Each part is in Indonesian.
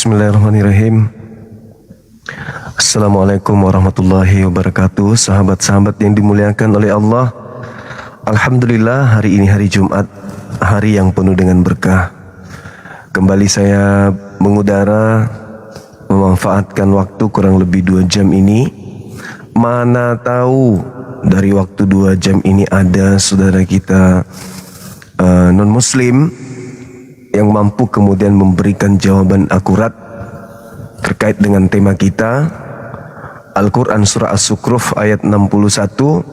Bismillahirrahmanirrahim. Assalamualaikum warahmatullahi wabarakatuh. Sahabat-sahabat yang dimuliakan oleh Allah, alhamdulillah hari ini hari Jumat, hari yang penuh dengan berkah. Kembali saya mengudara, memanfaatkan waktu kurang lebih 2 jam ini. Mana tahu dari waktu 2 jam ini ada saudara kita non-muslim yang mampu kemudian memberikan jawaban akurat terkait dengan tema kita, Al-Quran Surah As-Zukhruf ayat 61,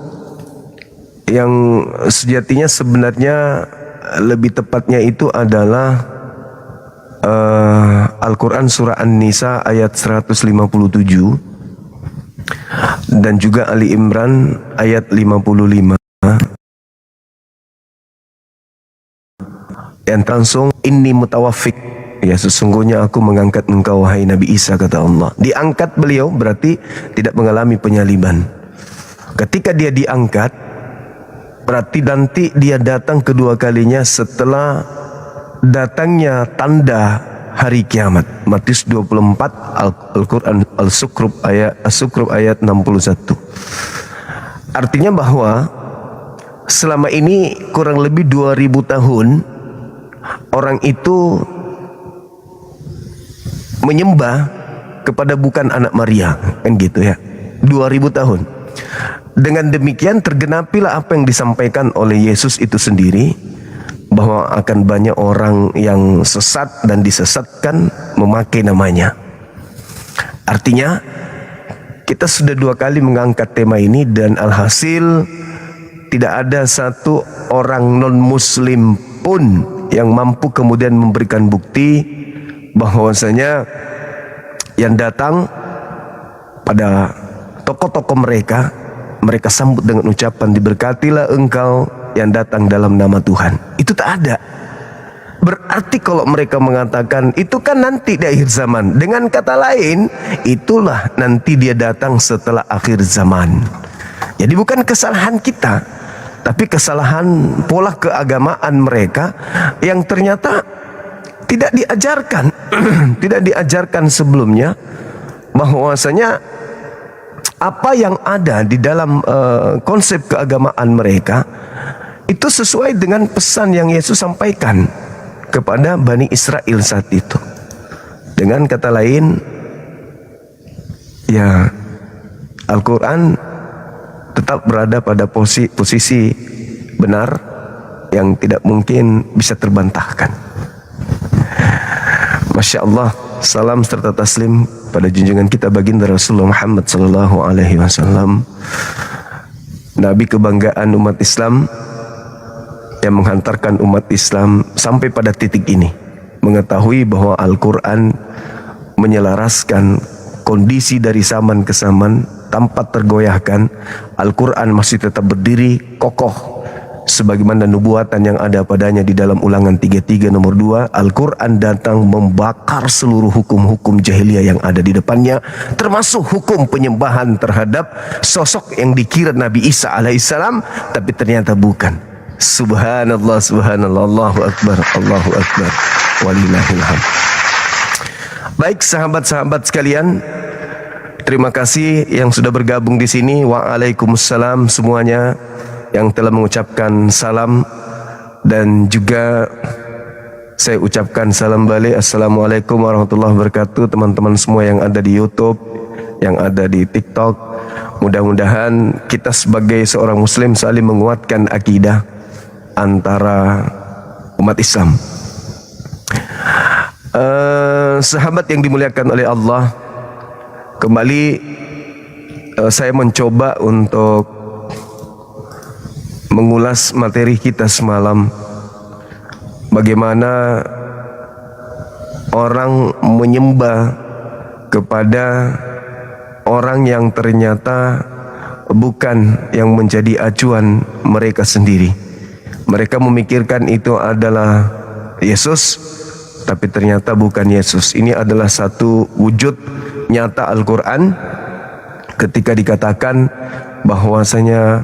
yang sejatinya sebenarnya lebih tepatnya itu adalah Al-Quran Surah An-Nisa ayat 157 dan juga Ali Imran ayat 55. Dan langsung inni mutawaffik, ya sesungguhnya aku mengangkat engkau wahai Nabi Isa, kata Allah. Diangkat beliau berarti tidak mengalami penyaliban. Ketika dia diangkat berarti nanti dia datang kedua kalinya setelah datangnya tanda hari kiamat. Matius 24 Al-Quran As-Zukhruf ayat 61. Artinya bahwa selama ini kurang lebih 2000 tahun orang itu menyembah kepada bukan anak Maria, kan gitu ya. 2000 tahun. Dengan demikian tergenapilah apa yang disampaikan oleh Yesus itu sendiri, bahwa akan banyak orang yang sesat dan disesatkan memakai namanya. Artinya kita sudah 2 kali mengangkat tema ini dan alhasil tidak ada satu orang non-muslim pun yang mampu kemudian memberikan bukti bahwasanya yang datang pada tokoh-tokoh mereka sambut dengan ucapan diberkatilah engkau yang datang dalam nama Tuhan. Itu tak ada. Berarti kalau mereka mengatakan itu kan nanti di akhir zaman, dengan kata lain itulah nanti dia datang setelah akhir zaman. Jadi bukan kesalahan kita, tapi kesalahan pola keagamaan mereka yang ternyata tidak diajarkan tidak diajarkan sebelumnya, bahwasanya apa yang ada di dalam konsep keagamaan mereka itu sesuai dengan pesan yang Yesus sampaikan kepada Bani Israel saat itu. Dengan kata lain, ya Al-Quran tetap berada pada posisi benar yang tidak mungkin bisa terbantahkan. Masya Allah, salam serta taslim pada junjungan kita baginda Rasulullah Muhammad sallallahu alaihi wasallam, Nabi kebanggaan umat Islam yang menghantarkan umat Islam sampai pada titik ini, mengetahui bahwa Al-Quran menyelaraskan kondisi dari zaman ke zaman tanpa tergoyahkan. Al-Quran masih tetap berdiri kokoh sebagaimana nubuatan yang ada padanya di dalam Ulangan 33 nomor 2. Al-Quran datang membakar seluruh hukum-hukum jahiliyah yang ada di depannya, termasuk hukum penyembahan terhadap sosok yang dikira Nabi Isa alaihissalam, tapi ternyata bukan. Subhanallah, subhanallah, Allahu akbar, Allahu akbar, walillahil hamd. Baik sahabat-sahabat sekalian, terima kasih yang sudah bergabung di sini. Waalaikumsalam semuanya yang telah mengucapkan salam, dan juga saya ucapkan salam balik. Assalamualaikum warahmatullahi wabarakatuh. Teman-teman semua yang ada di YouTube, yang ada di TikTok, mudah-mudahan kita sebagai seorang muslim saling menguatkan akidah antara umat Islam. Sahabat yang dimuliakan oleh Allah, kembali saya mencoba untuk mengulas materi kita semalam, bagaimana orang menyembah kepada orang yang ternyata bukan yang menjadi acuan mereka sendiri. Mereka memikirkan itu adalah Yesus, tapi ternyata bukan Yesus. Ini adalah satu wujud nyata Al-Quran ketika dikatakan bahwasanya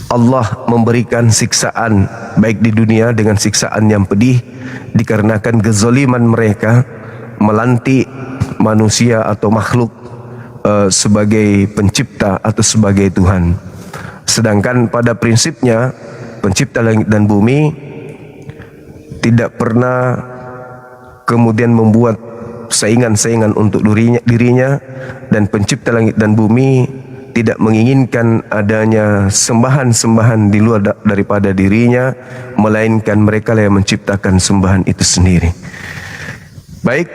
Allah memberikan siksaan baik di dunia dengan siksaan yang pedih dikarenakan kezaliman mereka melantik manusia atau makhluk sebagai pencipta atau sebagai Tuhan. Sedangkan pada prinsipnya pencipta langit dan bumi tidak pernah kemudian membuat saingan-saingan untuk dirinya, dan pencipta langit dan bumi tidak menginginkan adanya sembahan-sembahan di luar daripada dirinya, melainkan mereka yang menciptakan sembahan itu sendiri. Baik.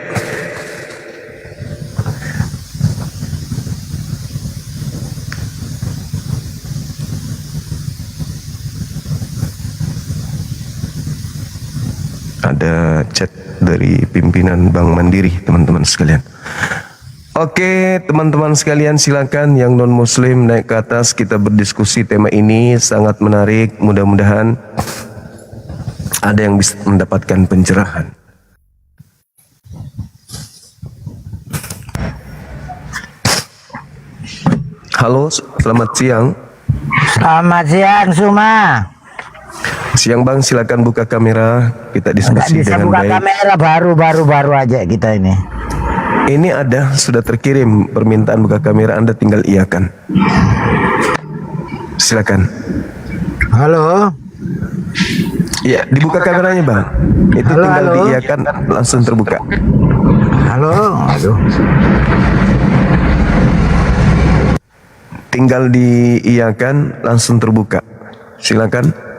Ada chat dari pimpinan Bank Mandiri, teman-teman sekalian. Oke, teman-teman sekalian, silakan yang non muslim naik ke atas, kita berdiskusi tema ini sangat menarik. Mudah-mudahan ada yang bisa mendapatkan pencerahan. Halo, selamat siang. Selamat siang Suma. Siang Bang, silakan buka kamera, kita diskusi dengan baik. Buka kamera baru aja kita ini. Ini ada, sudah terkirim permintaan buka kamera, Anda tinggal iakan. Silakan. Halo. Ya, dibuka kameranya Bang. Itu Halo, tinggal halo. diiakan, langsung terbuka. Halo. Aduh. Tinggal diiakan, langsung terbuka. Silakan.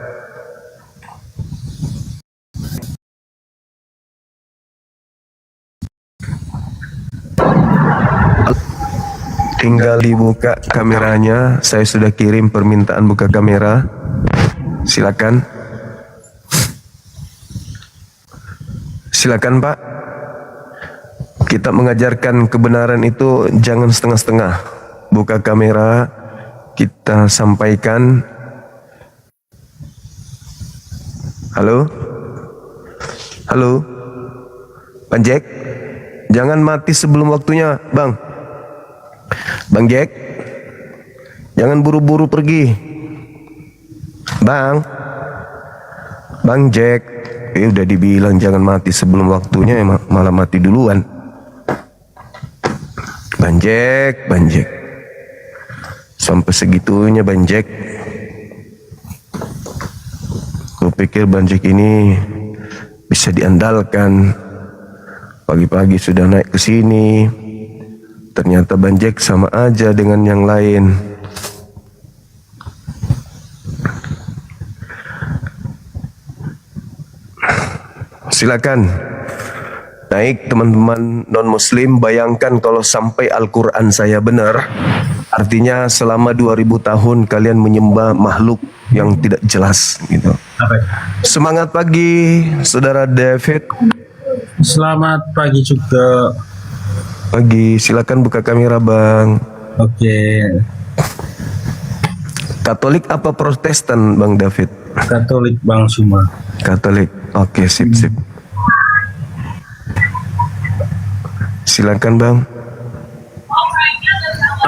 Tinggal dibuka kameranya. Saya sudah kirim permintaan buka kamera. Silakan. Silakan Pak. Kita mengajarkan kebenaran itu jangan setengah-setengah. Buka kamera, kita sampaikan. Halo? Halo? Bang Jack? Jangan mati sebelum waktunya, Bang. Bang Jack, jangan buru-buru pergi. Bang Jack, udah dibilang jangan mati sebelum waktunya, malah mati duluan. Bang Jack, sampai segitunya Bang Jack. Kupikir Bang Jack ini bisa diandalkan. Pagi-pagi sudah naik ke sini. Ternyata Bang Jack sama aja dengan yang lain. Silakan naik teman-teman non muslim. Bayangkan kalau sampai Al-Quran saya benar, artinya selama 2000 tahun kalian menyembah makhluk yang tidak jelas gitu. Semangat pagi Saudara David. Selamat pagi juga. Pagi, silakan buka kamera Bang. Oke. Katolik apa Protestan Bang David? Katolik Bang Suma. Katolik. Oke, sip. Silakan Bang.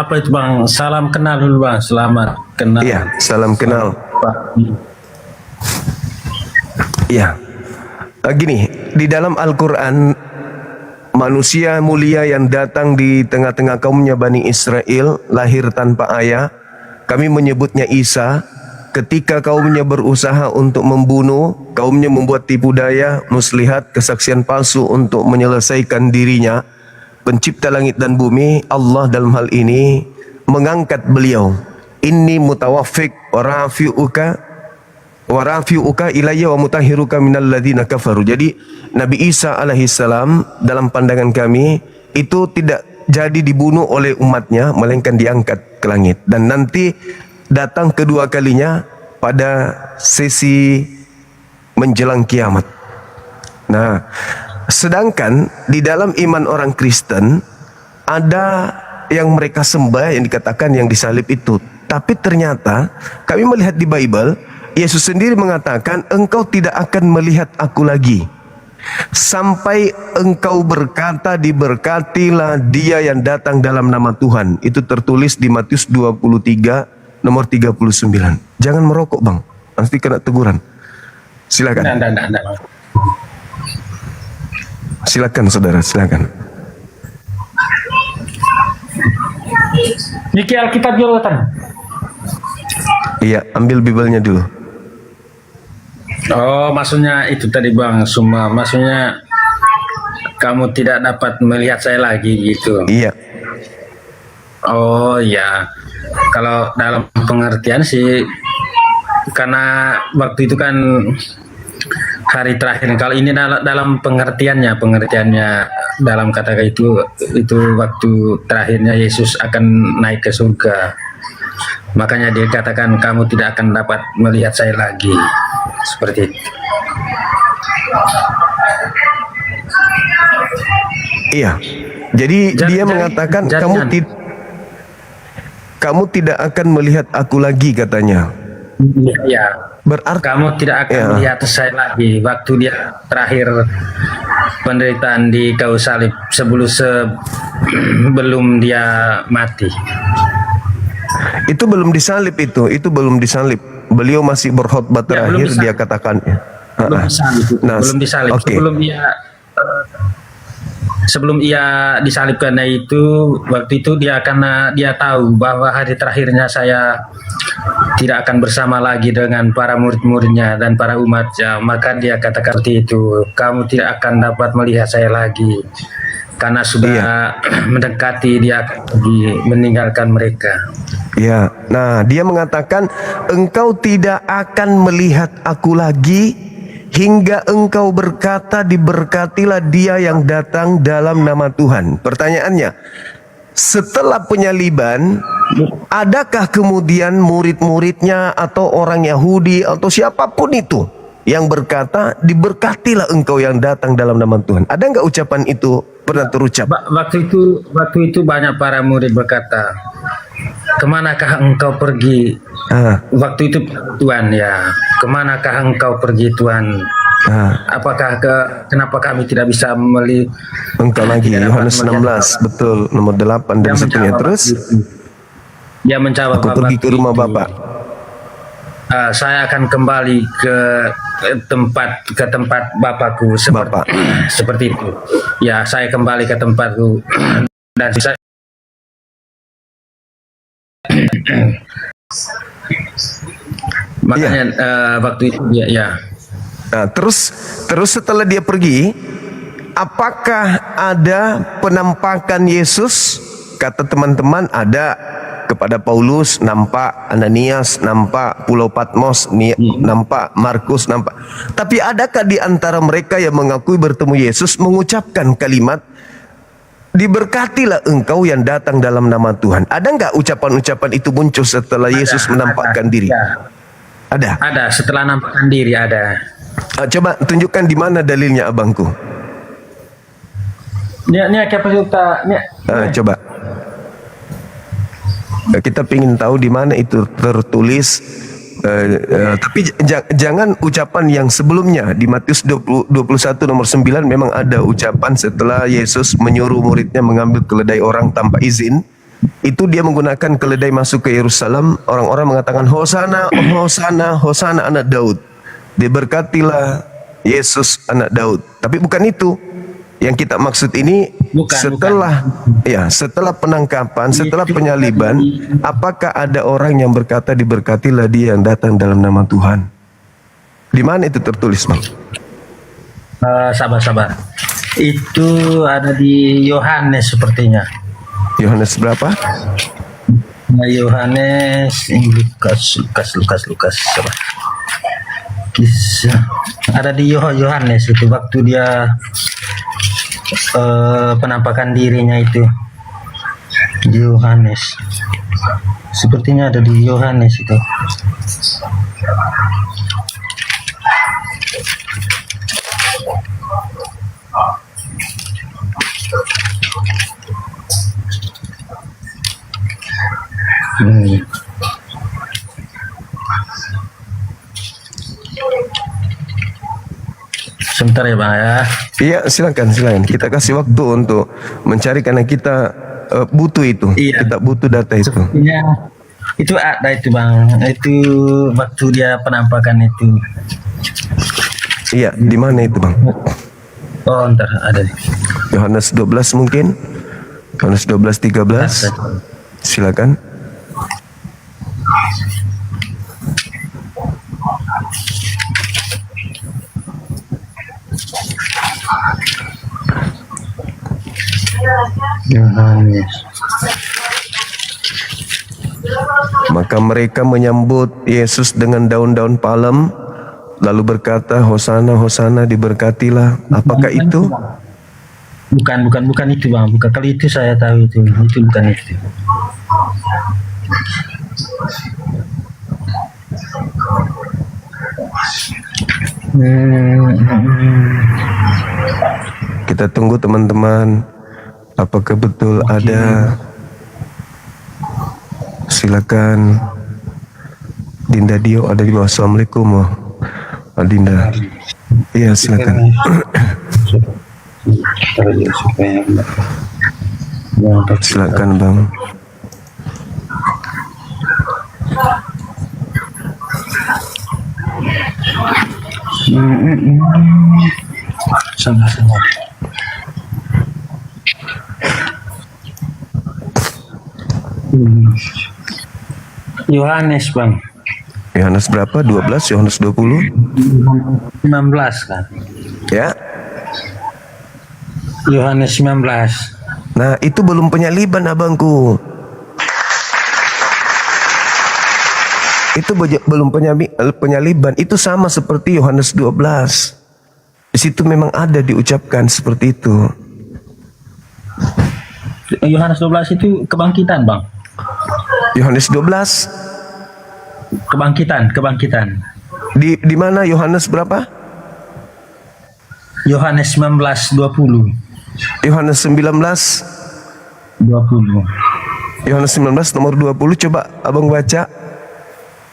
Apa itu Bang? Salam kenal dulu Bang. Selamat kenal. Iya, salam kenal. Pak. Iya. Gini, di dalam Al-Quran, manusia mulia yang datang di tengah-tengah kaumnya Bani Israel, lahir tanpa ayah, kami menyebutnya Isa. Ketika kaumnya berusaha untuk membunuh, kaumnya membuat tipu daya, muslihat, kesaksian palsu untuk menyelesaikan dirinya, pencipta langit dan bumi, Allah dalam hal ini mengangkat beliau. Inni mutawaffik wa rafi'uka ilayya wa mutahhiruka minal ladzina kafaru. Jadi Nabi Isa alaihissalam dalam pandangan kami itu tidak jadi dibunuh oleh umatnya, melainkan diangkat ke langit, dan nanti datang kedua kalinya pada sesi menjelang kiamat. Nah, sedangkan di dalam iman orang Kristen ada yang mereka sembah yang dikatakan yang disalib itu. Tapi ternyata kami melihat di Bible, Yesus sendiri mengatakan, engkau tidak akan melihat aku lagi sampai engkau berkata, diberkatilah dia yang datang dalam nama Tuhan. Itu tertulis di Matius 23 nomor 39. Jangan merokok bang, nanti kena teguran. Silakan. Enggak. Silakan saudara, silakan. Niki Alkitab dulu kan? Iya, ambil Bible-nya dulu. Oh, maksudnya itu tadi Bang Suma. Maksudnya kamu tidak dapat melihat saya lagi gitu. Iya. Oh ya, kalau dalam pengertian sih, karena waktu itu kan hari terakhir. Kalau ini dalam pengertiannya dalam kata itu waktu terakhirnya Yesus akan naik ke surga. Makanya dia katakan kamu tidak akan dapat melihat saya lagi, seperti itu. Iya. Jadi dia mengatakan kamu tidak akan melihat aku lagi katanya. Ya. Berarti Kamu tidak akan ya. melihat saya lagi waktu dia terakhir penderitaan di kayu salib sebelum dia mati. Itu belum disalib itu belum disalib. Beliau masih berkhotbah Ya, terakhir belum disalib. dia katakan. Belum disalib. Nah, belum disalib. oke. Sebelum ia disalibkan itu waktu itu karena dia tahu bahwa hari terakhirnya saya tidak akan bersama lagi dengan para murid-muridnya dan para umatnya, maka dia katakan seperti itu, kamu tidak akan dapat melihat saya lagi karena sudah mendekati dia akan pergi meninggalkan mereka. Ya, nah dia mengatakan engkau tidak akan melihat aku lagi hingga engkau berkata diberkatilah dia yang datang dalam nama Tuhan. Pertanyaannya, setelah penyaliban, adakah kemudian murid-muridnya atau orang Yahudi atau siapapun itu yang berkata diberkatilah engkau yang datang dalam nama Tuhan? Ada nggak ucapan itu pernah terucap? Waktu itu banyak para murid berkata, kemanakah engkau pergi? Waktu itu Tuhan ya, kemanakah engkau pergi Tuhan? Apakah kenapa kami tidak bisa melihat engkau lagi? Yohanes 16 betul nomor 8 dan seterusnya. Terus dia menjawab, aku pergi ke rumah Bapak. Saya akan kembali ke tempat Bapakku seperti itu. Ya, saya kembali ke tempatku dan saya makanya waktu itu ya. Nah, terus setelah dia pergi, apakah ada penampakan Yesus? Kata teman-teman ada kepada Paulus, nampak Ananias, nampak Pulau Patmos, nampak Markus, nampak. Tapi adakah di antara mereka yang mengakui bertemu Yesus mengucapkan kalimat diberkatilah engkau yang datang dalam nama Tuhan? Ada nggak ucapan-ucapan itu muncul setelah Yesus menampakkan diri? Ya. Ada Setelah nampakkan diri ada. Coba tunjukkan di mana dalilnya abangku. Ini apa kita? Coba. Kita ingin tahu di mana itu tertulis. Tapi jangan ucapan yang sebelumnya. Di Matius 21 nomor 9 memang ada ucapan setelah Yesus menyuruh muridnya mengambil keledai orang tanpa izin. Itu dia menggunakan keledai masuk ke Yerusalem. Orang-orang mengatakan Hosana, Hosana, Hosana anak Daud. Diberkatilah Yesus anak Daud. Tapi bukan itu yang kita maksud ini. Setelah penangkapan, setelah penyaliban, apakah ada orang yang berkata diberkatilah dia yang datang dalam nama Tuhan? Di mana itu tertulis, Bang? Sabar. Itu ada di Yohanes sepertinya. Yohanes berapa? Yohanes, Lukas. Sabar. Ada di Yohanes itu waktu dia penampakan dirinya itu di Yohanes. Sepertinya ada di Yohanes itu. Sebentar ya Bang ya. Iya, silakan. Kita kasih waktu untuk mencari karena kita butuh itu. Iya. Kita butuh data itu. Itu ada itu bang, itu waktu dia penampakan itu. Iya, di mana itu bang? Oh ntar ada. Yohanes 12 mungkin? Yohanes 12:13. Silakan. Yohanes. Maka mereka menyambut Yesus dengan daun-daun palem, lalu berkata, Hosana, Hosana, diberkatilah. Apakah itu? Bukan itu bang. Bukan, kali itu saya tahu itu bukan itu. Kita tunggu teman-teman. Apakah betul ada? Silakan. Dinda Dio ada di bawah. Assalamualaikum. Dinda. Iya silakan. Silakan bang. Sama-sama. Yohanes bang. Yohanes berapa? 12? Yohanes 20? 19 kan. Ya. Yohanes 19. Nah itu belum penyaliban abangku. Itu belum penyaliban. Itu sama seperti Yohanes 12. Di situ memang ada diucapkan seperti itu. Yohanes 12 itu kebangkitan bang. Yohanes 12 Kebangkitan. di mana Yohanes berapa? Yohanes 19:20. Yohanes 19 20. Yohanes 19 nomor 20 coba abang baca.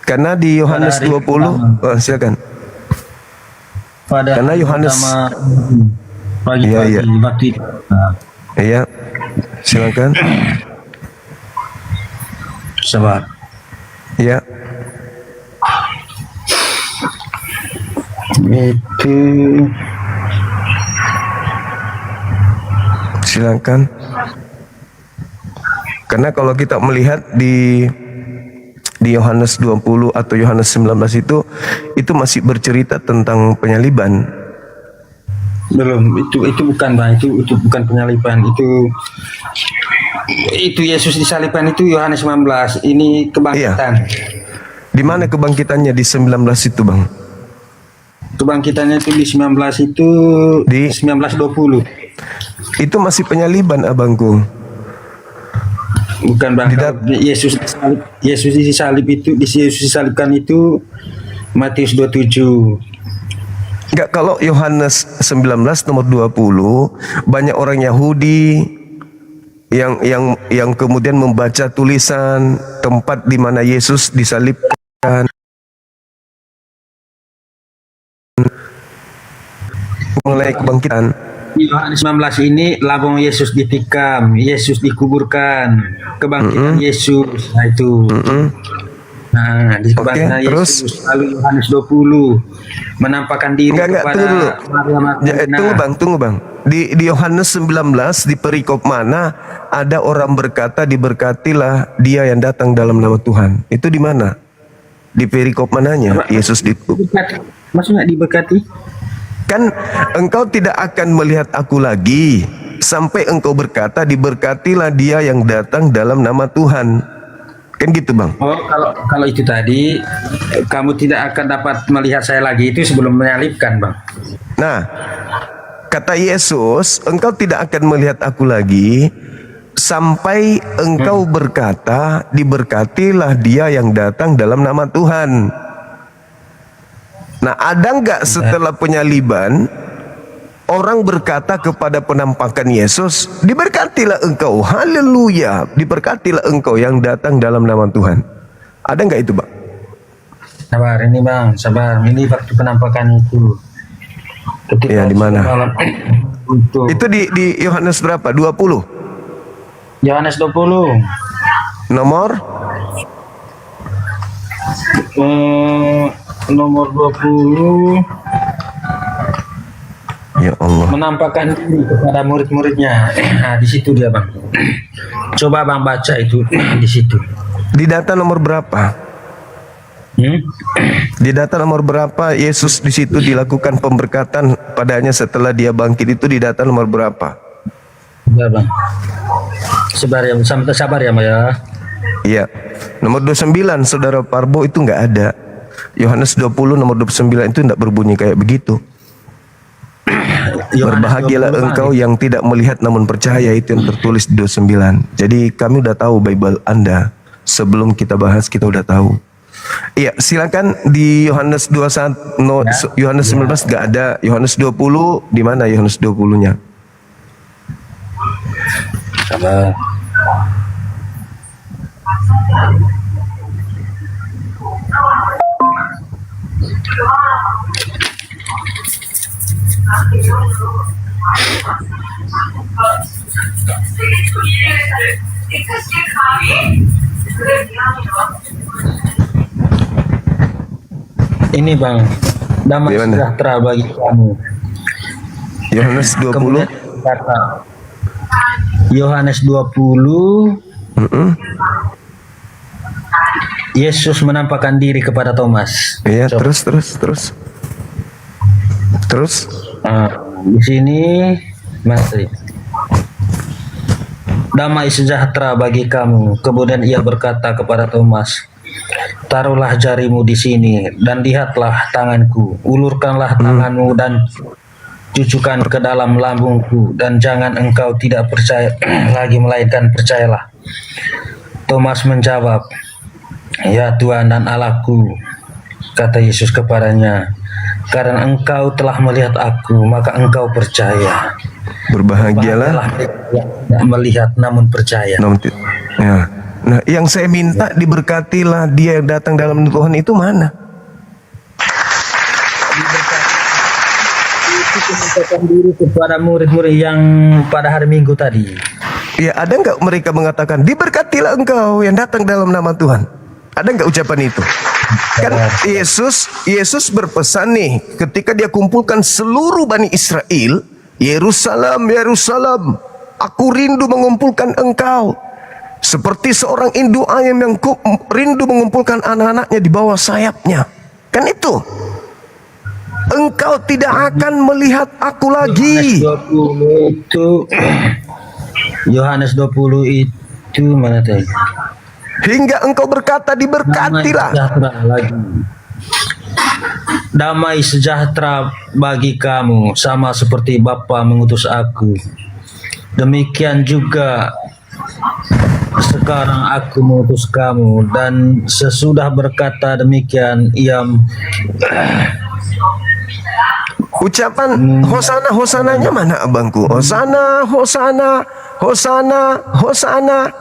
Karena di Yohanes 20 silakan. Pada Karena Yohanes pagi-pagi Iya. waktu itu. Iya. Silakan. Sebab Iya. itu Silakan. Karena kalau kita melihat di Yohanes 20 atau Yohanes 19 itu masih bercerita tentang penyaliban. belum, itu bukan bang, itu bukan penyaliban, itu Yesus disalibkan itu Yohanes 19. Ini kebangkitan. Di mana kebangkitannya di 19 itu, Bang? Kebangkitannya itu di 19 itu Di 19:20. itu masih penyaliban, abangku. Bukan bang, Di kalau Yesus disalibkan itu Matius 27. Enggak, kalau Yohanes 19 nomor 20 banyak orang Yahudi yang kemudian membaca tulisan tempat di mana Yesus disalibkan mengenai kebangkitan. Di Yohanes 19 ini lambung Yesus ditikam, Yesus dikuburkan, kebangkitan Yesus. Nah itu. Nah, di kebangkitan terus? Yesus. Lalu Yohanes 20 menampakkan diri Enggak, kepada tunggu dulu. Maria Magdalena. Tunggu bang. Di Yohanes 19 di perikop mana ada orang berkata diberkatilah dia yang datang dalam nama Tuhan. Itu di mana? Di perikop mananya? Yesus Maksudnya diberkati? Kan engkau tidak akan melihat aku lagi sampai engkau berkata diberkatilah dia yang datang dalam nama Tuhan. Kan gitu bang. Oh, kalau itu tadi kamu tidak akan dapat melihat saya lagi, itu sebelum menyalibkan bang. Nah, kata Yesus, engkau tidak akan melihat aku lagi sampai engkau berkata diberkatilah dia yang datang dalam nama Tuhan. Nah, ada nggak setelah penyaliban orang berkata kepada penampakan Yesus, diberkatilah engkau, haleluya, diberkatilah engkau yang datang dalam nama Tuhan. Ada nggak itu, Bang? Sabar, ini bang, sabar. Ini waktu penampakan itu. Ya, di mana? Itu di Yohanes berapa? 20? Yohanes 20. Nomor nomor 20 Ya Allah. menampakkan diri kepada murid-muridnya. Nah, di situ dia Bang. Coba Bang baca itu di situ. Di data nomor berapa? Di data nomor berapa Yesus di situ dilakukan pemberkatan padanya setelah dia bangkit itu di data nomor berapa? Ya Bang. Sabar ya Bang ya. Iya. Nomor 29 Saudara Parbo itu nggak ada. Yohanes 20 nomor 29 itu tidak berbunyi kayak begitu. Berbahagialah 20, engkau yang tidak melihat namun percaya, itu yang tertulis di 29. Jadi kami udah tahu Bible Anda. Sebelum kita bahas kita udah tahu. Iya, silakan di Yohanes 21 Yohanes 19 nggak ada. Yohanes 20 di mana Yohanes 20-nya? Sabar. Ini Bang, damai Gimana? sejahtera bagi kamu. Yohanes 20. Kemudian kata Yohanes 20, Yesus menampakkan diri kepada Thomas. Iya, Coba. terus. Nah, di sini masih damai sejahtera bagi kamu. Kemudian ia berkata kepada Thomas, taruhlah jarimu di sini dan lihatlah tanganku. Ulurkanlah tanganmu dan cucukkan ke dalam lambungku, dan jangan engkau tidak percaya lagi melainkan percayalah. Thomas menjawab, ya Tuhan dan Allahku, kata Yesus kepadanya, karena engkau telah melihat aku, maka engkau percaya. Berbahagialah. Tidak melihat namun percaya. Ya. Nah, yang saya minta diberkatilah dia yang datang dalam nama Tuhan itu mana? Itu mengucapkan diri kepada murid-murid yang pada hari Minggu tadi. Ya, ada nggak mereka mengatakan diberkatilah engkau yang datang dalam nama Tuhan? Ada nggak ucapan itu? Kan Yesus berpesan nih ketika dia kumpulkan seluruh Bani Israel, Yerusalem, Yerusalem, aku rindu mengumpulkan engkau. Seperti seorang induk ayam yang rindu mengumpulkan anak-anaknya di bawah sayapnya. Kan itu. Engkau tidak akan melihat aku lagi. Yohanes 20 itu mana tadi? Hingga engkau berkata diberkatilah. Damai sejahtera bagi kamu, sama seperti Bapa mengutus aku. Demikian juga sekarang aku mengutus kamu. Dan sesudah berkata demikian, ia ucapan hosana, hosananya mana abangku? Hosana, hosana, hosana, hosana.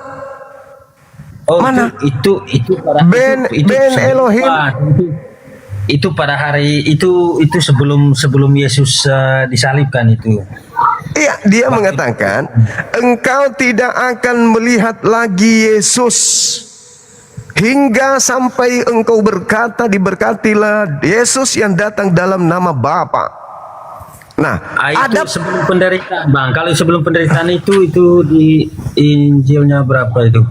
Oh, mana? Itu pada Ben Elohim. Itu pada hari itu sebelum Yesus disalibkan itu. Iya, dia mengatakan engkau tidak akan melihat lagi Yesus hingga sampai engkau berkata diberkatilah Yesus yang datang dalam nama Bapa. Nah, Itu ada sebelum penderitaan, Bang. Kalau sebelum penderitaan itu di Injilnya berapa itu?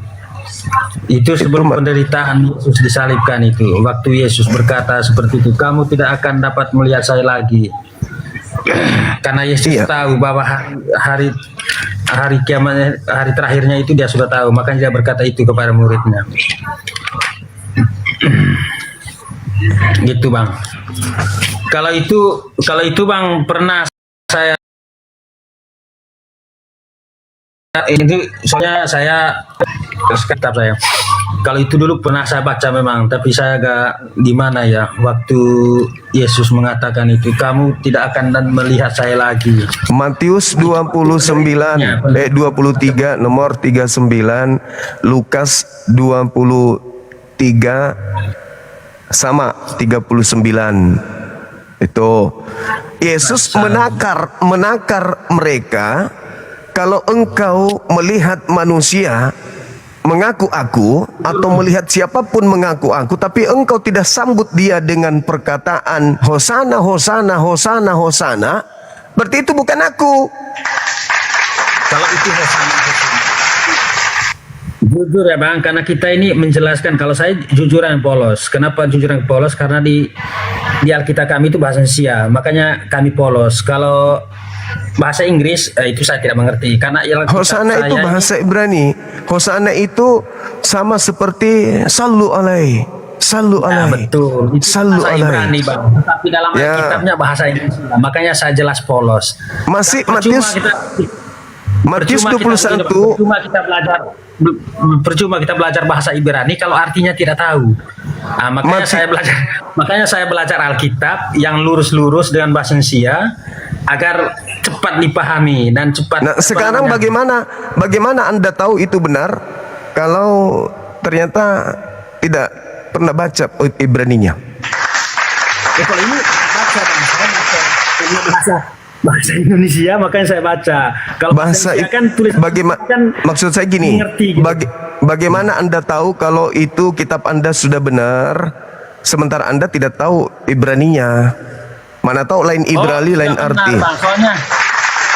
Itu sebelum penderitaan Yesus disalibkan itu. Waktu Yesus berkata seperti itu, kamu tidak akan dapat melihat saya lagi. Karena Yesus tahu bahwa hari kiamat, hari terakhirnya itu dia sudah tahu, makanya dia berkata itu kepada muridnya. Gitu Bang. Kalau itu Bang, pernah saya itu soalnya saya kitab saya. Kalau itu dulu pernah saya baca memang, tapi saya agak gimana ya, waktu Yesus mengatakan itu, kamu tidak akan dan melihat saya lagi. Matius 23 nomor 39, Lukas 23 sama 39. Itu Yesus menakar mereka, kalau engkau melihat manusia mengaku aku atau melihat siapapun mengaku aku, tapi engkau tidak sambut dia dengan perkataan hosana, hosana, hosana, hosana, berarti itu bukan aku. Kalau itu hosana. Jujur ya Bang, karena kita ini menjelaskan, kalau saya jujuran polos. Kenapa jujuran polos? Karena di Alkitab kami itu bahasa Indonesia, makanya kami polos. Kalau bahasa Inggris itu saya tidak mengerti, karena Hosana itu bahasa Ibrani. Hosana itu sama seperti sallu alai. Sallu alai. Betul. Itu sallu bahasa alai. Ibrani Bang, tapi dalam Alkitabnya bahasa Inggris. Makanya saya jelas polos. Masih Matius 21. Percuma kita belajar bahasa Ibrani kalau artinya tidak tahu. Makanya saya belajar Alkitab yang lurus-lurus dengan bahasa Indonesia agar cepat dipahami dan cepat. Nah, sekarang bagaimana Anda tahu itu benar kalau ternyata tidak pernah baca Ibraninya? Ya, kalau ini baca Bang, saya baca bahasa Indonesia, makanya saya baca. Kalau bahasa Indonesia kan tulis kan, maksud saya gini, mengerti, gitu. Bagaimana Anda tahu kalau itu kitab Anda sudah benar sementara Anda tidak tahu Ibraninya? Mana tahu lain Ibrani, lain arti. Bang, soalnya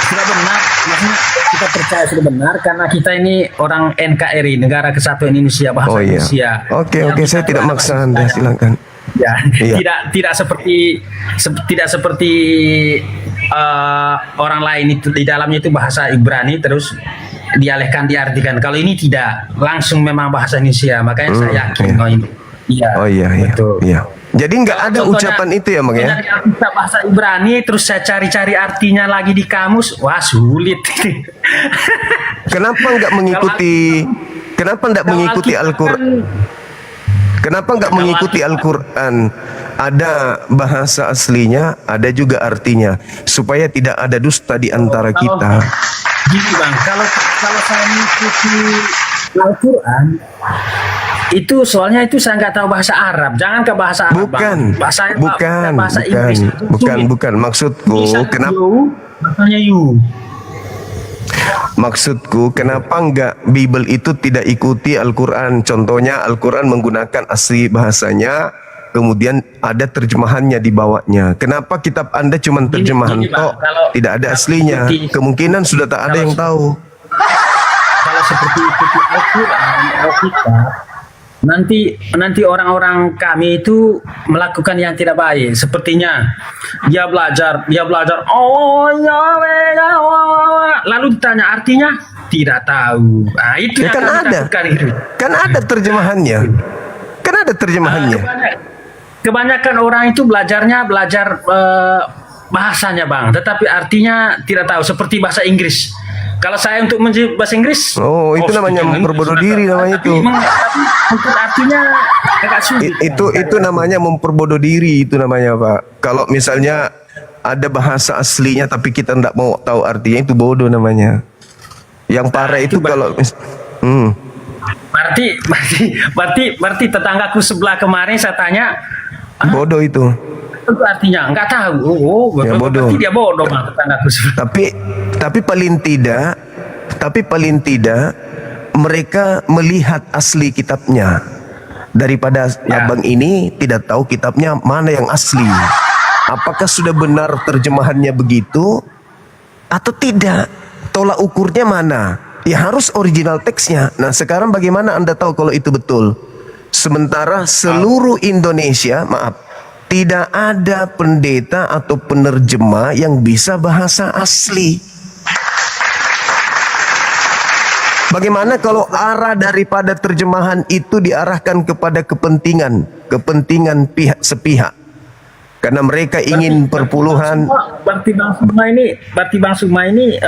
sudah benar, maksudnya kita percaya sudah benar karena kita ini orang NKRI, Negara Kesatuan Indonesia, bahasa Indonesia. Oke, saya tidak maksa Anda, silakan. Ya, tidak seperti orang lain itu di dalamnya itu bahasa Ibrani terus dialihkan diartikan. Kalau ini tidak, langsung memang bahasa Indonesia, makanya saya yakin ini. Iya. Betul. Iya. Jadi nggak ada ucapan itu ya, Bang ya? Kita bahasa Ibrani terus saya cari-cari artinya lagi di kamus, wah sulit. Kenapa nggak mengikuti? Kenapa nggak mengikuti Al-Quran? Kenapa nggak mengikuti Al-Quran? Ada bahasa aslinya, ada juga artinya, supaya tidak ada dusta di antara kita. Gini Bang, kalau saya mengikuti Al-Quran, itu soalnya itu saya nggak tahu bahasa Arab. Jangan ke bahasa Arab. Bahasa Inggris. Bukan. Maksudku, Maksudku, kenapa enggak Bible itu tidak ikuti Al-Quran? Contohnya Al-Quran menggunakan asli bahasanya, kemudian ada terjemahannya di bawahnya. Kenapa kitab Anda cuma terjemahan toh, tidak ada aslinya? Kemungkinan sudah tak ada yang tahu. Kalau seperti ikuti Al-Quran, nanti orang-orang kami itu melakukan yang tidak baik. Sepertinya dia belajar lalu ditanya artinya tidak tahu. Nah, itu ya, kan ada terjemahannya. Kebanyakan orang itu belajar bahasanya Bang, tetapi artinya tidak tahu, seperti bahasa Inggris. Kalau saya untuk bahasa Inggris, itu namanya memperbodoh diri namanya itu. Mungkin artinya agak sulit. Itu namanya memperbodoh diri, itu namanya Pak. Kalau misalnya ada bahasa aslinya tapi kita tidak mau tahu artinya, itu bodoh namanya. Yang parah itu kalau berarti tetanggaku sebelah kemarin saya tanya, bodoh itu. Itu artinya nggak tahu. Ya, bodoh. Berarti dia bodoh Bang, tetanggaku sebelah. Tapi paling tidak mereka melihat asli kitabnya, daripada abang ini tidak tahu kitabnya mana yang asli. Apakah sudah benar terjemahannya begitu atau tidak? Tolak ukurnya mana? Ya harus original teksnya. Nah, sekarang bagaimana Anda tahu kalau itu betul? Sementara seluruh Indonesia, tidak ada pendeta atau penerjemah yang bisa bahasa asli. Bagaimana kalau arah daripada terjemahan itu diarahkan kepada kepentingan pihak sepihak? Karena mereka ingin perpuluhan. Berarti Bang Suma ini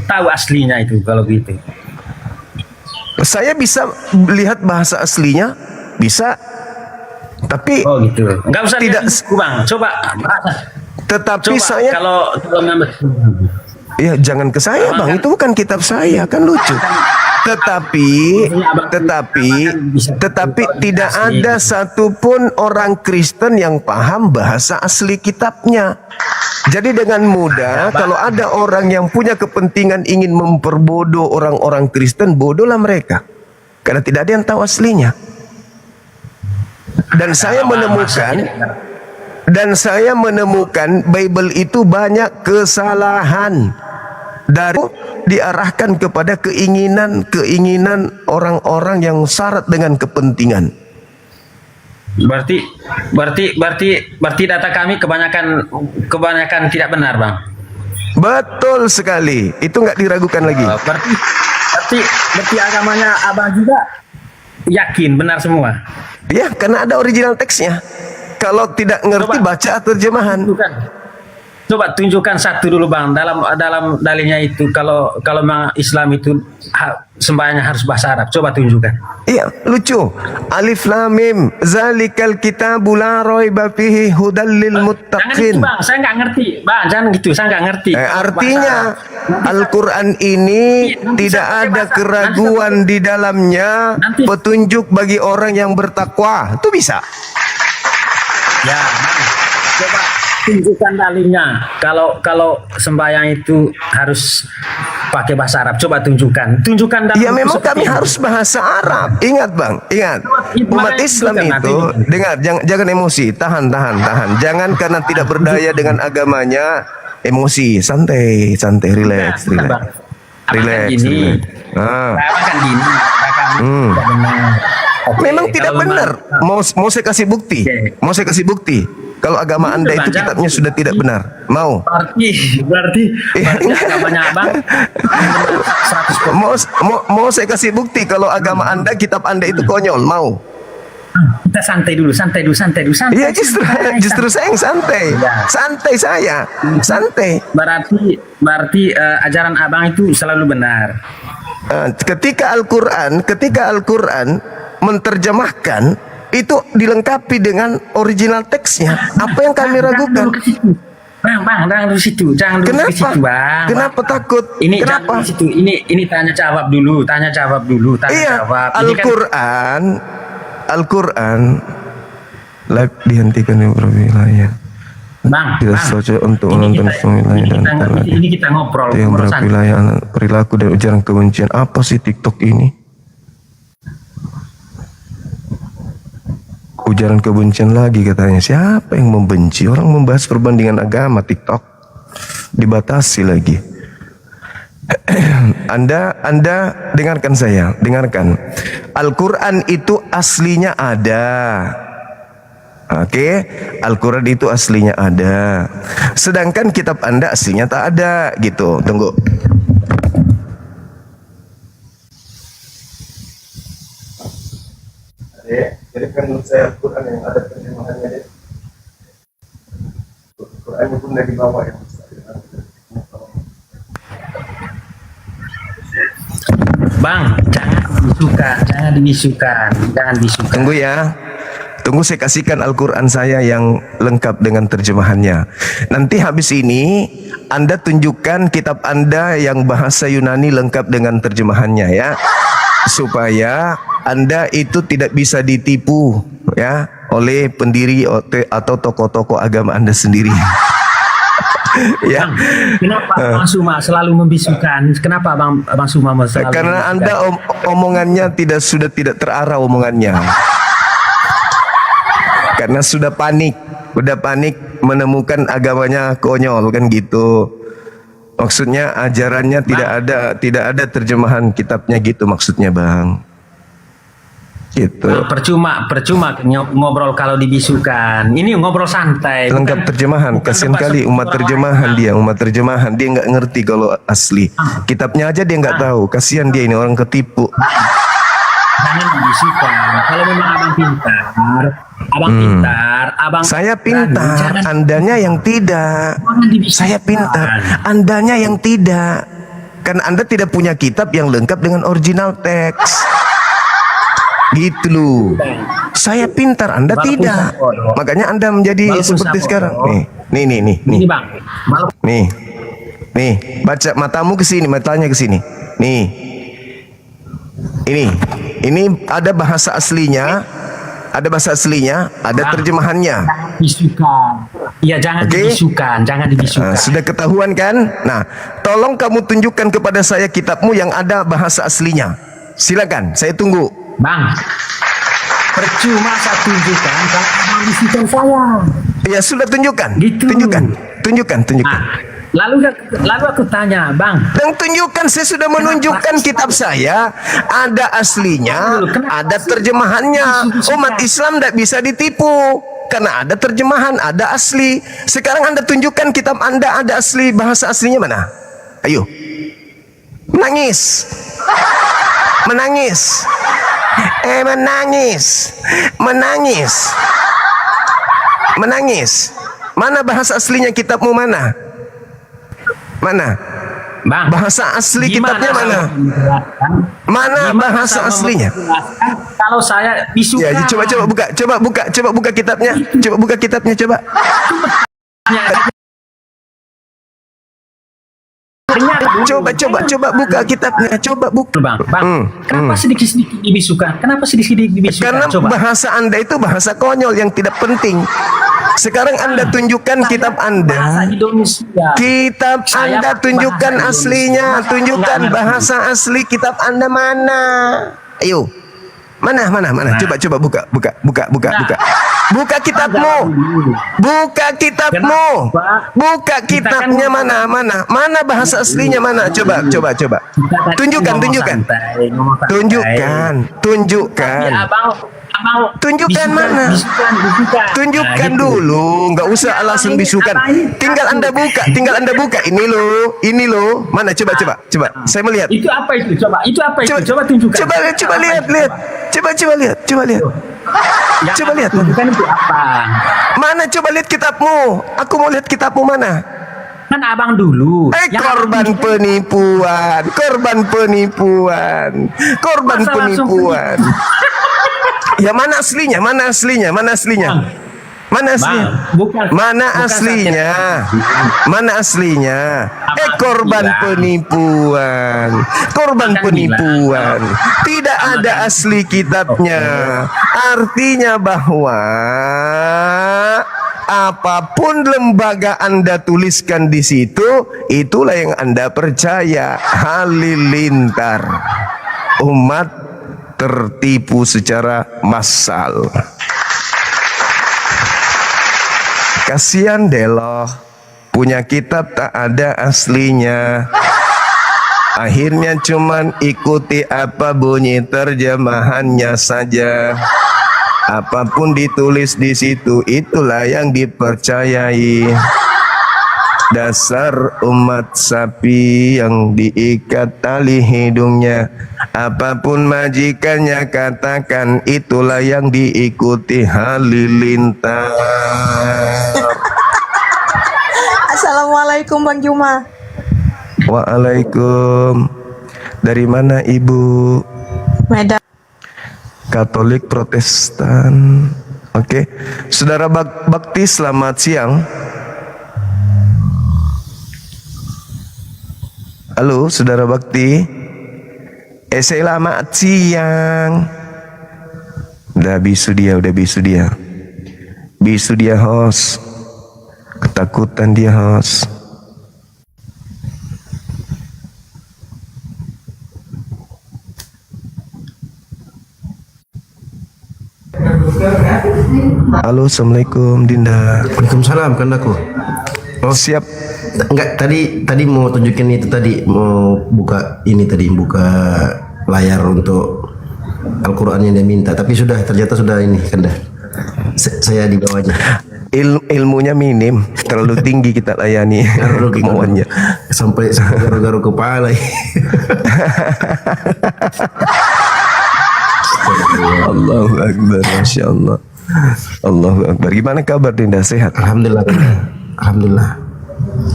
tahu aslinya itu kalau gitu. Saya bisa lihat bahasa aslinya, bisa. Tapi gitu. Enggak usah tidak Bang. Coba. Tetapi coba, saya kalau ya jangan ke saya Bang, itu bukan kitab saya, kan lucu. Tetapi tidak ada satupun orang Kristen yang paham bahasa asli kitabnya. Jadi dengan mudah kalau ada orang yang punya kepentingan ingin memperbodoh orang-orang Kristen, bodohlah mereka. Karena tidak ada yang tahu aslinya. Dan saya menemukan Bible itu banyak kesalahan dari diarahkan kepada keinginan orang-orang yang syarat dengan kepentingan. Berarti data kami kebanyakan tidak benar, Bang. Betul sekali, itu nggak diragukan lagi. Berarti agamanya Abang juga yakin benar semua. Ya, karena ada original teksnya. Kalau tidak ngerti, baca terjemahan. Coba tunjukkan satu dulu, Bang, dalam dalilnya itu kalau memang Islam itu sembahyangnya harus bahasa Arab. Coba tunjukkan. Iya, lucu. Alif lam mim zalikal kitabul la raiba fihi hudal lil Jangan muttaqin. gitu, Bang, saya nggak ngerti. Bang, jangan gitu, saya nggak ngerti. Artinya Al-Quran ini tidak ada keraguan di dalamnya, petunjuk bagi orang yang bertakwa. Itu bisa. Ya, Bang, coba tunjukkan dalilnya. Kalau sembahyang itu harus pakai bahasa Arab, coba tunjukkan dalam Ya memang seperti kami ini. harus bahasa Arab. Ingat Bang, ingat. Umat Islam Tunjukkan itu, nanti. dengar, jangan emosi, tahan. Jangan karena tidak berdaya dengan agamanya, emosi, santai, relax. Bukan, Bang. Abang Relax. kan gini. Ah. Abang kan gini. Tidak benar. Oke, Memang tidak kalau benar. Mau saya kasih bukti. Oke. Mau saya kasih bukti. Kalau agama Itu Anda itu baca. kitabnya sudah tidak benar. Mau? Berarti agamanya Abang 100%. Mau saya kasih bukti kalau agama Anda, kitab Anda itu konyol. Mau? Kita santai dulu. Iya, justru saya yang santai. Santai saya. Santai. Berarti ajaran Abang itu selalu benar. Ketika Al-Quran menterjemahkan, itu dilengkapi dengan original teksnya. Apa yang kami ragukan? Bang, jangan dulu situ. Jangan dulu ke situ, Bang. Kenapa takut? Ini Kenapa? jangan di situ. Ini tanya jawab dulu. Tanya jawab. Iya, Ini kan Al-Quran live dihentikan di beberapa wilayah. Bang, Tidak Bang, cocok untuk ini menonton kita- semua wilayah ini dan kita- apalagi ini kita ngobrol itu yang urusan. beberapa wilayah perilaku dan ujaran kebencian. Apa sih TikTok ini? Ujaran kebencian lagi katanya. Siapa yang membenci? Orang membahas perbandingan agama, TikTok dibatasi lagi. Anda dengarkan saya, dengarkan. Al-Quran itu aslinya ada. Oke, Al-Quran itu aslinya ada. Sedangkan kitab Anda aslinya tak ada, gitu. Tunggu. Jadi kan menurut saya Al-Quran yang ada terjemahannya, Al-Quran itu pun dari bawah yang Bang, jangan dibisukan. Tunggu ya. Tunggu saya kasihkan Al-Quran saya yang lengkap dengan terjemahannya. Nanti habis ini Anda tunjukkan kitab Anda yang bahasa Yunani lengkap dengan terjemahannya ya. Supaya Anda itu tidak bisa ditipu ya oleh pendiri atau tokoh-tokoh agama Anda sendiri. Ya. Bang, kenapa Bang Suma selalu membisukan? Kenapa Bang Suma selalu Karena membisukan? Anda omongannya sudah tidak terarah omongannya. Karena sudah panik menemukan agamanya konyol kan gitu. Maksudnya ajarannya tidak ada terjemahan kitabnya gitu maksudnya Bang. Gitu. Bang, percuma ngobrol kalau dibisukan. Ini ngobrol santai. Lengkap terjemahan. Kasian kali umat terjemahan dia nggak ngerti kalau asli. Kitabnya aja dia nggak tahu. Kasian dia ini orang ketipu. Jangan dibisukan. Kalau memang abang pintar, abang Saya berani, pintar, jangan- Andanya yang tidak. jangan dibisukan. Saya pintar, Andanya yang tidak. Kan Anda tidak punya kitab yang lengkap dengan original teks. Gitu loh. Saya pintar, Anda Walaupun tidak. saya bodoh. Makanya Anda menjadi Walaupun seperti saya sekarang. bodoh. Nih. Ini Bang, malam Nih, baca matamu ke sini, matanya ke sini. Nih. Ini ada bahasa aslinya, ada terjemahannya. bisukan. Iya, jangan Oke. dibisukan, jangan dibisukan. Sudah ketahuan kan? Nah, tolong kamu tunjukkan kepada saya kitabmu yang ada bahasa aslinya. Silakan, saya tunggu. Bang, percuma saya tunjukkan kalau abang bisikan saya. Ya sudah, tunjukkan. Gitu. Tunjukkan. Lalu aku tanya, Bang. Dan tunjukkan, saya sudah menunjukkan kitab saya. Ada aslinya, ada terjemahannya. Umat Islam tidak bisa ditipu. Karena ada terjemahan, ada asli. Sekarang Anda tunjukkan kitab Anda ada asli. Bahasa aslinya mana? Ayo. Menangis. Menangis. Mana bahasa aslinya kitabmu mana? Mana? Bang, Bahasa asli gimana kitabnya mana? saya menjelaskan? Mana Gimana bahasa saya aslinya? menjelaskan kalau saya bisukan? Ya, coba buka kitabnya. Coba buka kitabnya, coba. Coba buka kitabnya. Coba buka. Bang, kenapa sedikit-sedikit dibisukan? Kenapa sedikit-sedikit dibisukan? Karena Coba. bahasa Anda itu bahasa konyol yang tidak penting. Sekarang Anda tunjukkan kitab Bahasa Anda. Indonesia. Kitab Saya Anda tunjukkan bahasa aslinya. Indonesia. Tunjukkan Enggak bahasa asli kitab Anda mana? Ayo. Mana? Coba buka. Buka kitabmu. Buka kitabmu. Buka kitabnya mana? Mana bahasa aslinya mana? Coba. Tunjukkan. Tunjukkan mana? Tunjukkan dulu, nggak usah alasan bisukan. Tinggal Anda buka. Ini loh. Mana? Coba. Saya melihat. Itu apa itu? Coba tunjukkan. Coba lihat. Coba lihat. Tunjukkan itu apa? Mana? Coba lihat kitabmu. Aku mau lihat kitabmu mana? Kan abang dulu. Yang Korban abang penipuan. Ya, mana aslinya? bukan aslinya? Korban penipuan. Tidak ada asli kitabnya. Artinya bahwa apapun lembaga Anda tuliskan di situ, itulah yang Anda percaya. Halilintar. Umat tertipu secara massal. Kasihan deh loh, punya kitab tak ada aslinya. Akhirnya cuman ikuti apa bunyi terjemahannya saja. Apapun ditulis di situ, itulah yang dipercayai. Dasar umat sapi yang diikat tali hidungnya. Apapun majikannya katakan, itulah yang diikuti. Halilintar. Assalamualaikum Bang Juma. Waalaikum. Dari mana Ibu? Medan. Katolik Protestan. Oke. Saudara Bakti, selamat siang. Halo, Saudara Bakti. Selamat siang. Udah bisu dia. Bisu dia host. Ketakutan dia host. Halo, Assalamualaikum Dinda. Waalaikumsalam, kandaku. Oh, siap. Enggak, tadi mau tunjukin itu tadi, mau buka layar untuk Al-Qur'an yang dia minta, tapi ternyata sudah ini kanda. Saya di bawahnya. Ilmunya minim, terlalu tinggi kita layani kemauannya. Sampai garu-garu kepala. Allahu Akbar, Masya Allah. Allahu Akbar. Gimana kabar Dinda, sehat? Alhamdulillah.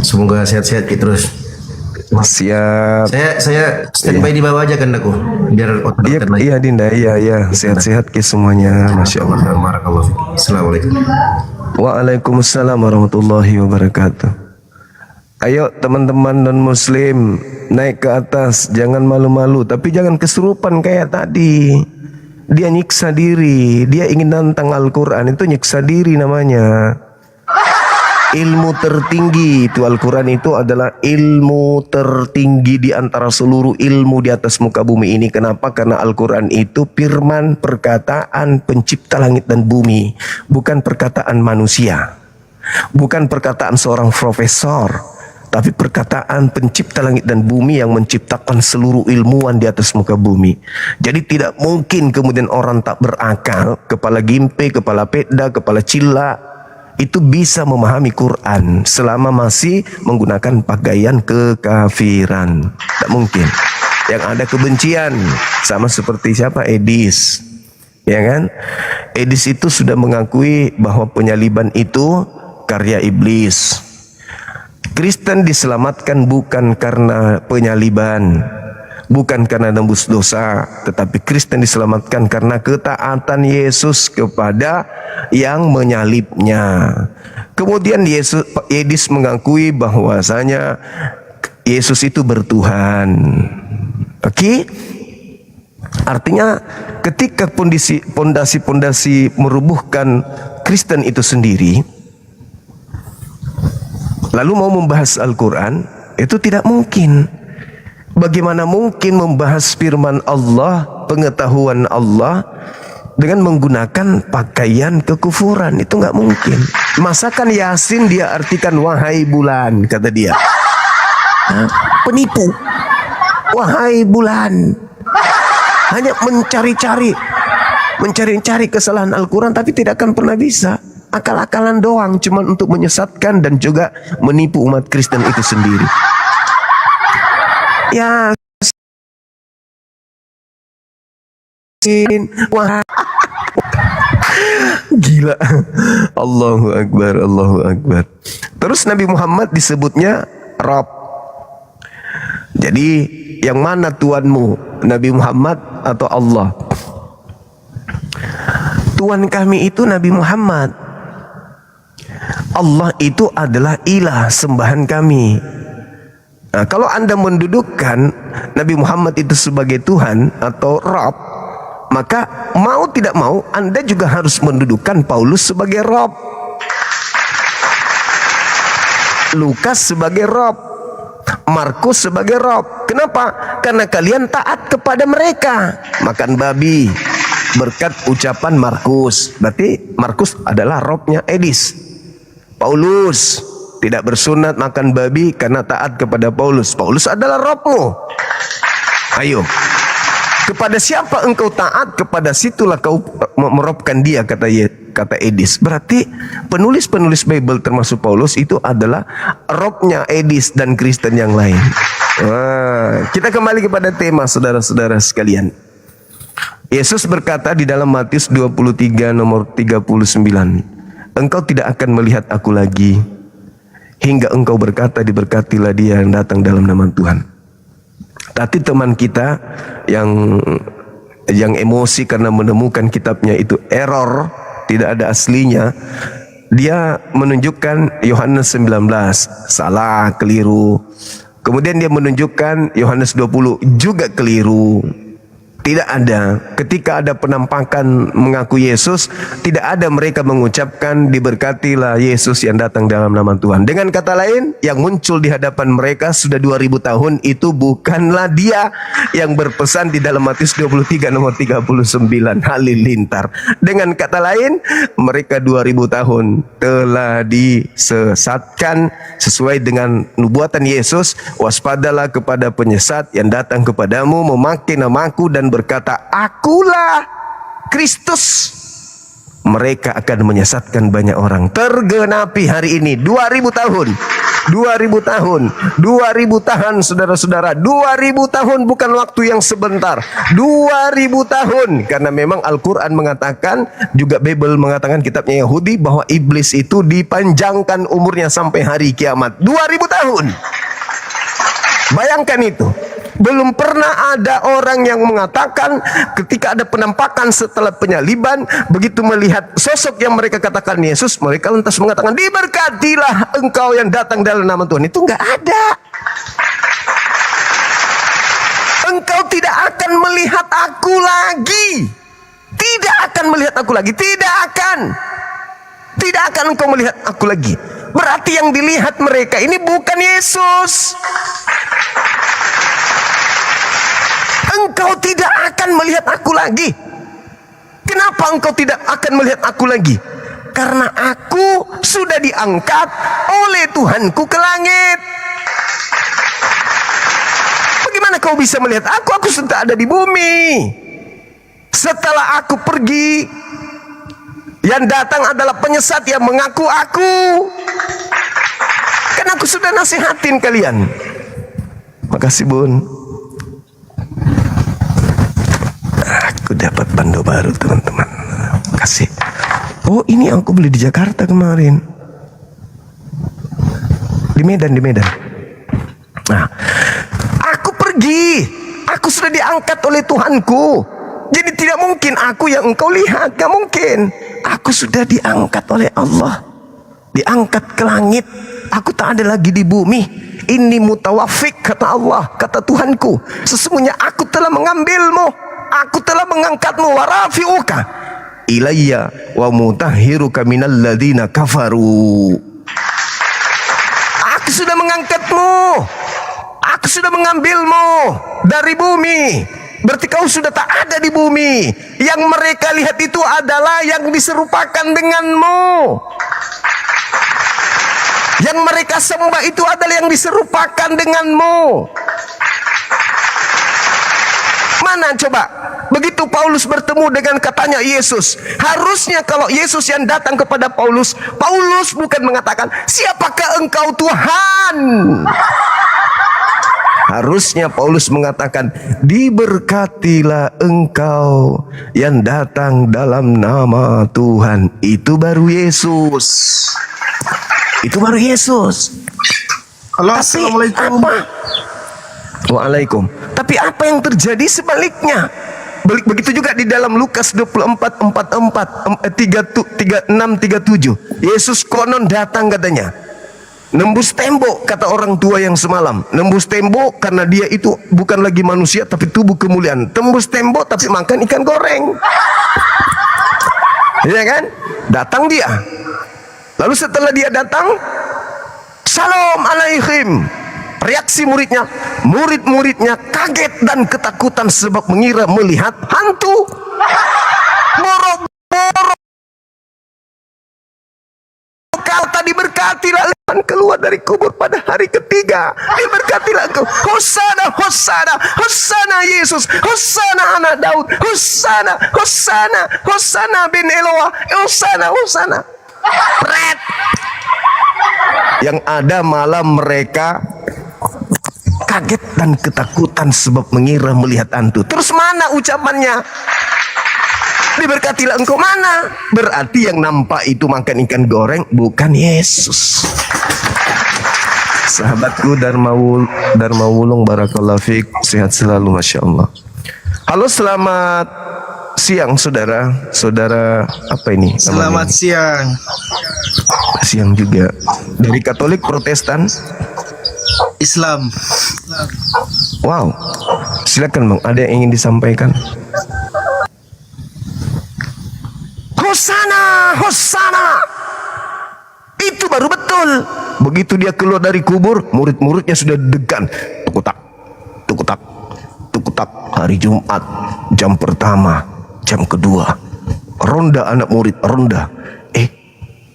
Semoga sehat-sehat terus. Siap. Saya standby di bawah aja kandaku, biar otak Iya Dinda, iya. Sehat-sehat ke semuanya, Masya Allah. Assalamualaikum. Waalaikumsalam warahmatullahi wabarakatuh. Ayo teman-teman non muslim, naik ke atas, jangan malu-malu, tapi jangan kesurupan kayak tadi. Dia nyiksa diri, dia ingin nantang Al-Quran, itu nyiksa diri namanya. ilmu tertinggi. Itu Al-Quran itu adalah ilmu tertinggi di antara seluruh ilmu di atas muka bumi ini. Kenapa? Karena Al-Quran itu firman, perkataan pencipta langit dan bumi, bukan perkataan manusia, bukan perkataan seorang profesor, tapi perkataan pencipta langit dan bumi yang menciptakan seluruh ilmuwan di atas muka bumi. Jadi tidak mungkin kemudian orang tak berakal, kepala gimpe, kepala peda, kepala cila, itu bisa memahami Quran selama masih menggunakan pakaian kekafiran. Tak mungkin. Yang ada kebencian, sama seperti siapa? Edis, ya kan? Edis itu sudah mengakui bahwa penyaliban itu karya iblis. Kristen diselamatkan bukan karena penyaliban, bukan karena nembus dosa, tetapi Kristen diselamatkan karena ketaatan Yesus kepada yang menyalibnya. Kemudian Edis mengakui bahwasanya Yesus itu bertuhan. Oke? Artinya ketika pondasi-pondasi merubuhkan Kristen itu sendiri, lalu mau membahas Al-Quran, itu tidak mungkin. Bagaimana mungkin membahas firman Allah, pengetahuan Allah, dengan menggunakan pakaian kekufuran? Itu nggak mungkin. Masakan Yasin dia artikan wahai bulan, kata dia. Penipu. Wahai bulan. Hanya mencari-cari kesalahan Al-Quran, tapi tidak akan pernah bisa. Akal-akalan doang, cuman untuk menyesatkan dan juga menipu umat Kristen itu sendiri. Ya, wah, gila. Allahu Akbar, Allahu Akbar. Terus Nabi Muhammad disebutnya Rob. Jadi yang mana Tuanmu, Nabi Muhammad atau Allah? Tuhan kami itu Nabi Muhammad. Allah itu adalah ilah, sembahan kami. Nah, kalau Anda mendudukkan Nabi Muhammad itu sebagai Tuhan atau Rabb, maka mau tidak mau Anda juga harus mendudukkan Paulus sebagai Rabb, Lukas sebagai Rabb, Markus sebagai Rabb. Kenapa? Karena kalian taat kepada mereka. Makan babi berkat ucapan Markus. Berarti Markus adalah Rabbnya Edis. Paulus tidak bersunat makan babi karena taat kepada Paulus. Paulus adalah Rabbmu. Ayo, kepada siapa engkau taat, kepada situlah kau merobkan dia, kata Edis. Berarti penulis-penulis Bible termasuk Paulus itu adalah Rabbnya Edis dan Kristen yang lain. Kita kembali kepada tema, saudara-saudara sekalian. Yesus berkata di dalam Matius 23 nomor 39, engkau tidak akan melihat aku lagi hingga engkau berkata, diberkatilah dia yang datang dalam nama Tuhan. Tadi teman kita yang emosi karena menemukan kitabnya itu error, tidak ada aslinya, dia menunjukkan Yohanes 19, salah, keliru. Kemudian dia menunjukkan Yohanes 20, juga keliru. Tidak ada. Ketika ada penampakan mengaku Yesus, tidak ada mereka mengucapkan diberkatilah Yesus yang datang dalam nama Tuhan. Dengan kata lain, yang muncul di hadapan mereka sudah 2000 tahun itu bukanlah dia yang berpesan di dalam Matius 23 nomor 39 halilintar. Dengan kata lain, mereka 2000 tahun telah disesatkan sesuai dengan nubuatan Yesus. Waspadalah kepada penyesat yang datang kepadamu memakai namaku dan berkata, akulah Kristus. Mereka akan menyesatkan banyak orang. Tergenapi hari ini 2000 tahun. 2000 tahun. 2000 tahun, saudara-saudara. 2000 tahun bukan waktu yang sebentar. 2000 tahun. Karena memang Al-Quran mengatakan, juga Bible mengatakan, kitabnya Yahudi, bahwa iblis itu dipanjangkan umurnya sampai hari kiamat. 2000 tahun. Bayangkan itu. Belum pernah ada orang yang mengatakan ketika ada penampakan setelah penyaliban, begitu melihat sosok yang mereka katakan Yesus, mereka lantas mengatakan, diberkatilah engkau yang datang dalam nama Tuhan. Itu enggak ada. Engkau tidak akan melihat aku lagi. Tidak akan melihat aku lagi. Tidak akan engkau melihat aku lagi. Berarti yang dilihat mereka ini bukan Yesus. Engkau tidak akan melihat aku lagi. Kenapa engkau tidak akan melihat aku lagi? Karena aku sudah diangkat oleh Tuhanku ke langit. Bagaimana kau bisa melihat aku? Aku sudah ada di bumi. Setelah aku pergi, yang datang adalah penyesat yang mengaku aku. Kan aku sudah nasihatin kalian. Makasih Bun. Aku dapat bando baru teman-teman. Kasih. Oh ini aku beli di Jakarta kemarin. Di Medan. Nah, aku pergi. Aku sudah diangkat oleh Tuhanku. Jadi tidak mungkin aku yang engkau lihat. Gak mungkin. Aku sudah diangkat oleh Allah. Diangkat ke langit. Aku tak ada lagi di bumi. Ini mutawafik, kata Allah, kata Tuhanku. Sesungguhnya aku telah mengambilmu. Aku telah mengangkatmu. Warafi'uka ilayya wa mutahhiruka minal ladina kafaru. Aku sudah mengangkatmu. Aku sudah mengambilmu dari bumi. Berarti kau sudah tak ada di bumi. Yang mereka lihat itu adalah yang diserupakan denganmu. Yang mereka sembah itu adalah yang diserupakan denganmu. Mana coba? Begitu Paulus bertemu dengan katanya Yesus. Harusnya kalau Yesus yang datang kepada Paulus, Paulus bukan mengatakan, siapakah engkau Tuhan? Harusnya Paulus mengatakan, diberkatilah engkau yang datang dalam nama Tuhan. Itu baru Yesus. Itu baru Yesus. Halo, Tapi assalamualaikum. apa? Waalaikum. Tapi apa yang terjadi sebaliknya? Begitu juga di dalam Lukas 24:36-37. Yesus konon datang katanya. Nembus tembok, kata orang tua yang semalam. Nembus tembok karena dia itu bukan lagi manusia tapi tubuh kemuliaan. Tembus tembok tapi makan ikan goreng. Iya kan? Datang dia. Lalu setelah dia datang, Salam alaihim. Reaksi murid-muridnya kaget dan ketakutan sebab mengira melihat hantu. Boro-boro kau tadi berkatilah keluar dari kubur pada hari ketiga. Diberkatilah engkau. Hosana, Hosana, Hosana Yesus, Hosana anak Daud, Hosana, Hosana, Hosana bin Eloah, Hosana, Hosana. Pret. Yang ada malah mereka kaget dan ketakutan sebab mengira melihat hantu. Terus mana ucapannya? Diberkatilah engkau mana? Berarti yang nampak itu makan ikan goreng bukan Yesus. Sahabatku Dharma Wulung, barakallahu fiik, sehat selalu, masya Allah. Halo, selamat siang saudara. Saudara apa ini namanya? Selamat siang. Siang juga. Dari Katolik, Protestan, Islam. wow. Silakan Bang, ada yang ingin disampaikan? Hosana, Hosana. Itu baru betul. Begitu dia keluar dari kubur, murid-muridnya sudah degan. Tukutak, tukutak, tukutak. Hari Jumat, jam pertama, jam kedua. Ronda anak murid, ronda.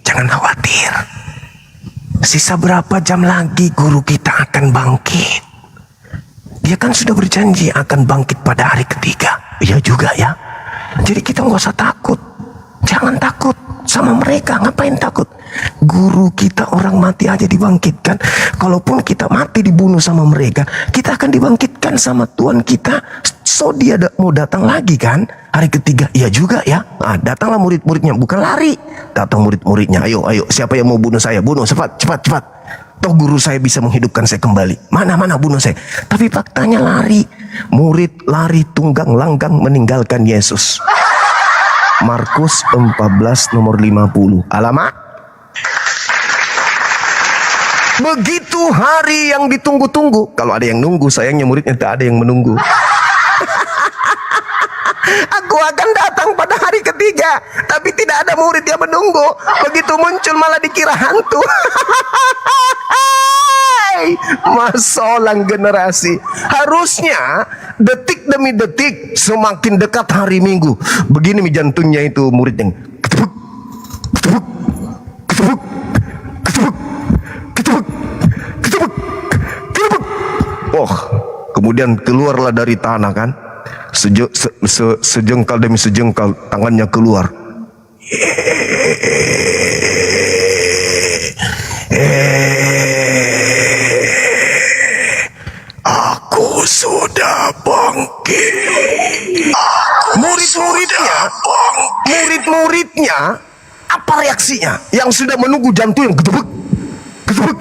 Jangan khawatir. Sisa berapa jam lagi guru kita akan bangkit. Dia kan sudah berjanji akan bangkit pada hari ketiga. Iya juga ya. Jadi kita nggak usah takut. Jangan takut sama mereka. Ngapain takut? Guru kita orang mati aja dibangkitkan. Kalaupun kita mati dibunuh sama mereka, kita akan dibangkitkan sama Tuhan kita. So dia mau datang lagi kan hari ketiga. Iya juga ya. Nah, datanglah murid-muridnya, bukan lari. Datang murid-muridnya. Ayo, siapa yang mau bunuh saya? Bunuh, cepat. Toh guru saya bisa menghidupkan saya kembali. Mana bunuh saya. Tapi faktanya lari. Murid lari tunggang langgang meninggalkan Yesus. Markus 14 nomor 50. Alamak. Begitu hari yang ditunggu-tunggu. Kalau ada yang nunggu, sayangnya muridnya tak ada yang menunggu. Aku Aku akan datang pada hari ketiga, tapi tidak ada murid yang menunggu. Begitu muncul malah dikira hantu. Masolang generasi. Harusnya detik demi detik semakin dekat hari Minggu. Begini mi jantungnya itu murid yang ketepuk, ketepuk, ketepuk, ketepuk, ketepuk, ketepuk, ketepuk. Oh, kemudian keluarlah dari tanah kan. Sejengkal demi sejengkal tangannya keluar. Aku sudah bangkit. Murid-muridnya apa reaksinya? Yang sudah menunggu jantung yang ketepuk, ketepuk,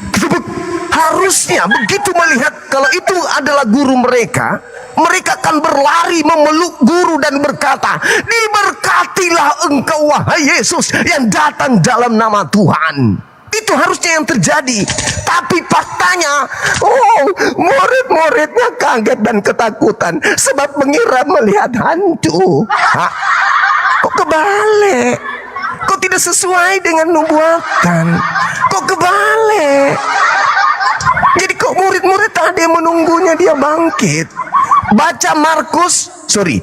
ketepuk. Harusnya begitu melihat kalau itu adalah guru mereka, mereka akan berlari memeluk guru dan berkata, diberkatilah engkau wahai Yesus yang datang dalam nama Tuhan. Itu harusnya yang terjadi. Tapi faktanya, murid-muridnya kaget dan ketakutan sebab mengira melihat hantu. Hah? Kok kebalik? Kok tidak sesuai dengan nubuatan? Kok kebalik? Jadi kok murid-murid tadi menunggunya dia bangkit. Baca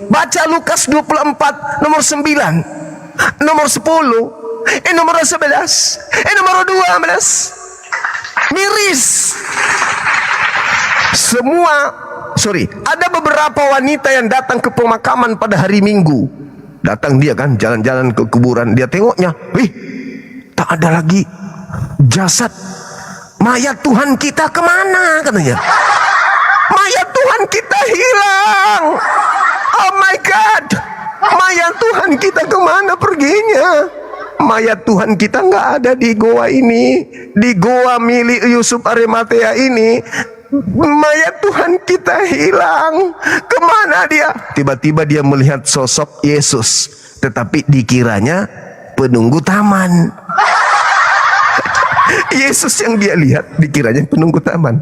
baca Lukas 24 nomor 9, nomor 10, nomor 11, nomor 12. Miris. Ada beberapa wanita yang datang ke pemakaman pada hari Minggu. Datang dia kan jalan-jalan ke kuburan, dia tengoknya, tak ada lagi jasad. Mayat Tuhan kita kemana katanya? Mayat Tuhan kita hilang. Oh my God, mayat Tuhan kita kemana perginya? Mayat Tuhan kita nggak ada di goa ini, di goa milik Yusuf Arimatea ini. Mayat Tuhan kita hilang. Kemana dia? Tiba-tiba dia melihat sosok Yesus, tetapi dikiranya penunggu taman. Yesus yang dia lihat dikiranya penunggu taman.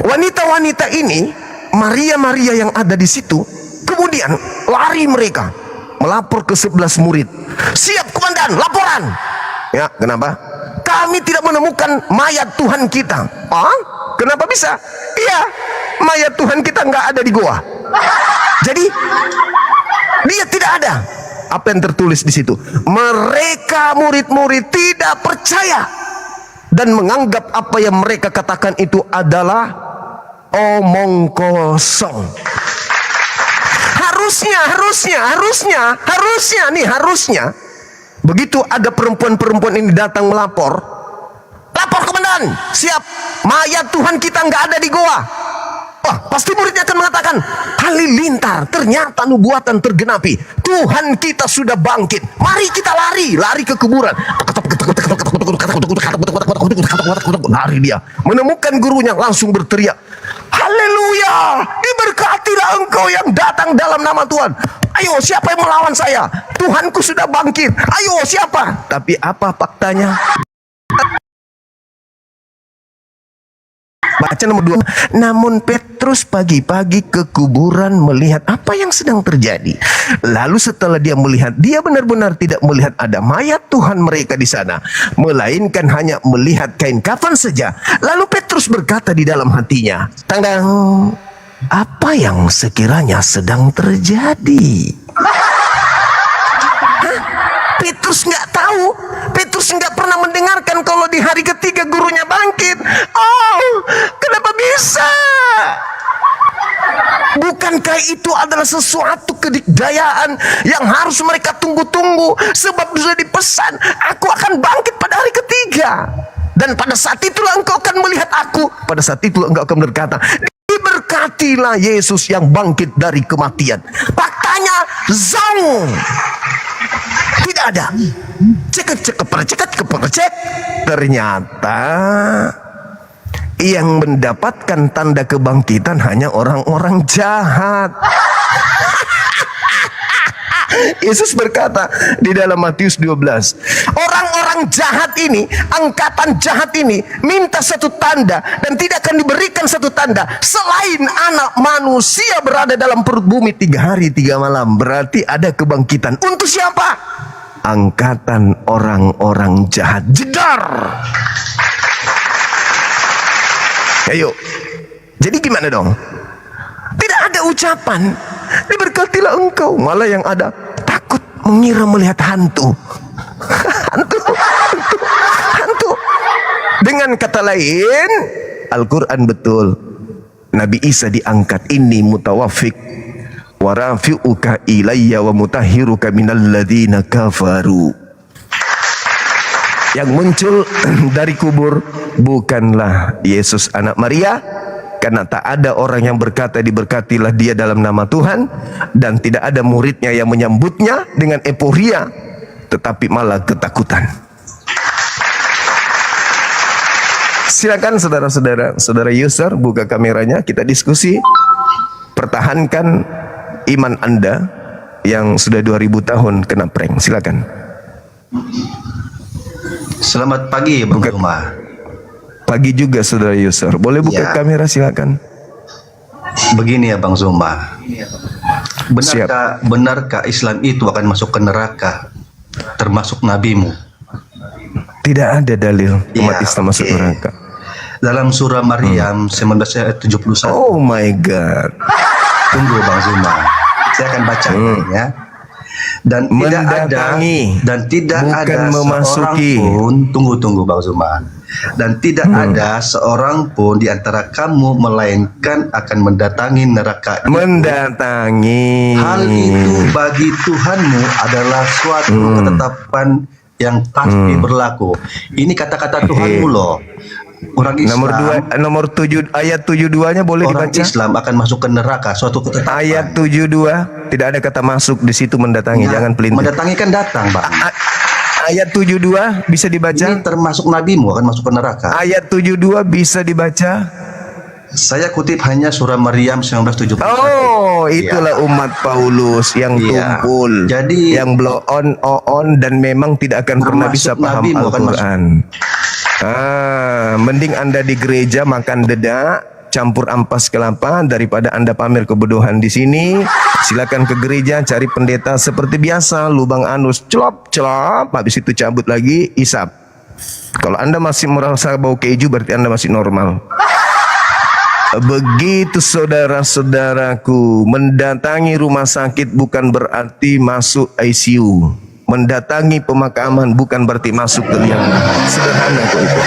Wanita-wanita ini, Maria-Maria yang ada di situ, kemudian lari mereka melapor ke 11 murid. Siap komandan, laporan. Ya, kenapa? Kami tidak menemukan mayat Tuhan kita. Ah? Kenapa bisa? Iya, mayat Tuhan kita nggak ada di goa. Jadi dia tidak ada. Apa yang tertulis di situ? Mereka murid-murid tidak percaya dan menganggap apa yang mereka katakan itu adalah omong kosong. Harusnya begitu ada perempuan-perempuan ini datang melapor, lapor komandan, siap, mayat Tuhan kita nggak ada di goa. Wah, pasti muridnya akan mengatakan, halilintar, ternyata nubuatan tergenapi. Tuhan kita sudah bangkit. Mari kita lari ke kuburan. Lari dia, menemukan gurunya, langsung berteriak, haleluya, diberkatilah engkau yang datang dalam nama Tuhan. Ayo, siapa yang melawan saya? Tuhanku sudah bangkit. Ayo, siapa? Tapi apa faktanya? Baca nomor 2. Namun Petrus pagi-pagi ke kuburan melihat apa yang sedang terjadi. Lalu setelah dia melihat, dia benar-benar tidak melihat ada mayat Tuhan mereka di sana, melainkan hanya melihat kain kafan saja. Lalu Petrus berkata di dalam hatinya, tandang, apa yang sekiranya sedang terjadi? Petrus nggak tahu. Petrus nggak pernah mendengarkan kalau di hari ketiga gurunya bangkit. Oh, kenapa bisa? Bukankah itu adalah sesuatu kedikdayaan yang harus mereka tunggu-tunggu? Sebab sudah dipesan, aku akan bangkit pada hari ketiga. Dan pada saat itulah engkau akan melihat aku. Pada saat itulah engkau akan berkata, diberkatilah Yesus yang bangkit dari kematian. Faktanya, zong. Tidak ada. Cek. Ternyata yang mendapatkan tanda kebangkitan hanya orang-orang jahat. Yesus berkata di dalam Matius 12, orang-orang orang jahat ini, angkatan jahat ini minta satu tanda, dan tidak akan diberikan satu tanda selain anak manusia berada dalam perut bumi 3 hari 3 malam. Berarti ada kebangkitan. Untuk siapa? Angkatan orang-orang jahat. Jedar. Ayo. Jadi gimana dong? Tidak ada ucapan diberkatilah engkau, malah yang ada takut, mengira melihat hantu. hantu. Dengan kata lain, Al-Quran betul. Nabi Isa diangkat, inni mutawafik wa rafi'uka ilayya wa mutahhiruka minal ladzina kafaru. Yang muncul dari kubur bukanlah Yesus anak Maria, karena tak ada orang yang berkata diberkatilah dia dalam nama Tuhan, dan tidak ada muridnya yang menyambutnya dengan euforia, tetapi malah ketakutan. Silakan saudara-saudara, saudara user, buka kameranya, kita diskusi. Pertahankan iman Anda yang sudah 2000 tahun kena prank. Silakan. Selamat pagi Bang Zuma. Pagi juga saudara user. Boleh buka Ya. kamera, silakan. Begini ya Bang Zuma. Benarkah Islam itu akan masuk ke neraka, termasuk nabimu? Tidak ada dalil umat Ya, Islam masuk oke. neraka. Dalam surah Maryam 19 ayat 71. Oh my God. Tunggu Bang Zuma, saya akan baca ya. Dan tidak Mendatangi, ada, dan tidak bukan ada memasuki. seorang pun, tunggu Bang Zuma. Dan tidak ada seorang pun di antara kamu melainkan akan mendatangi neraka itu. Mendatangi. Hal itu bagi Tuhanmu adalah suatu ketetapan yang pasti berlaku. Ini kata-kata Tuhanmu loh. Orang Islam, Nomor 7 ayat 72-nya boleh orang dibaca? Islam akan masuk ke neraka, suatu ketetapan. Ayat 72 tidak ada kata masuk di situ, mendatangi, Ya, jangan pelintir. mendatangi kan datang, Bang. Ayat 72 bisa dibaca? Ini termasuk nabimu akan masuk ke neraka. Ayat 72 bisa dibaca? Saya kutip hanya surah Maryam 1971. Oh, itulah umat Paulus yang Iya. tumpul, Jadi, yang blow on, dan memang tidak akan pernah bisa termasuk paham nabimu akan Al-Quran. Mending Anda di gereja makan dedak, campur ampas kelapa, daripada Anda pamer kebodohan di sini. Silakan ke gereja, cari pendeta seperti biasa, lubang anus, celop, habis itu cabut lagi, isap. Kalau Anda masih merasa bau keju, berarti Anda masih normal. Begitu saudara-saudaraku, mendatangi rumah sakit bukan berarti masuk ICU. Mendatangi pemakaman bukan berarti masuk ke liang lahat. Sederhana kok itu.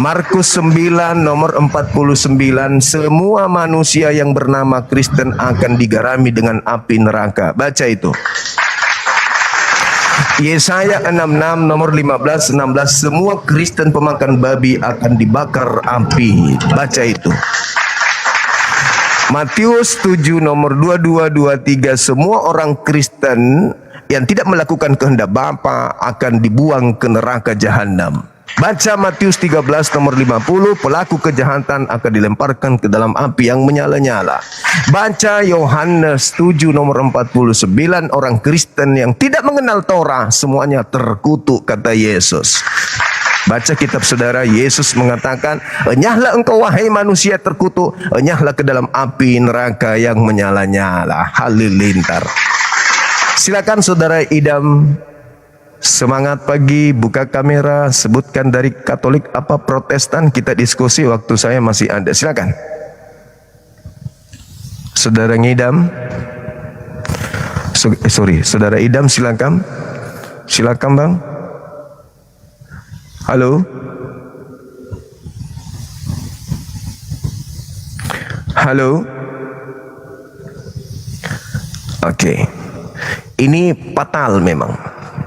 Markus 9 nomor 49, semua manusia yang bernama Kristen akan digarami dengan api neraka. Baca itu. Yesaya 66 nomor 15-16, semua Kristen pemakan babi akan dibakar api. Baca itu. Matius 7 nomor 22-23, semua orang Kristen yang tidak melakukan kehendak Bapa akan dibuang ke neraka jahanam. Baca Matius 13 nomor 50, pelaku kejahatan akan dilemparkan ke dalam api yang menyala-nyala. Baca Yohanes 7 nomor 49, orang Kristen yang tidak mengenal Torah semuanya terkutuk, kata Yesus. Baca kitab saudara, Yesus mengatakan, enyahlah engkau wahai manusia terkutuk, enyahlah ke dalam api neraka yang menyala-nyala. Halilintar. Silakan saudara Idam, semangat pagi, buka kamera, sebutkan dari Katolik apa Protestan, kita diskusi, waktu saya masih ada. Silakan. Saudara Idam. Saudara Idam, silakan. Silakan, Bang. Halo. Halo. Oke. Ini fatal memang.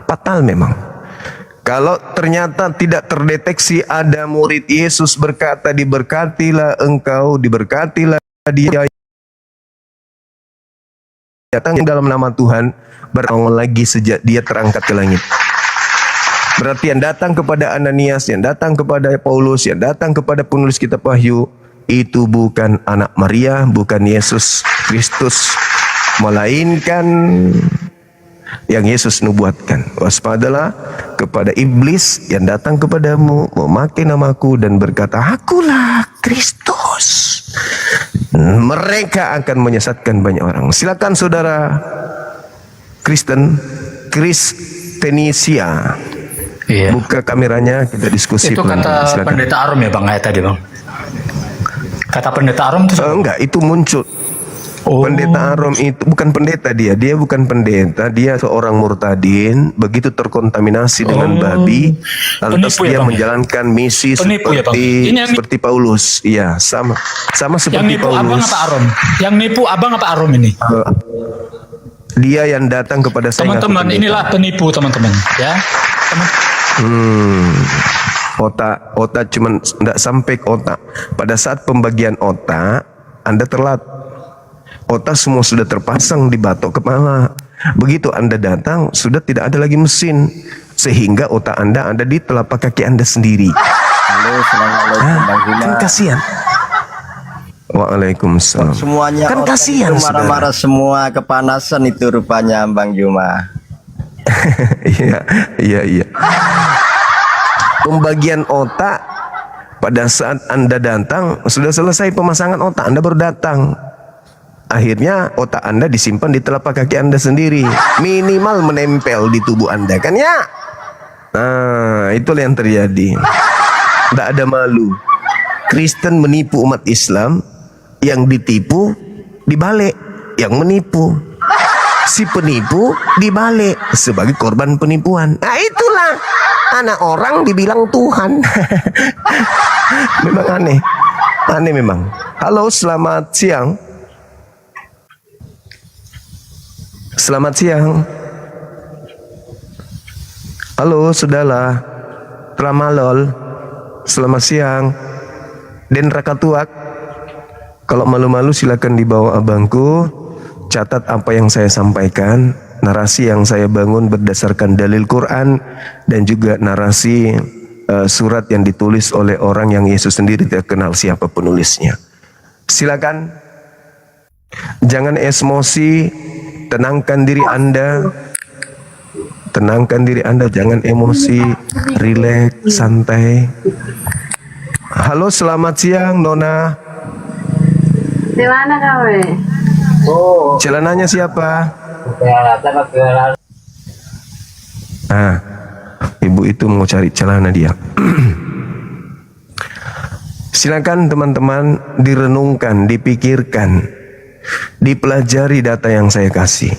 Fatal memang. Kalau ternyata tidak terdeteksi ada murid Yesus berkata, diberkatilah engkau, diberkatilah dia datang dalam nama Tuhan, berawal lagi sejak dia terangkat ke langit. Berarti yang datang kepada Ananias, yang datang kepada Paulus, yang datang kepada penulis kitab Wahyu, itu bukan anak Maria, bukan Yesus Kristus, melainkan yang Yesus nubuatkan. Waspadalah kepada iblis yang datang kepadamu memakai namaku dan berkata, akulah Kristus. Mereka akan menyesatkan banyak orang. Silakan saudara Kristenisia. Iya. Buka kameranya, kita diskusi. Itu kata Silakan. pendeta Arum ya Bang, kayak tadi Bang. Kata pendeta Arum itu Enggak, itu muncul. Oh. Pendeta Arom itu bukan pendeta, dia bukan pendeta, dia seorang murtadin, begitu terkontaminasi dengan babi, lantas Penipu ya, dia Bang, menjalankan misi Penipu ya, Bang? seperti Ini yang seperti Paulus. Iya, sama yang seperti nipu Abang Paulus. apa Arum? Yang nipu Abang apa Arum ini? Dia yang datang kepada saya. Teman-teman, ngaku pendeta. inilah penipu teman-teman, ya. Otak cuman tidak sampai ke otak. Pada saat pembagian otak, Anda telat. Otak semua sudah terpasang di batok kepala. Begitu Anda datang, sudah tidak ada lagi mesin, sehingga otak Anda ada di telapak kaki Anda sendiri. Halo, assalamualaikum Bang Juma. Kan kasihan. Waalaikumsalam. Semuanya Kan otak kasihan, itu marah-marah semua, kepanasan itu rupanya Bang Juma. Iya. Pembagian otak pada saat Anda datang sudah selesai pemasangan otak, Anda baru datang. Akhirnya otak Anda disimpan di telapak kaki Anda sendiri, minimal menempel di tubuh Anda, kan ya? Nah, itulah yang terjadi. Tidak ada malu. Kristen menipu umat Islam, yang ditipu dibalik, yang menipu. Si penipu dibalik sebagai korban penipuan. Nah, itulah anak orang dibilang Tuhan. Memang aneh memang. Halo, selamat siang. Selamat siang. Halo, saudara. Tramalol. Selamat siang. Den Rakatuak. Kalau malu-malu silakan dibawa abangku. Catat apa yang saya sampaikan. Narasi yang saya bangun berdasarkan dalil Quran dan juga narasi surat yang ditulis oleh orang yang Yesus sendiri tidak kenal siapa penulisnya. Silakan. Jangan emosi. Tenangkan diri Anda. Tenangkan diri Anda, jangan emosi. Rileks, santai. Halo, selamat siang Nona. Di mana kamu? Celananya siapa? Ah, ibu itu mau cari celana dia. Silakan teman-teman direnungkan, dipikirkan. Dipelajari data yang saya kasih.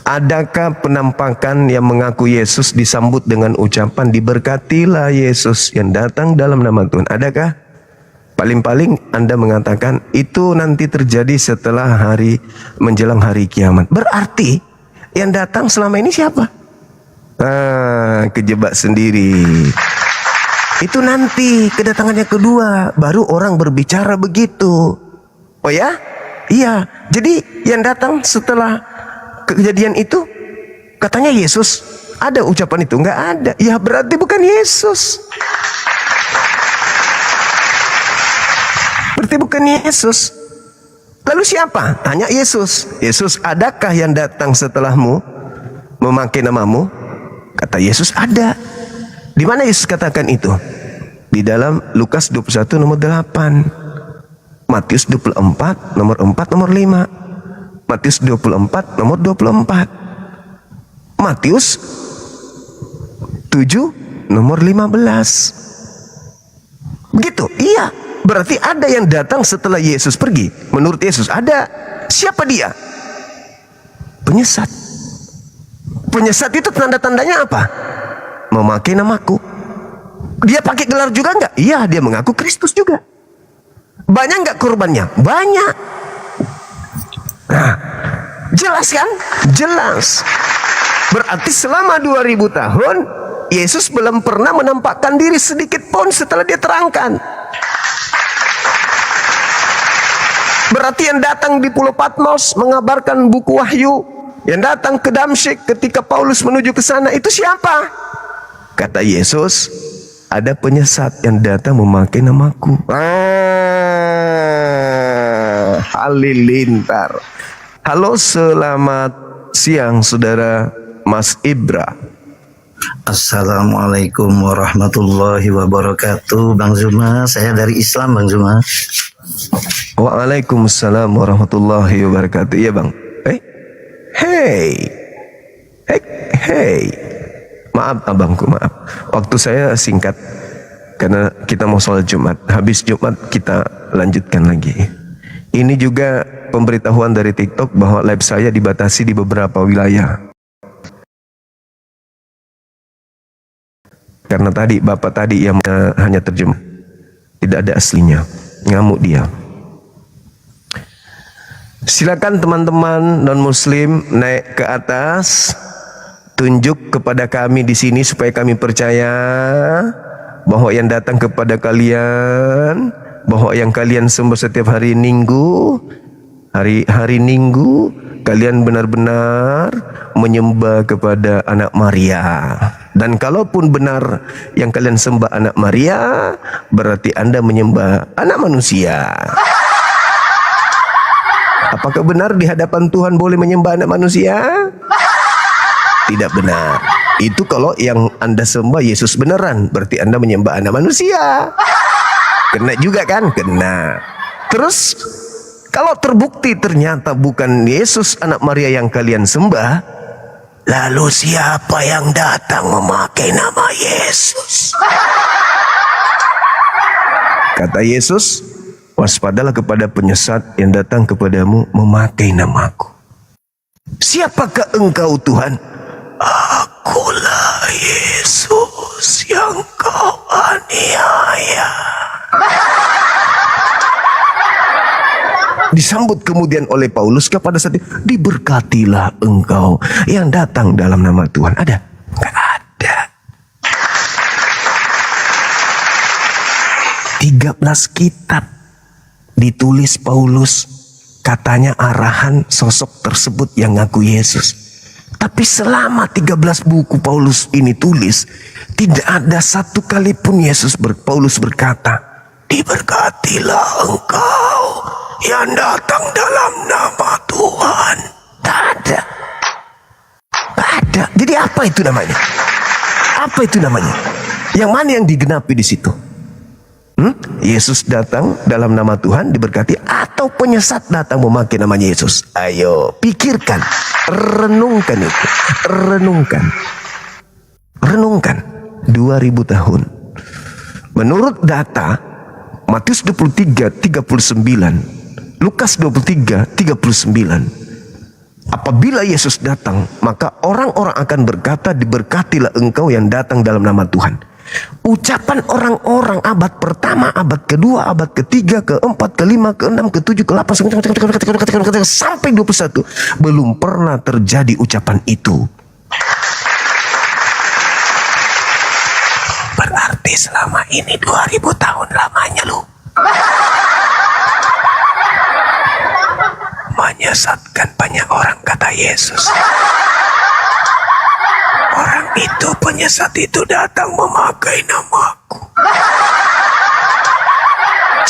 Adakah penampakan yang mengaku Yesus disambut dengan ucapan diberkatilah Yesus yang datang dalam nama Tuhan? Adakah? Paling-paling Anda mengatakan itu nanti terjadi setelah menjelang hari kiamat. Berarti yang datang selama ini siapa? Kejebak sendiri. Itu nanti kedatangannya kedua, baru orang berbicara begitu. Oh ya? Iya, jadi yang datang setelah kejadian itu katanya Yesus. Ada ucapan itu? Enggak ada. Ya berarti bukan Yesus. Berarti bukan Yesus. Lalu siapa? Tanya Yesus. Yesus, adakah yang datang setelahmu memakai namamu? Kata Yesus, ada. Di mana Yesus katakan itu? Di dalam Lukas 21 nomor 8. Matius 24 nomor 4 nomor 5. Matius 24 nomor 24. Matius 7 nomor 15. Begitu? Iya. Berarti ada yang datang setelah Yesus pergi. Menurut Yesus ada. Siapa dia? Penyesat. Penyesat itu tanda-tandanya apa? Memakai namaku. Dia pakai gelar juga enggak? Iya, dia mengaku Kristus juga. Banyak nggak korbannya? Banyak. Nah, jelas kan? Jelas. Berarti selama 2000 tahun Yesus belum pernah menampakkan diri sedikit pun setelah dia terangkan. Berarti yang datang di Pulau Patmos mengabarkan buku Wahyu, yang datang ke Damsyik ketika Paulus menuju ke sana, itu siapa? Kata Yesus, ada penyesat yang datang memakai namaku. Halilintar. Halo, selamat siang saudara Mas Ibra. Assalamualaikum warahmatullahi wabarakatuh. Bang Zuma, saya dari Islam Bang Zuma. Waalaikumsalam warahmatullahi wabarakatuh. Iya bang. Hey. Maaf abangku, maaf. Waktu saya singkat karena kita mau sholat Jumat. Habis Jumat kita lanjutkan lagi. Ini juga pemberitahuan dari TikTok bahwa live saya dibatasi di beberapa wilayah. Karena tadi bapak tadi yang hanya terjemah, tidak ada aslinya, ngamuk dia. Silakan teman-teman non Muslim naik ke atas, tunjuk kepada kami di sini supaya kami percaya bahwa yang datang kepada kalian, bahwa yang kalian sembah setiap hari Minggu, hari Minggu kalian benar-benar menyembah kepada anak Maria. Dan kalaupun benar yang kalian sembah anak Maria, berarti Anda menyembah anak manusia. Apakah benar di hadapan Tuhan boleh menyembah anak manusia? Tidak benar. Itu kalau yang Anda sembah Yesus beneran, berarti Anda menyembah anak manusia. Kena juga kan? Kena. Terus kalau terbukti ternyata bukan Yesus anak Maria yang kalian sembah, lalu siapa yang datang memakai nama Yesus? Kata Yesus, waspadalah kepada penyesat yang datang kepadamu memakai namaku. Siapakah engkau Tuhan? Akulah Yesus yang kau aniaya. Disambut kemudian oleh Paulus kepada saat itu, diberkatilah engkau yang datang dalam nama Tuhan. Ada? Enggak ada. 13 kitab ditulis Paulus, katanya arahan sosok tersebut yang ngaku Yesus. Tapi selama 13 buku Paulus ini tulis, tidak ada satu kali pun Paulus berkata, diberkatilah engkau yang datang dalam nama Tuhan. Tak ada. Tak ada. Jadi apa itu namanya? Apa itu namanya? Yang mana yang digenapi di situ? Yesus datang dalam nama Tuhan diberkati, atau penyesat datang memakai namanya Yesus? Ayo pikirkan, renungkan itu, renungkan 2000 tahun. Menurut data Matius 23:39, Lukas 23:39, apabila Yesus datang, maka orang-orang akan berkata, diberkatilah engkau yang datang dalam nama Tuhan. Ucapan orang-orang abad pertama, abad kedua, abad ketiga, keempat, kelima, keenam, ketujuh, ke-8 sampai 21 belum pernah terjadi ucapan itu. Berarti selama ini 2000 tahun lamanya lu menyesatkan banyak orang, kata Yesus. Orang itu, penyesat itu datang memakai namaku.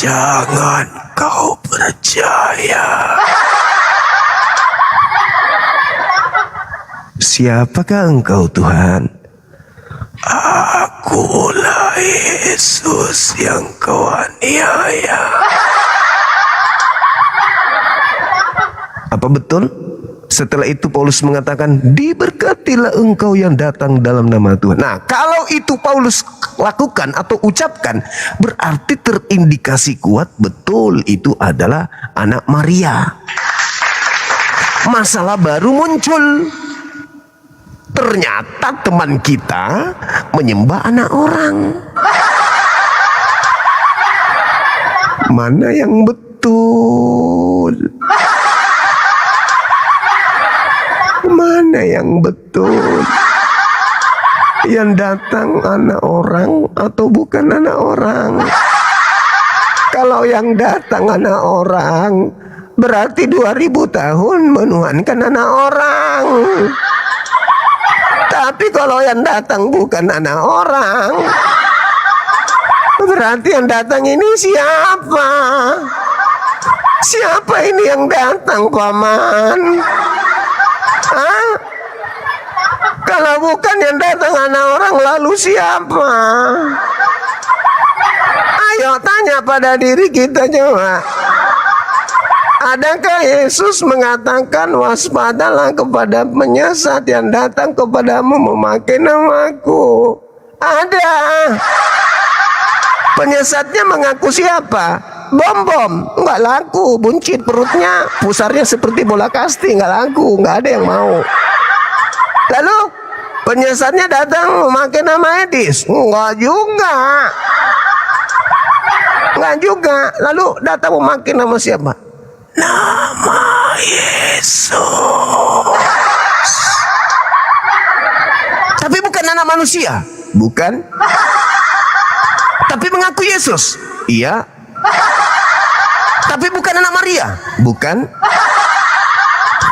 Jangan kau percaya. Siapakah engkau Tuhan? Akulah Yesus yang kau aniaya. Apa betul? Setelah itu Paulus mengatakan, diberkatilah engkau yang datang dalam nama Tuhan. Nah, kalau itu Paulus lakukan atau ucapkan, berarti terindikasi kuat betul itu adalah anak Maria. Masalah baru muncul. Ternyata teman kita menyembah anak orang. Mana yang betul? Mana yang betul? Yang datang anak orang atau bukan anak orang? Kalau yang datang anak orang, berarti 2000 tahun menuhankan anak orang. Tapi kalau yang datang bukan anak orang, berarti yang datang ini siapa? Siapa ini yang datang, Paman? Hah? Kalau bukan yang datang anak orang, lalu siapa? Ayo tanya pada diri kita coba. Adakah Yesus mengatakan waspadalah kepada penyesat yang datang kepadamu memakai namaku? Ada. Penyesatnya mengaku siapa? Bom-bom, nggak laku, buncit perutnya, pusarnya seperti bola kasti, nggak laku, nggak ada yang mau. Lalu penyesatnya datang memakai nama Edis, nggak juga. Nggak juga. Lalu datang memakai nama siapa? Nama Yesus. Tapi bukan anak manusia. Bukan. Tapi mengaku Yesus. Iya. Tapi bukan anak Maria. Bukan.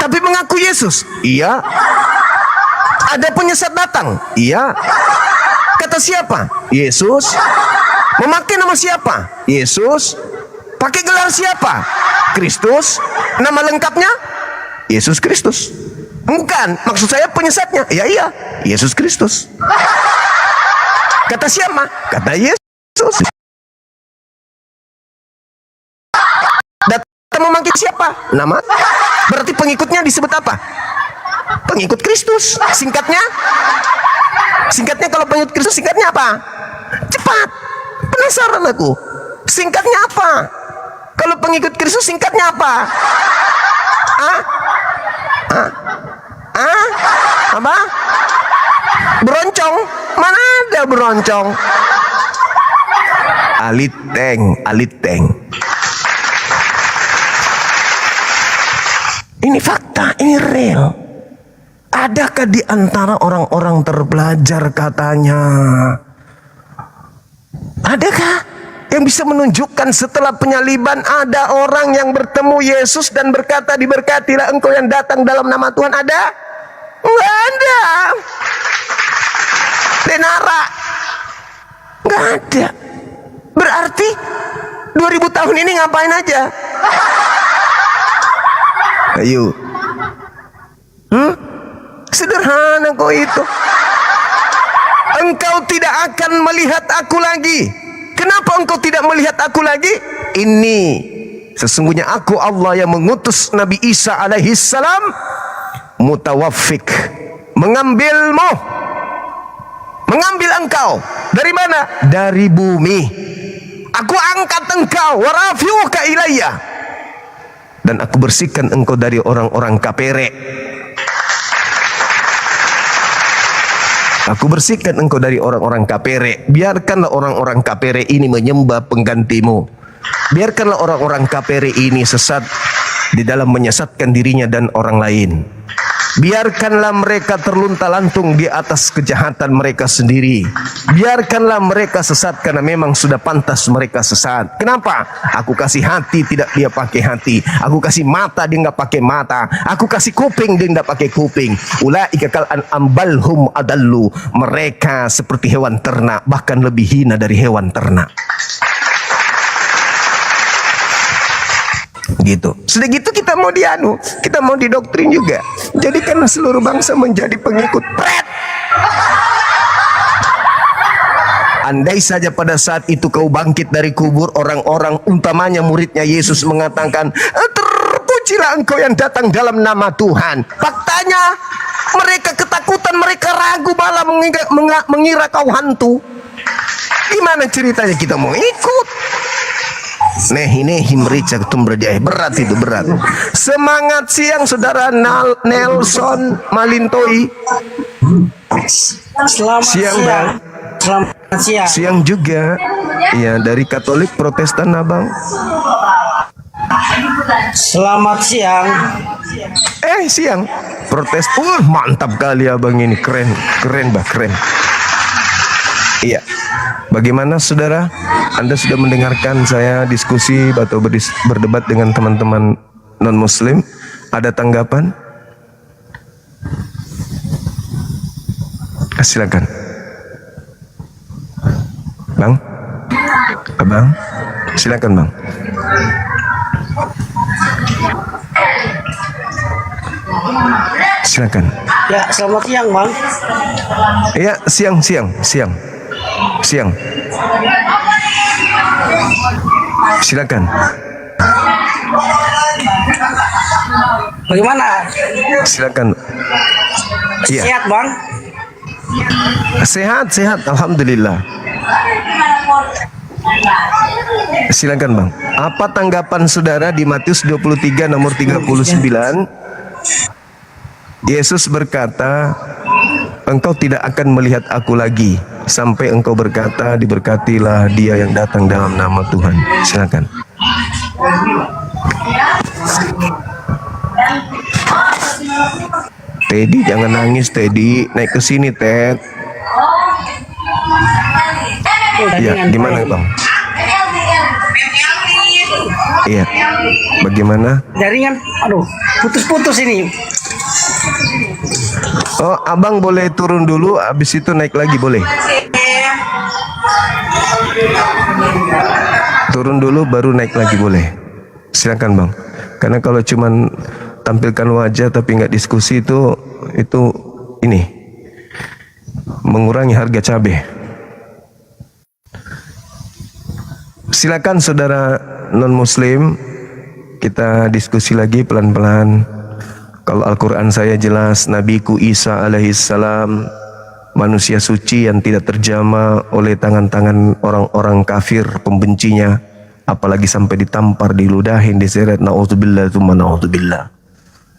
Tapi mengaku Yesus. Iya. Ada penyesat datang. Iya. Kata siapa? Yesus. Memakai nama siapa? Yesus. Pakai gelar siapa? Kristus. Nama lengkapnya? Yesus Kristus. Bukan, maksud saya penyesatnya. Ya iya, Yesus Kristus. Kata siapa? Kata Yesus. Datang memanggil siapa? Nama. Berarti pengikutnya disebut apa? Pengikut Kristus. Singkatnya? Singkatnya kalau pengikut Kristus singkatnya apa? Cepat. Penasaran aku. Singkatnya apa? Kalau pengikut Kristus singkatnya apa? Apa? Beroncong? Mana ada beroncong? Aliteng. Ini fakta, ini real. Adakah di antara orang-orang terpelajar katanya? Adakah yang bisa menunjukkan setelah penyaliban ada orang yang bertemu Yesus dan berkata, diberkatilah engkau yang datang dalam nama Tuhan? Ada? Enggak ada. Denara? Enggak ada. Berarti 2000 tahun ini ngapain aja? Ayo. Sederhana kok itu. Engkau tidak akan melihat aku lagi. Kenapa engkau tidak melihat aku lagi? Ini sesungguhnya aku Allah yang mengutus Nabi Isa alaihi salam mutawaffik, mengambil engkau dari mana? Dari bumi. Aku angkat engkau, warafiuka ilayya, dan aku bersihkan engkau dari orang-orang kafir. Aku bersihkan engkau dari orang-orang kafir. Biarkanlah orang-orang kafir ini menyembah penggantimu. Biarkanlah orang-orang kafir ini sesat di dalam menyesatkan dirinya dan orang lain. Biarkanlah mereka terlunta-lantung di atas kejahatan mereka sendiri. Biarkanlah mereka sesat karena memang sudah pantas mereka sesat. Kenapa? Aku kasih hati, tidak dia pakai hati. Aku kasih mata, dia nggak pakai mata. Aku kasih kuping, dia nggak pakai kuping. Ulaika kal an'am bal hum adallu. Mereka seperti hewan ternak, bahkan lebih hina dari hewan ternak. Gitu. Sudah gitu kita mau kita mau didoktrin juga. Jadikanlah seluruh bangsa menjadi pengikut. Pret. Andai saja pada saat itu kau bangkit dari kubur, orang-orang utamanya muridnya Yesus mengatakan, terpujilah engkau yang datang dalam nama Tuhan. Faktanya mereka ketakutan, mereka ragu, malah mengira kau hantu. Gimana ceritanya kita mau ikut? Nehi merica tumberjaya. Berat itu, berat. Semangat siang saudara Nelson Malintoi. Selamat siang. Selamat siang. Siang juga. Ya, dari Katolik Protestan abang. Selamat siang. Siang. Protes. Mantap kali abang ini, keren bah, keren. Iya. Bagaimana saudara? Anda sudah mendengarkan saya diskusi atau berdebat dengan teman-teman non-muslim? Ada tanggapan? Silakan. Bang? Abang? Silakan bang. Silakan. Ya, selamat siang, Bang. Ya, siang. Silakan. Bagaimana? Silakan. Iya. Sehat, Bang? Sehat, alhamdulillah. Silakan Bang. Apa tanggapan saudara di Matius 23 nomor 39? Yesus berkata, engkau tidak akan melihat aku lagi sampai engkau berkata, diberkatilah dia yang datang dalam nama Tuhan. Silakan. Teddy, jangan nangis Teddy, naik ke sini Ted. Iya, gimana Bang? Iya, bagaimana? Jaringan, aduh, putus-putus ini. Oh, abang boleh turun dulu, habis itu naik lagi boleh? Turun dulu baru naik lagi boleh? Silakan Bang. Karena kalau cuman tampilkan wajah tapi nggak diskusi itu ini mengurangi harga cabai. Silakan saudara non muslim, kita diskusi lagi pelan-pelan. Kalau Al-Quran saya jelas, Nabiku Isa alaihissalam manusia suci yang tidak terjama oleh tangan-tangan orang-orang kafir pembencinya, apalagi sampai ditampar, diludahin, diseret, na'udzubillah tsumma na'udzubillah.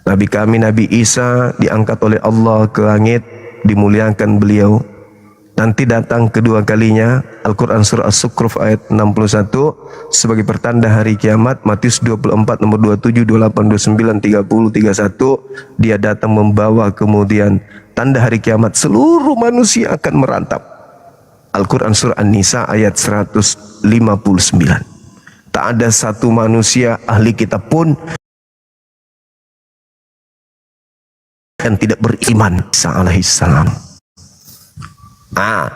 Nabi kami Nabi Isa diangkat oleh Allah ke langit, dimuliakan beliau. Nanti datang kedua kalinya, Al-Quran surah As-Sukruf ayat 61 sebagai pertanda hari kiamat. Matius 24 nomor 27, 28, 29, 30, 31. Dia datang membawa kemudian tanda hari kiamat, seluruh manusia akan merantap. Al-Quran surah An-Nisa ayat 159. Tak ada satu manusia ahli kitab pun yang tidak beriman Isa alaihissalam.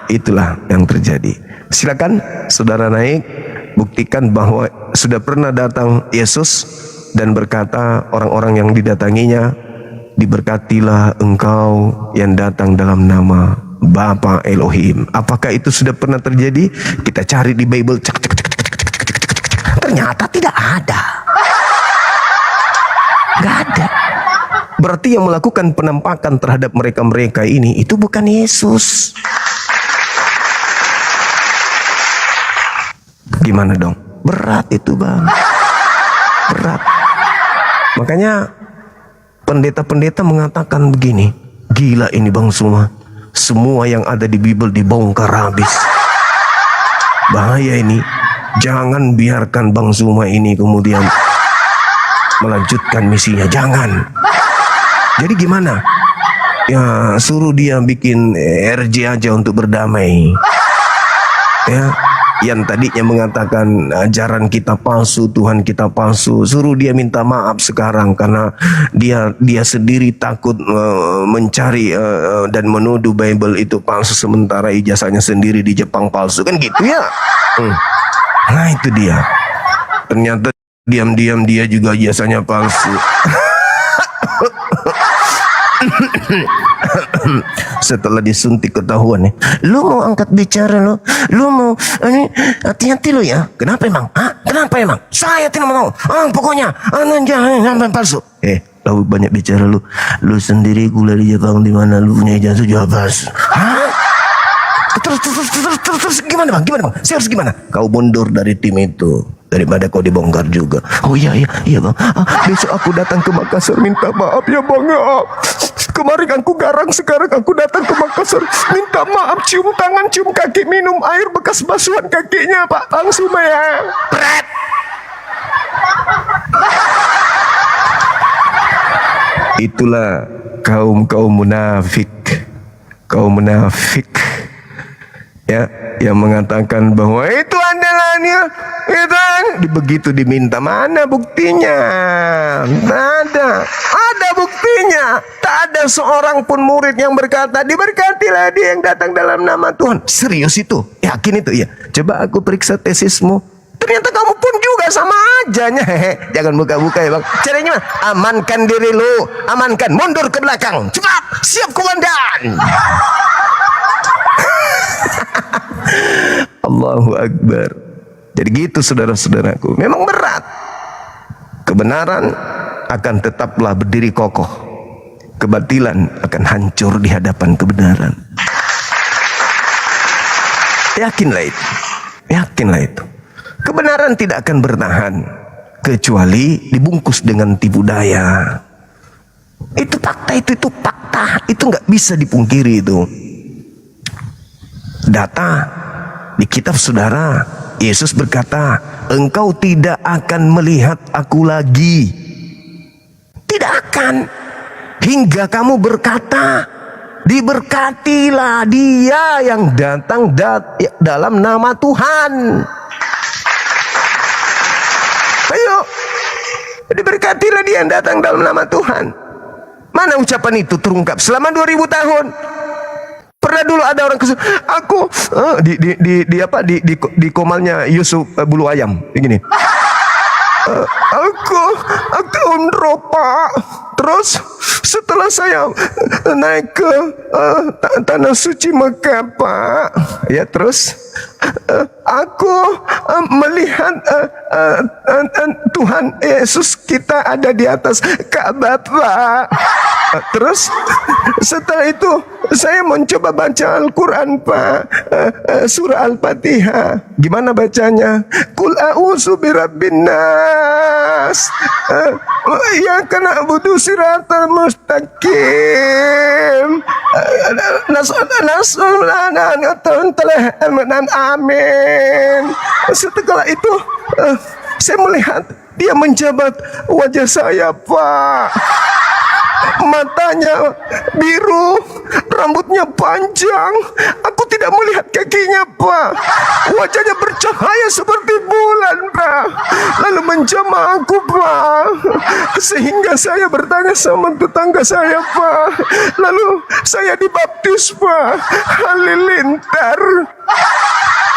Itulah yang terjadi. Silakan saudara naik, buktikan bahwa sudah pernah datang Yesus dan berkata orang-orang yang didatanginya, diberkatilah engkau yang datang dalam nama Bapa Elohim. Apakah itu sudah pernah terjadi? Kita cari di Bible, ternyata tidak ada. Gak ada. Berarti yang melakukan penampakan terhadap mereka-mereka ini itu bukan Yesus. Gimana dong? Berat itu Bang. Berat. Makanya pendeta-pendeta mengatakan begini, gila ini Bang Suma, semua yang ada di Bible dibongkar habis. Bahaya ini. Jangan biarkan Bang Suma ini kemudian melanjutkan misinya. Jangan. Jadi gimana? Ya suruh dia bikin RJ aja untuk berdamai. Ya, yang tadinya mengatakan ajaran kita palsu, Tuhan kita palsu, suruh dia minta maaf sekarang karena dia sendiri takut mencari dan menuduh Bible itu palsu sementara ijazahnya sendiri di Jepang palsu, kan gitu ya. Nah itu dia. Ternyata diam-diam dia juga ijazahnya palsu. Setelah disuntik ketahuan nih, lu mau angkat bicara lu mau ini, hati-hati lu ya. Kenapa emang? Kenapa emang? Saya tidak mau. Pokoknya jangan sampai palsu. Lalu banyak bicara lu sendiri kuliah di Jepang di mana lu punya ijazah juga palsu. Terus gimana Bang? Saya harus gimana? Kau mundur dari tim itu daripada kau dibongkar juga. Oh iya Bang. Besok aku datang ke Makassar minta maaf ya Bang. Kemarin aku garang, sekarang aku datang ke Makassar minta maaf, cium tangan, cium kaki, minum air bekas basuhan kakinya Pak, langsung ya. Pret. Itulah kaum munafik. Kaum munafik. Ya, yang mengatakan bahwa itu adalah itu begitu diminta, mana buktinya? Ada buktinya. Tak ada seorang pun murid yang berkata diberkatilah dia yang datang dalam nama Tuhan. Serius itu? Yakin itu? Ya. Coba aku periksa tesismu. Ternyata kamu pun juga buka-buka sama aja. Jangan buka-buka ya bang. Caranya mah amankan diri lu, amankan, mundur ke belakang, cepat, siap komandan. Allahu Akbar. Jadi gitu saudara-saudaraku, memang berat. Kebenaran akan tetaplah berdiri kokoh, kebatilan akan hancur di hadapan kebenaran. Yakinlah itu, yakinlah itu. Kebenaran tidak akan bertahan kecuali dibungkus dengan tipu daya. Itu fakta, itu fakta, itu nggak bisa dipungkiri itu. Data di kitab saudara, Yesus berkata, engkau tidak akan melihat aku lagi. Tidak akan. Hingga kamu berkata, diberkatilah dia yang datang dalam nama Tuhan. Ayo, diberkatilah dia yang datang dalam nama Tuhan. Mana ucapan itu terungkap selama 2000 tahun? Pernah dulu ada orang aku di komalnya Yusuf bulu ayam begini. Aku umroh Pak. Terus setelah saya naik ke tanah suci Mekah Pak, ya terus aku melihat Tuhan Yesus kita ada di atas Ka'bah Pak. Terus setelah itu saya mencoba baca Al-Quran Pak, surah Al-Fatihah. Gimana bacanya? Qul a'udzu birabbin nas. Ya kana budu siratal mustaqim. Amin. Setelah itu saya melihat dia menjabat wajah saya Pak. Matanya biru, rambutnya panjang. Aku tidak melihat kakinya Pak. Wajahnya bercahaya seperti bulan Pak. Lalu menjamah aku Pak. Sehingga saya bertanya sama tetangga saya Pak. Lalu saya dibaptis Pak. Halilintar.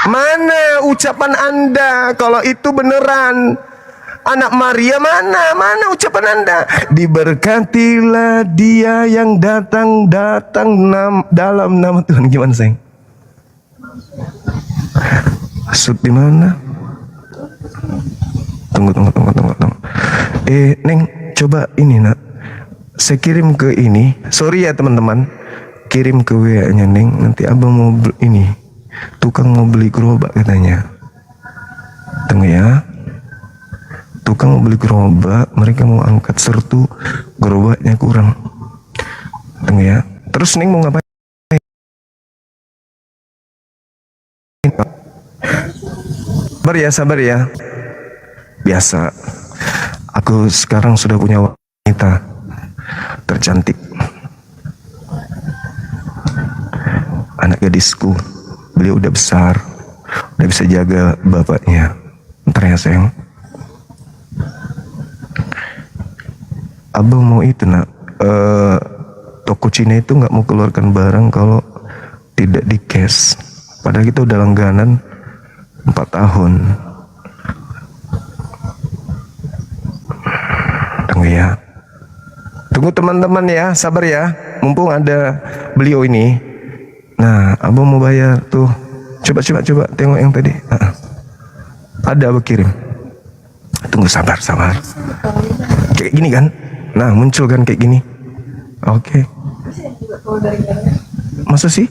Mana ucapan Anda kalau itu beneran? Anak Maria mana ucapan Anda? Diberkatilah dia yang datang dalam nama Tuhan. Gimana sayang? Maksud di mana? Tunggu. Neng, coba ini nak. Saya kirim ke ini. Sorry ya teman-teman. Kirim ke WA-nya Neng. Nanti abang mau ini. Tukang mau beli gerobak katanya. Tunggu ya. Tukang mau beli gerobak, mereka mau angkat sertu, gerobaknya kurang. Tunggu ya. Terus Neng mau ngapain? Sabar ya. Biasa. Aku sekarang sudah punya wanita tercantik. Anak gadisku. Beliau udah besar, udah bisa jaga bapaknya. Ntar ya sayang. Abang mau itu nak, toko Cina itu nggak mau keluarkan barang kalau tidak di cash. Padahal kita udah langganan 4 tahun. Tunggu ya. Tunggu teman-teman ya, sabar ya. Mumpung ada beliau ini. Nah, abang mau bayar tuh. Coba tengok yang tadi. Ada abang kirim. Tunggu sabar. Kayak gini kan? Nah, muncul kan kayak gini. Oke. Masa sih?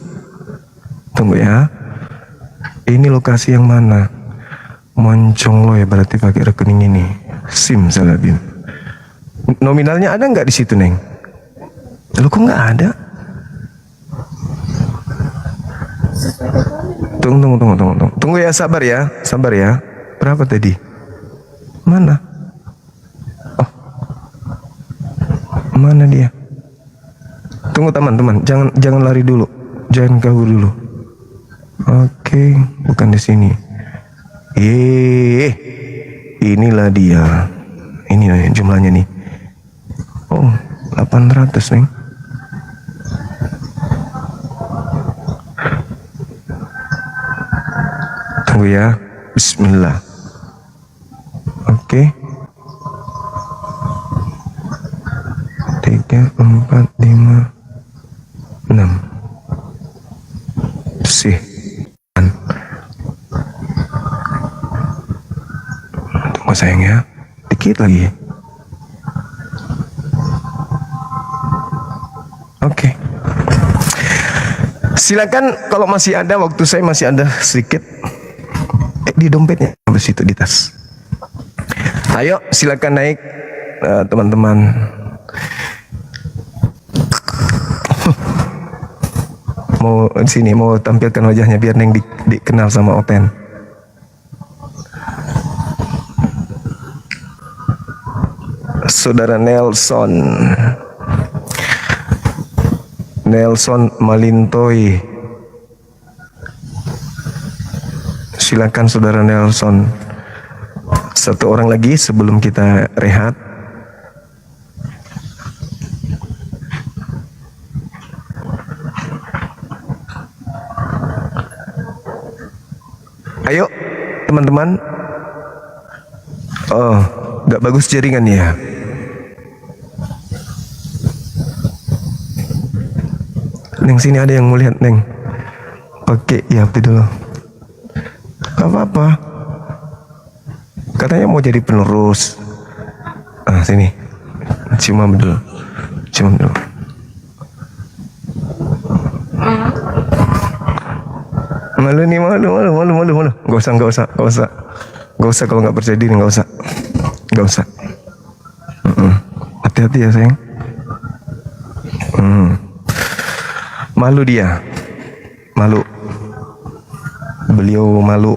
Tunggu ya. Ini lokasi yang mana? Moncong lo ya berarti pakai rekening ini. SIM Salabim. Nominalnya ada nggak di situ, Neng? Lo kok nggak ada? Tunggu. Tunggu ya, sabar ya. Berapa tadi? Mana? Oh. Mana dia? Tunggu teman-teman, jangan lari dulu. Jangan kabur dulu. Oke, bukan di sini. Inilah dia. Ini jumlahnya nih. Oh, 800, Neng. Tunggu ya. Bismillah. Oke. 3, 4, 5, 6. Sih. Tunggu sayang ya. Dikit lagi. Oke. Silakan kalau masih ada, waktu saya masih ada sedikit. Di dompetnya, habis itu di tas. Ayo silakan naik teman-teman. Mau di sini mau tampilkan wajahnya biar Neng dikenal sama Open. Saudara Nelson Malintoy. Silakan saudara Nelson. Satu orang lagi sebelum kita rehat. Ayo teman-teman. Oh, gak bagus jaringan ya. Neng sini ada yang mau lihat Neng. Pakai ya dulu. Gak apa-apa. Katanya mau jadi penerus. Sini. Cium dulu. Malu nih, malu. Gak usah kalau nggak percaya diri, gak usah. Hati-hati ya sayang. Malu dia. Malu. Beliau malu.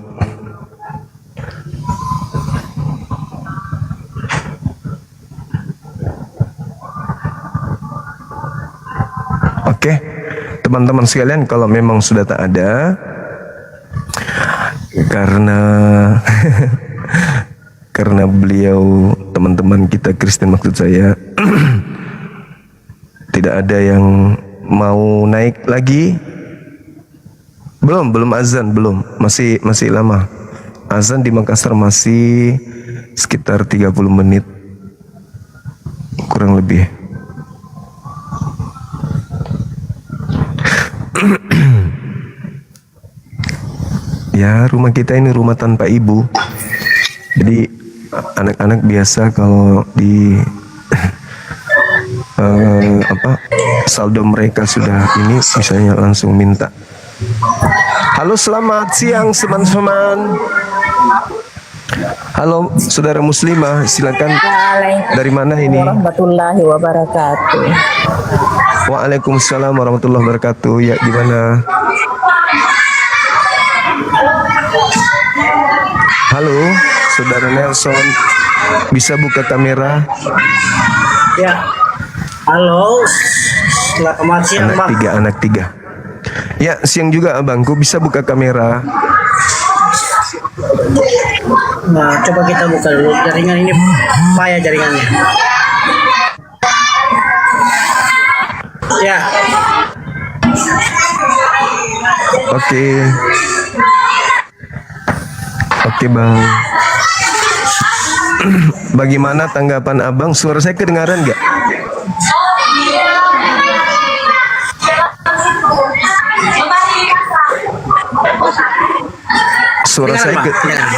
Oke, teman-teman sekalian, kalau memang sudah tak ada, karena beliau, teman-teman kita Kristen maksud saya, tidak ada yang mau naik lagi. Belum azan, masih lama. Azan di Makassar masih sekitar 30 menit kurang lebih. Ya, rumah kita ini rumah tanpa ibu. Jadi anak-anak biasa kalau di saldo mereka sudah ini, misalnya langsung minta. Halo, selamat siang teman-teman. Halo saudara muslimah, silakan. Dari mana ini? Warahmatullahi wabarakatuh. Waalaikumsalam warahmatullahi wabarakatuh. Ya, di mana? Halo, saudara Nelson, bisa buka kamera? Ya. Halo. Selamat siang, Bang. Anak tiga. Ya, siang juga abangku, bisa buka kamera? Nah, coba kita buka dulu jaringan ini, payah jaringannya. Ya. Oke bang. Bagaimana tanggapan abang? Suara saya kedengaran nggak? Suara saya kedengaran.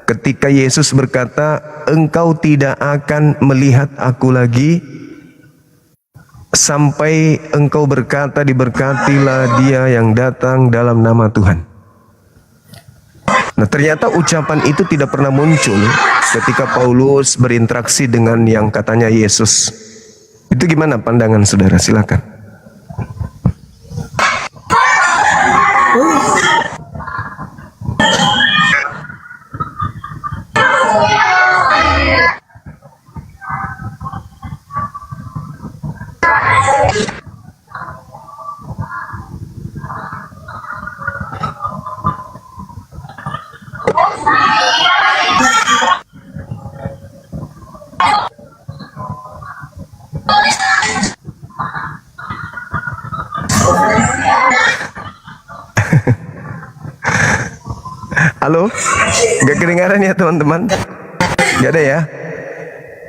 Ketika Yesus berkata, engkau tidak akan melihat aku lagi sampai engkau berkata, diberkatilah dia yang datang dalam nama Tuhan. Nah, ternyata ucapan itu tidak pernah muncul ketika Paulus berinteraksi dengan yang katanya Yesus. Itu gimana pandangan saudara? Silakan. Halo? Gak kedengaran ya teman-teman? Gak ada ya?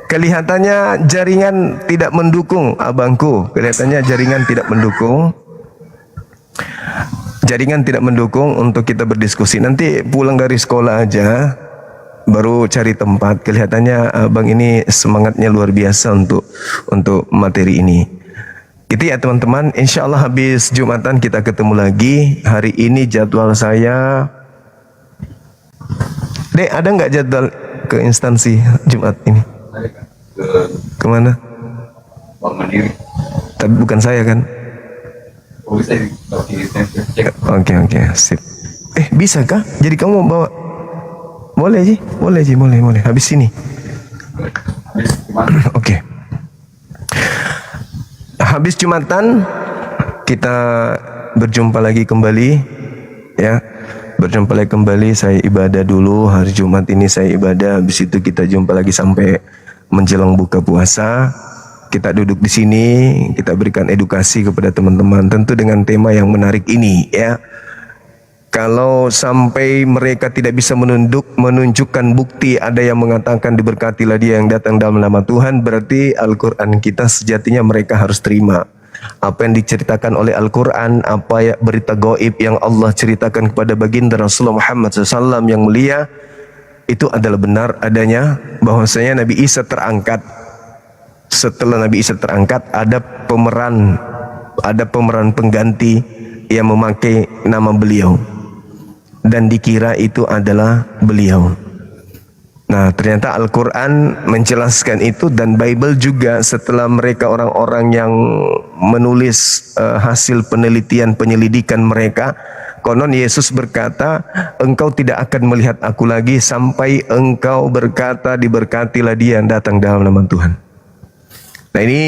Kelihatannya jaringan tidak mendukung abangku. Kelihatannya jaringan tidak mendukung. Jaringan tidak mendukung untuk kita berdiskusi. Nanti pulang dari sekolah aja, baru cari tempat. Kelihatannya abang ini semangatnya luar biasa untuk materi ini. Itu ya teman-teman. Insya Allah habis Jumatan kita ketemu lagi. Hari ini jadwal saya. Dek, ada nggak jadwal ke instansi Jumat ini? Kemana? Tapi bukan saya kan? Oke, sip. Bisa kah? Jadi kamu bawa? Boleh Ji, boleh. Habis ini. Oke. Habis Jumatan kita berjumpa lagi kembali, ya. Berjumpa lagi kembali. Saya ibadah dulu hari Jumat ini, saya ibadah. Habis itu kita jumpa lagi sampai menjelang buka puasa. Kita duduk di sini, kita berikan edukasi kepada teman-teman, tentu dengan tema yang menarik ini, ya. Kalau sampai mereka tidak bisa menunjukkan bukti, ada yang mengatakan diberkatilah dia yang datang dalam nama Tuhan, berarti Al-Quran kita sejatinya mereka harus terima. Apa yang diceritakan oleh Al-Quran, apa ya berita gaib yang Allah ceritakan kepada baginda Rasulullah Muhammad SAW yang mulia, itu adalah benar adanya, bahwasanya Nabi Isa terangkat. Setelah Nabi Isa terangkat, ada pemeran pengganti yang memakai nama beliau dan dikira itu adalah beliau. Nah, ternyata Al-Quran menjelaskan itu, dan Bible juga. Setelah mereka orang-orang yang menulis hasil penyelidikan mereka, konon Yesus berkata, engkau tidak akan melihat aku lagi sampai engkau berkata diberkatilah dia yang datang dalam nama Tuhan. Nah, ini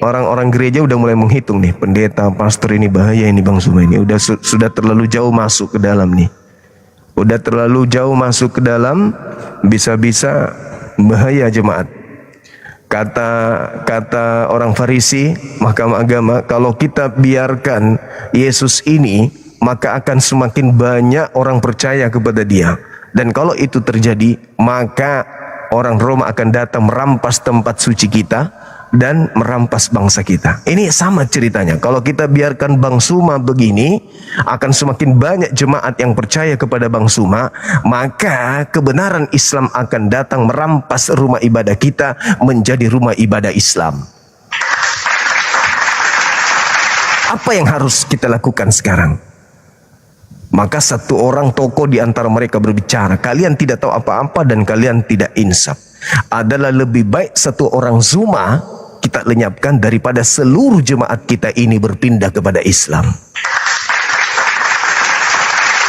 orang-orang gereja udah mulai menghitung nih, pendeta, pastor, ini bahaya ini Bang Suma, ini sudah terlalu jauh masuk ke dalam nih. Udah terlalu jauh masuk ke dalam, bisa-bisa bahaya jemaat. Kata orang Farisi, mahkamah agama, kalau kita biarkan Yesus ini, maka akan semakin banyak orang percaya kepada dia. Dan kalau itu terjadi, maka orang Roma akan datang merampas tempat suci kita dan merampas bangsa kita. Ini sama ceritanya. Kalau kita biarkan Bang Suma begini, akan semakin banyak jemaat yang percaya kepada Bang Suma, maka kebenaran Islam akan datang merampas rumah ibadah kita menjadi rumah ibadah Islam. Apa yang harus kita lakukan sekarang? Maka satu orang tokoh di antara mereka berbicara, kalian tidak tahu apa-apa dan kalian tidak insaf. Adalah lebih baik satu orang Zuma kita lenyapkan daripada seluruh jemaat kita ini berpindah kepada Islam.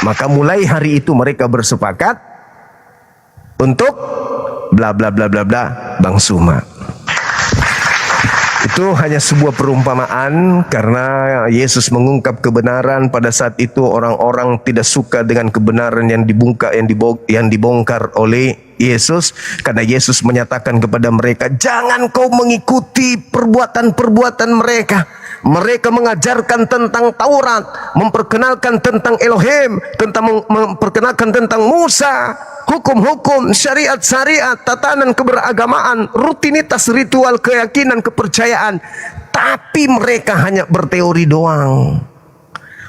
Maka mulai hari itu mereka bersepakat untuk bla bla bla bla bla Bang Suma. Itu hanya sebuah perumpamaan, karena Yesus mengungkap kebenaran. Pada saat itu orang-orang tidak suka dengan kebenaran yang dibongkar oleh Yesus, karena Yesus menyatakan kepada mereka, jangan kau mengikuti perbuatan-perbuatan mereka. Mereka mengajarkan tentang Taurat, memperkenalkan tentang Elohim, memperkenalkan tentang Musa, hukum-hukum, syariat-syariat, tatanan keberagamaan, rutinitas ritual, keyakinan, kepercayaan. Tapi mereka hanya berteori doang.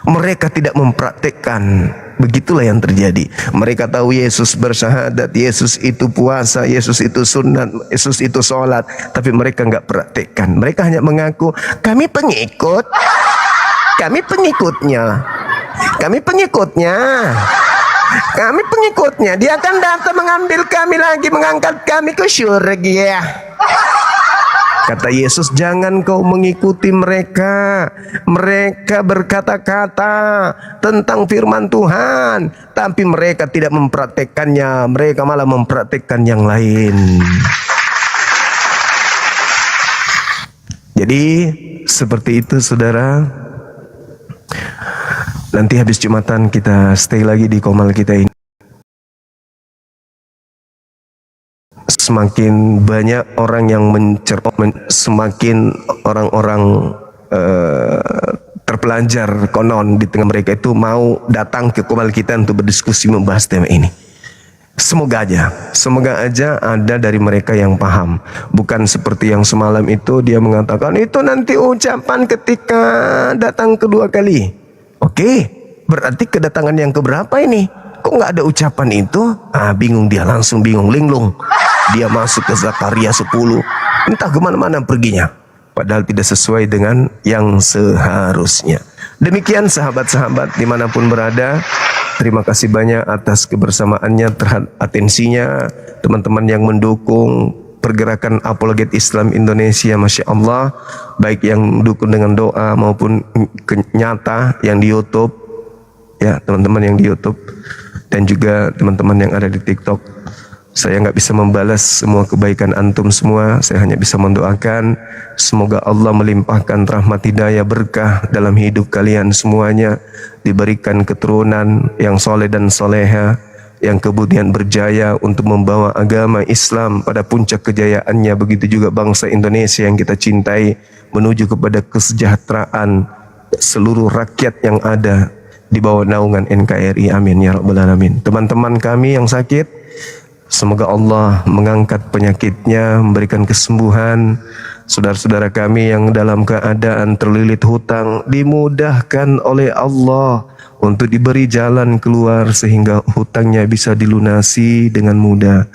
Mereka tidak mempraktekkan. Begitulah yang terjadi. Mereka tahu Yesus bersyahadat, Yesus itu puasa, Yesus itu sunat, Yesus itu sholat, tapi mereka nggak praktekkan. Mereka hanya mengaku, kami pengikut, kami pengikutnya, kami pengikutnya, kami pengikutnya. Dia akan datang mengambil kami lagi, mengangkat kami ke syurga. Kata Yesus, jangan kau mengikuti mereka. Mereka berkata-kata tentang firman Tuhan, tapi mereka tidak mempraktekkannya. Mereka malah mempraktekkan yang lain. Jadi seperti itu saudara. Nanti habis Jumatan kita stay lagi di komal kita ini. Semakin banyak orang yang semakin orang-orang terpelajar konon di tengah mereka itu mau datang ke Komal kita untuk berdiskusi membahas tema ini. Semoga aja ada dari mereka yang paham. Bukan seperti yang semalam itu dia mengatakan itu nanti ucapan ketika datang kedua kali. Oke, berarti kedatangan yang keberapa ini? Kok nggak ada ucapan itu? Bingung dia, langsung bingung, linglung. Dia masuk ke Zakaria 10. Entah kemana-mana perginya. Padahal tidak sesuai dengan yang seharusnya. Demikian sahabat-sahabat dimanapun berada. Terima kasih banyak atas kebersamaannya, terhadap atensinya, teman-teman yang mendukung pergerakan apologet Islam Indonesia, Masya Allah, baik yang dukung dengan doa maupun nyata yang di YouTube, ya teman-teman yang di YouTube, dan juga teman-teman yang ada di TikTok. Saya nggak bisa membalas semua kebaikan antum semua. Saya hanya bisa mendoakan semoga Allah melimpahkan rahmat hidayah berkah dalam hidup kalian semuanya, diberikan keturunan yang soleh dan soleha, yang kemudian berjaya untuk membawa agama Islam pada puncak kejayaannya. Begitu juga bangsa Indonesia yang kita cintai menuju kepada kesejahteraan seluruh rakyat yang ada di bawah naungan NKRI. Amin ya rabbal alamin. Teman-teman kami yang sakit, semoga Allah mengangkat penyakitnya, memberikan kesembuhan. Saudara-saudara kami yang dalam keadaan terlilit hutang, dimudahkan oleh Allah untuk diberi jalan keluar sehingga hutangnya bisa dilunasi dengan mudah.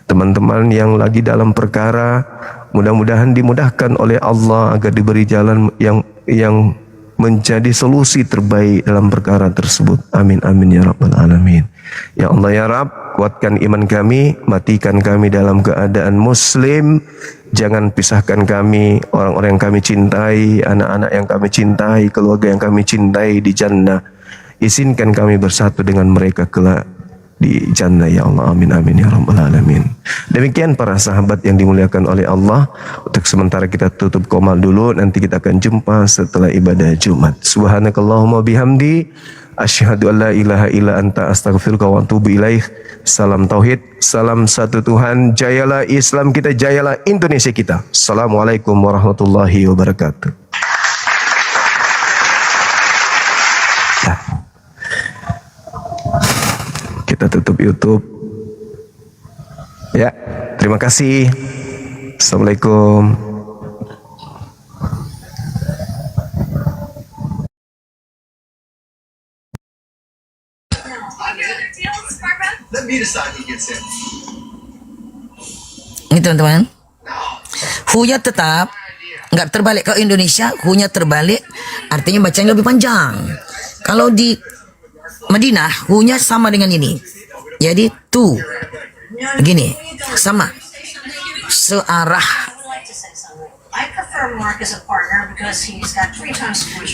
Teman-teman yang lagi dalam perkara, mudah-mudahan dimudahkan oleh Allah agar diberi jalan yang menjadi solusi terbaik dalam perkara tersebut. Amin amin ya rabbal alamin. Ya Allah ya Rabb, kuatkan iman kami, matikan kami dalam keadaan muslim. Jangan pisahkan kami, orang-orang yang kami cintai, anak-anak yang kami cintai, keluarga yang kami cintai di jannah. Izinkan kami bersatu dengan mereka kelak di jannah ya Allah. Amin amin ya rabbal alamin. Demikian para sahabat yang dimuliakan oleh Allah. Untuk sementara kita tutup Komal dulu, nanti kita akan jumpa setelah ibadah Jumat. Subhanakallahumma bihamdi, asyhadu an la ilaha illa anta, astaghfiruka wa atubu ilaih. Salam tauhid, salam satu Tuhan. Jayalah Islam kita, jayalah Indonesia kita. Assalamualaikum warahmatullahi wabarakatuh. Kita tutup YouTube. Ya, terima kasih. Assalamualaikum. Ini teman-teman, hunya tetap nggak terbalik. Kalau Indonesia hunya terbalik, artinya bacanya lebih panjang. Kalau di Madinah hunya sama dengan ini, jadi tu begini, sama searah.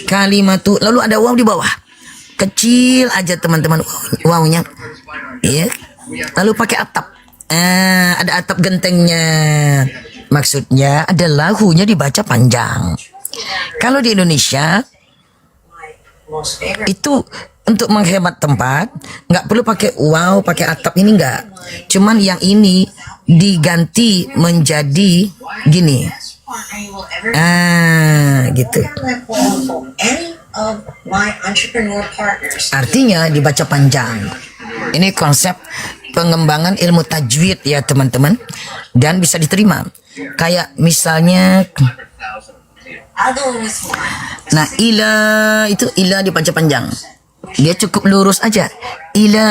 Kalimat tu lalu ada waw di bawah, kecil aja teman-teman wawnya, ya. Lalu pakai atap, ada atap gentengnya. Maksudnya adalah hunya dibaca panjang. Kalau di Indonesia itu untuk menghemat tempat, nggak perlu pakai wow, pakai atap ini nggak. Cuman yang ini diganti menjadi gini. Gitu. Artinya dibaca panjang. Ini konsep pengembangan ilmu tajwid ya teman-teman, dan bisa diterima. Kayak misalnya, nah ila itu ila dibaca panjang. Dia cukup lurus aja. Ila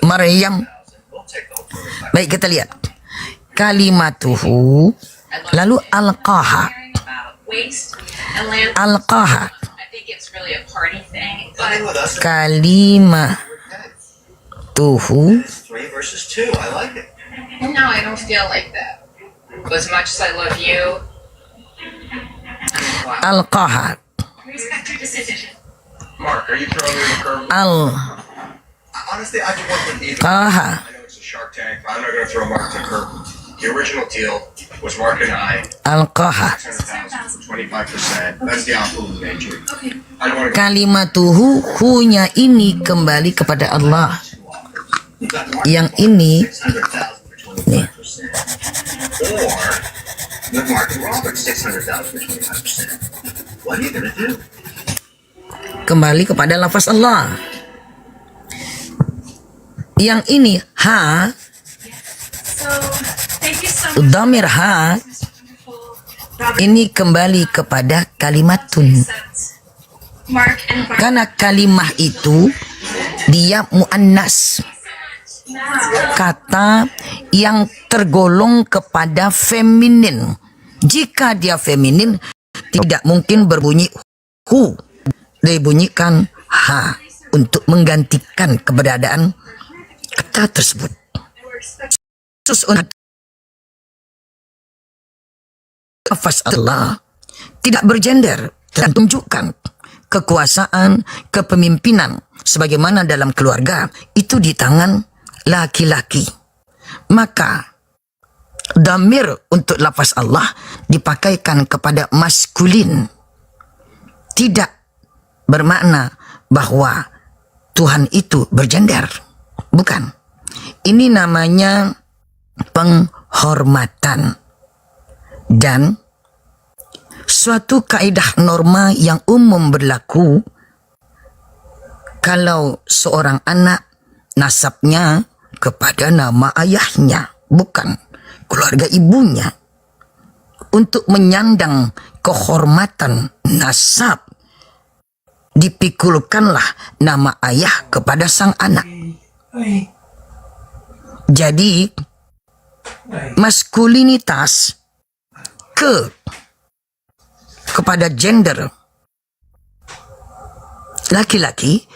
Maryam. Baik, kita lihat kalimatuhu, lalu alqaha. Alqaha. Kalimatuhu. Alqaha. Mark, are you throwing me the curve? Honestly, I just want to eat. I know it's a Shark Tank, but I'm not going to throw Mark the curve. The original deal was Mark and I. Alqaha. 25%. That's the output of nature. Kalimatuhu, hunya ini kembali kepada Allah. Yang ini nih. Or with Mark and Robert, 600,000 for 25%. Kembali kepada lafaz Allah. Yang ini ha, dhamir ha, ini kembali kepada kalimatun. Karena kalimah itu dia muannas, kata yang tergolong kepada feminin. Jika dia feminin, tidak mungkin berbunyi hu, dibunyikan ha untuk menggantikan keberadaan kata tersebut. Lafaz Allah tidak bergender dan tunjukkan kekuasaan, kepemimpinan sebagaimana dalam keluarga itu di tangan laki-laki. Maka dhamir untuk lafaz Allah dipakaikan kepada maskulin. Tidak bermakna bahwa Tuhan itu bergender. Bukan. Ini namanya penghormatan. Dan suatu kaidah norma yang umum berlaku kalau seorang anak nasabnya kepada nama ayahnya, bukan keluarga ibunya. Untuk menyandang kehormatan nasab, dipikulkanlah nama ayah kepada sang anak. Jadi maskulinitas kepada gender laki-laki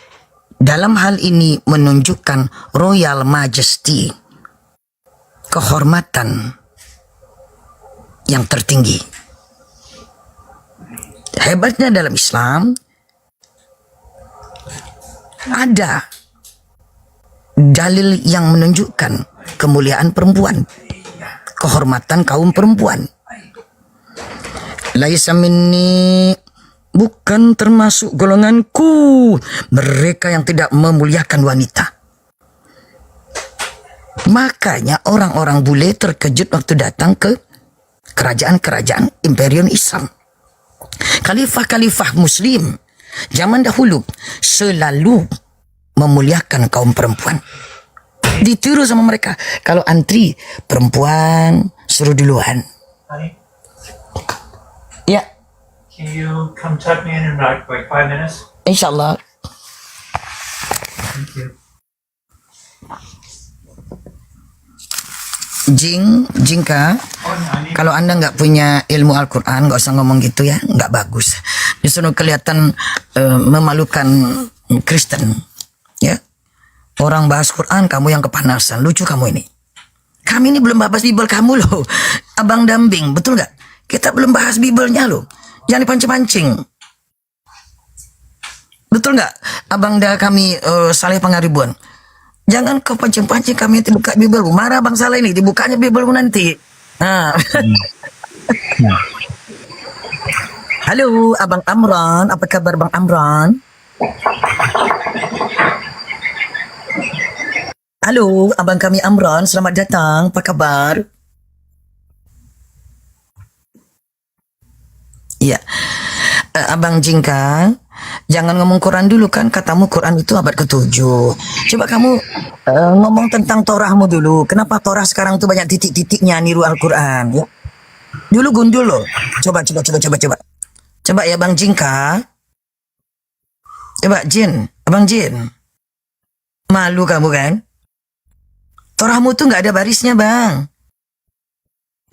dalam hal ini menunjukkan royal majesty, kehormatan yang tertinggi. Hebatnya dalam Islam ada dalil yang menunjukkan kemuliaan perempuan, kehormatan kaum perempuan. Laisa minni, bukan termasuk golonganku mereka yang tidak memuliakan wanita. Makanya orang-orang bule terkejut waktu datang ke kerajaan-kerajaan imperium Islam. Khalifah-khalifah muslim zaman dahulu selalu memuliakan kaum perempuan. Ditiru sama mereka. Kalau antri perempuan suruh duluan. Ya. Can you come tuck me in like 5 minutes? Insyaallah. Thank you. Jingka, kalau anda nggak punya ilmu Al-Quran, nggak usah ngomong gitu ya, nggak bagus. Justru kelihatan memalukan Kristen, ya. Orang bahas Quran, kamu yang kepanasan, lucu kamu ini. Kami ini belum bahas Bible kamu loh, Abang Dambing, betul nggak? Kita belum bahas Bible-nya loh, jangan dipancing-pancing. Betul nggak, Abang kami Saleh Pangaribuan? Jangan kau pancing-pancing kami nanti buka Bible. Marah Bang Saleh ini, dibukanya Bible nanti. Nah. Halo, Abang Amran. Apa kabar Bang Amran? Halo, Abang kami Amran. Selamat datang. Apa kabar? Iya. Abang Jingka, jangan ngomong Quran dulu kan, katamu Quran itu abad ke-7. Coba kamu ngomong tentang Torahmu dulu. Kenapa Torah sekarang tuh banyak titik-titiknya niru Al-Quran? Ya. Dulu gundul loh. Coba. Coba ya Bang Jingka. Coba Jin, Abang Jin. Malu kamu kan? Torahmu tuh nggak ada barisnya Bang.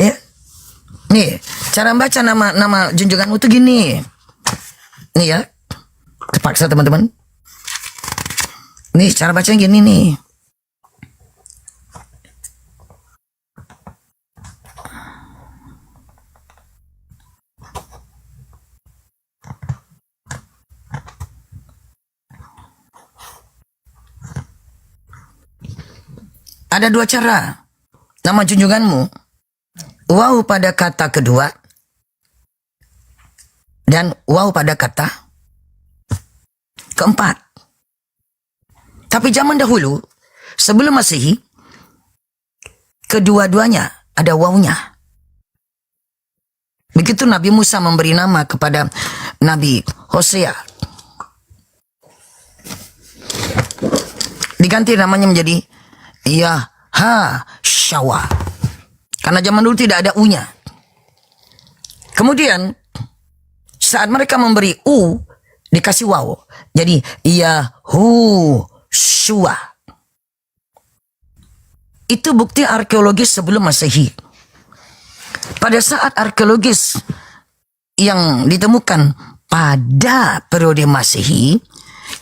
Ya. Nih, cara baca nama junjunganmu tuh gini. Nih ya. Terpaksa teman-teman. Nih cara bacanya gini nih. Ada dua cara. Nama junjunganmu. Waw pada kata kedua. Dan waw pada kata keempat. Tapi zaman dahulu, sebelum Masehi, kedua-duanya ada wawnya. Begitu Nabi Musa memberi nama kepada Nabi Hosea. Diganti namanya menjadi Yahashawa. Karena zaman dulu tidak ada U-nya. Kemudian saat mereka memberi U dikasih waw. Jadi Yahushua. Itu bukti arkeologis sebelum Masehi. Pada saat arkeologis yang ditemukan pada periode Masehi,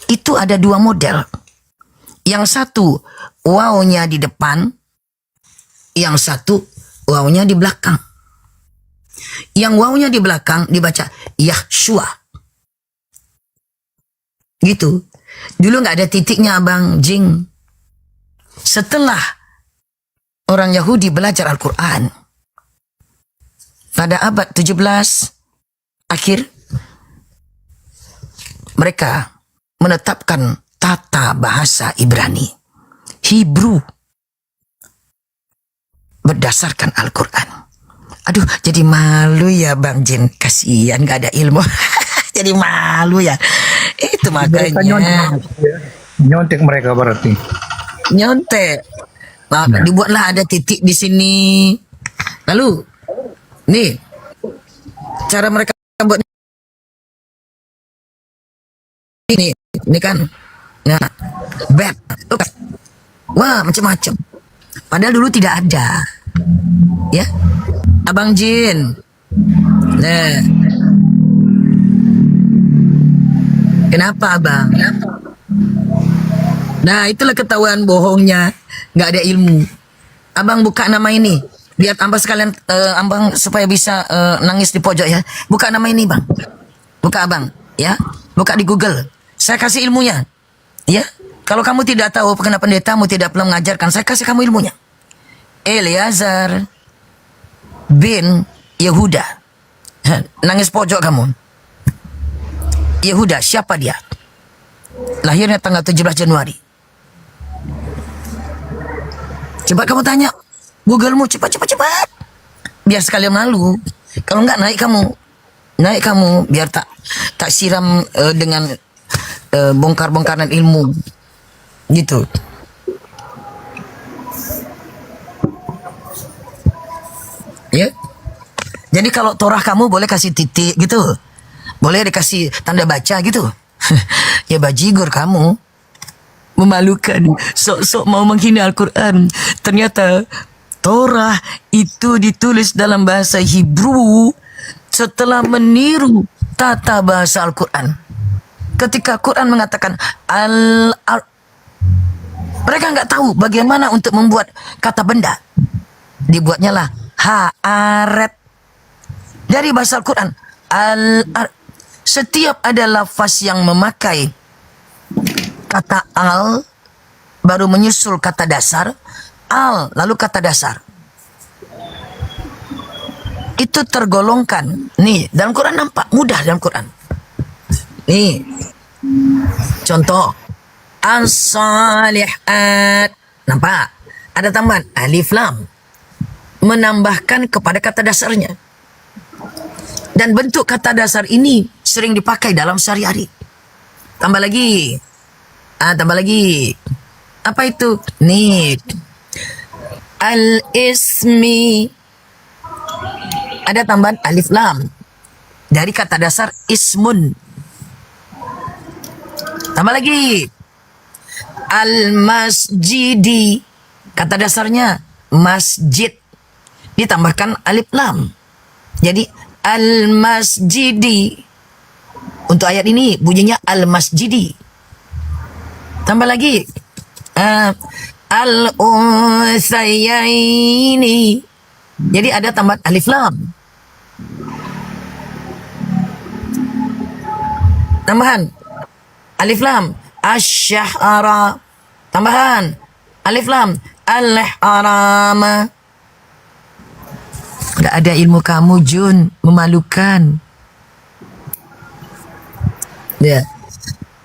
itu ada dua model. Yang satu wawnya di depan, yang satu wawnya di belakang. Yang wawnya di belakang dibaca Yahshua. Gitu. Dulu nggak ada titiknya Abang Jing. Setelah orang Yahudi belajar Al-Quran pada abad 17 akhir, mereka menetapkan tata bahasa Ibrani, Hebrew, berdasarkan Al-Quran. Aduh, jadi malu ya Bang Jin, kasihan gak ada ilmu. Jadi malu ya. Itu makanya Nyontek mereka berarti. nyontek. Nah, dibuatlah ada titik di sini. Lalu, nih cara mereka buat ini kan, nah, bed, wah macam-macam. Padahal dulu tidak ada, ya, Abang Jin. Nah, kenapa Abang? Nah, itulah ketahuan bohongnya, nggak ada ilmu. Abang buka nama ini, biar Abang sekalian, Abang supaya bisa nangis di pojok ya. Buka nama ini Bang, buka Abang, ya, buka di Google. Saya kasih ilmunya, ya. Kalau kamu tidak tahu, karena pendetamu tidak pernah mengajarkan, saya kasih kamu ilmunya. Eleazar bin Yehuda. Nangis pojok kamu. Yehuda, siapa dia? Lahirnya tanggal 17 Januari. Coba kamu tanya Google-mu, cepat. Biar sekalian malu. Kalau enggak naik kamu, biar tak siram dengan bongkar-bongkaran ilmu. Gitu. Ya. Jadi kalau Torah kamu boleh kasih titik gitu. Boleh dikasih tanda baca gitu. Ya bajigur kamu. Memalukan. Sok-sok mau menghina Al-Quran. Ternyata Torah itu ditulis dalam bahasa Hebrew setelah meniru tata bahasa Al-Quran. Ketika Quran mengatakan mereka nggak tahu bagaimana untuk membuat kata benda. Dibuatnya lah haaret. Dari bahasa Al-Quran. Setiap ada lafaz yang memakai kata al, baru menyusul kata dasar. Al, lalu kata dasar. Itu tergolongkan. Nih, dalam Quran nampak. Mudah dalam Quran. Nih. Contoh. As-salihat. Nampak? Ada tambahan alif lam. Menambahkan kepada kata dasarnya. Dan bentuk kata dasar ini sering dipakai dalam sehari-hari. Tambah lagi. Tambah lagi. Apa itu? Nih. Al-ismi. Ada tambahan alif lam. Dari kata dasar ismun. Tambah lagi. Al-masjidi. Kata dasarnya masjid. Ditambahkan alif lam. Jadi al-masjidi. Untuk ayat ini bunyinya al-masjidi. Tambah lagi. Al-unsayaini. Jadi ada tambahan alif lam. Tambahan alif lam. Asyahara. Tambahan alif lam. Al-harama. Gak ada ilmu kamu Jun. Memalukan. Ya.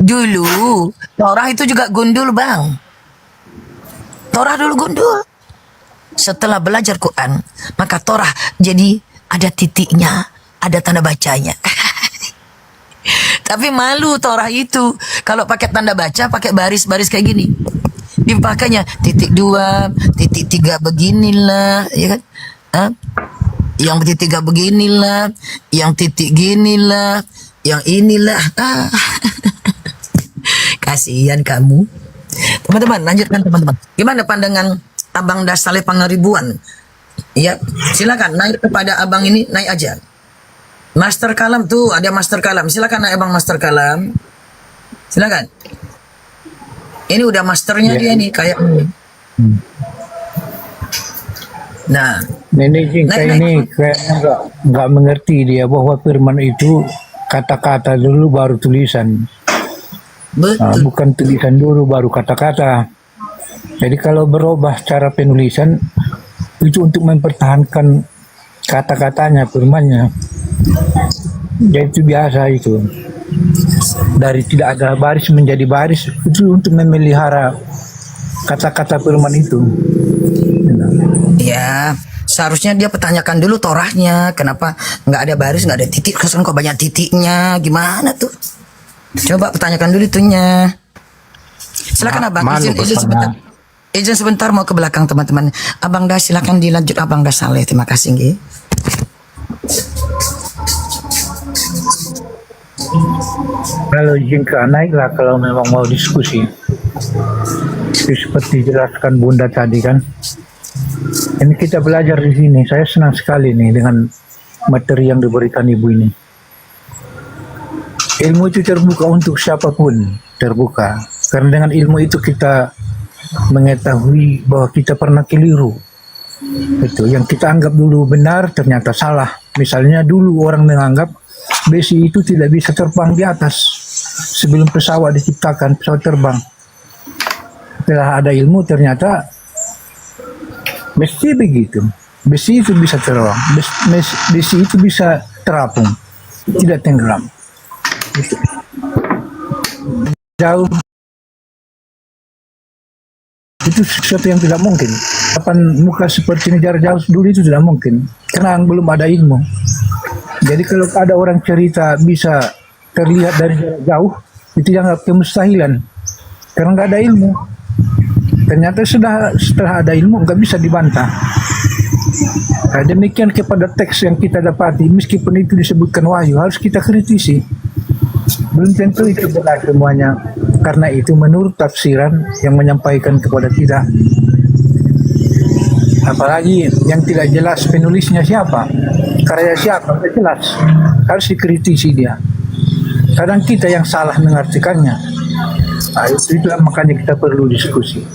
Dulu Torah itu juga gundul Bang. Torah dulu gundul. Setelah belajar Quran, maka Torah jadi ada titiknya, ada tanda bacanya. Tapi malu Torah itu. Kalau pakai tanda baca, pakai baris-baris kayak gini. Dipakainya titik 2, titik 3 beginilah, ya kan? Hah? Yang titik 3 beginilah, yang titik ginilah, yang inilah. Kasihan kamu. Teman-teman, lanjutkan teman-teman. Gimana pandangan Abang Dasaleh Pangaribuan? Ya, silakan naik kepada abang ini, naik aja. Master Kalam tuh, ada Master Kalam. Silakan naik abang Master Kalam. Silakan. Ini udah masternya dia nih kayak. Nah, Nenek Jingka ini kayaknya nggak mengerti dia bahwa firman itu kata-kata dulu baru tulisan. Betul. Bukan tulisan dulu baru kata-kata. Jadi kalau berubah cara penulisan itu untuk mempertahankan kata-katanya, firmannya. Jadi itu biasa itu. Dari tidak ada baris menjadi baris itu untuk memelihara kata-kata firman itu. Ya, seharusnya dia pertanyakan dulu Torahnya, kenapa nggak ada baris, nggak ada titik, kesan kok banyak titiknya, gimana tuh? Coba pertanyakan dulu itunya. Silakan abang, izin sebentar. Izin sebentar mau ke belakang teman-teman. Abang Das, silakan dilanjut Abang Das Saleh. Terima kasih nggih. Kalau Jingka naiklah kalau memang mau diskusi. Seperti jelaskan Bunda tadi kan. Ini kita belajar di sini. Saya senang sekali nih dengan materi yang diberikan Ibu ini. Ilmu itu terbuka untuk siapapun, terbuka. Karena dengan ilmu itu kita mengetahui bahwa kita pernah keliru. Itu yang kita anggap dulu benar ternyata salah. Misalnya dulu orang menganggap besi itu tidak bisa terbang di atas sebelum pesawat diciptakan, pesawat terbang. Setelah ada ilmu ternyata mesti begitu. Besi itu bisa terbang, besi itu bisa terapung, tidak tenggelam. Itu. Jauh itu sesuatu yang tidak mungkin. Kapan muka seperti ini jarak jauh dulu itu tidak mungkin karena belum ada ilmu. Jadi kalau ada orang cerita bisa terlihat dari jarak jauh itu dianggap kemustahilan karena nggak ada ilmu. Ternyata setelah ada ilmu nggak bisa dibantah. Nah, demikian kepada teks yang kita dapati meskipun itu disebutkan wahyu harus kita kritisi. Belum tentu itu benar semuanya. Karena itu menurut tafsiran yang menyampaikan kepada kita. Apalagi yang tidak jelas penulisnya siapa, karya siapa, tidak jelas. Harus dikritisi dia. Kadang kita yang salah mengartikannya. Nah, itulah makanya kita perlu diskusi.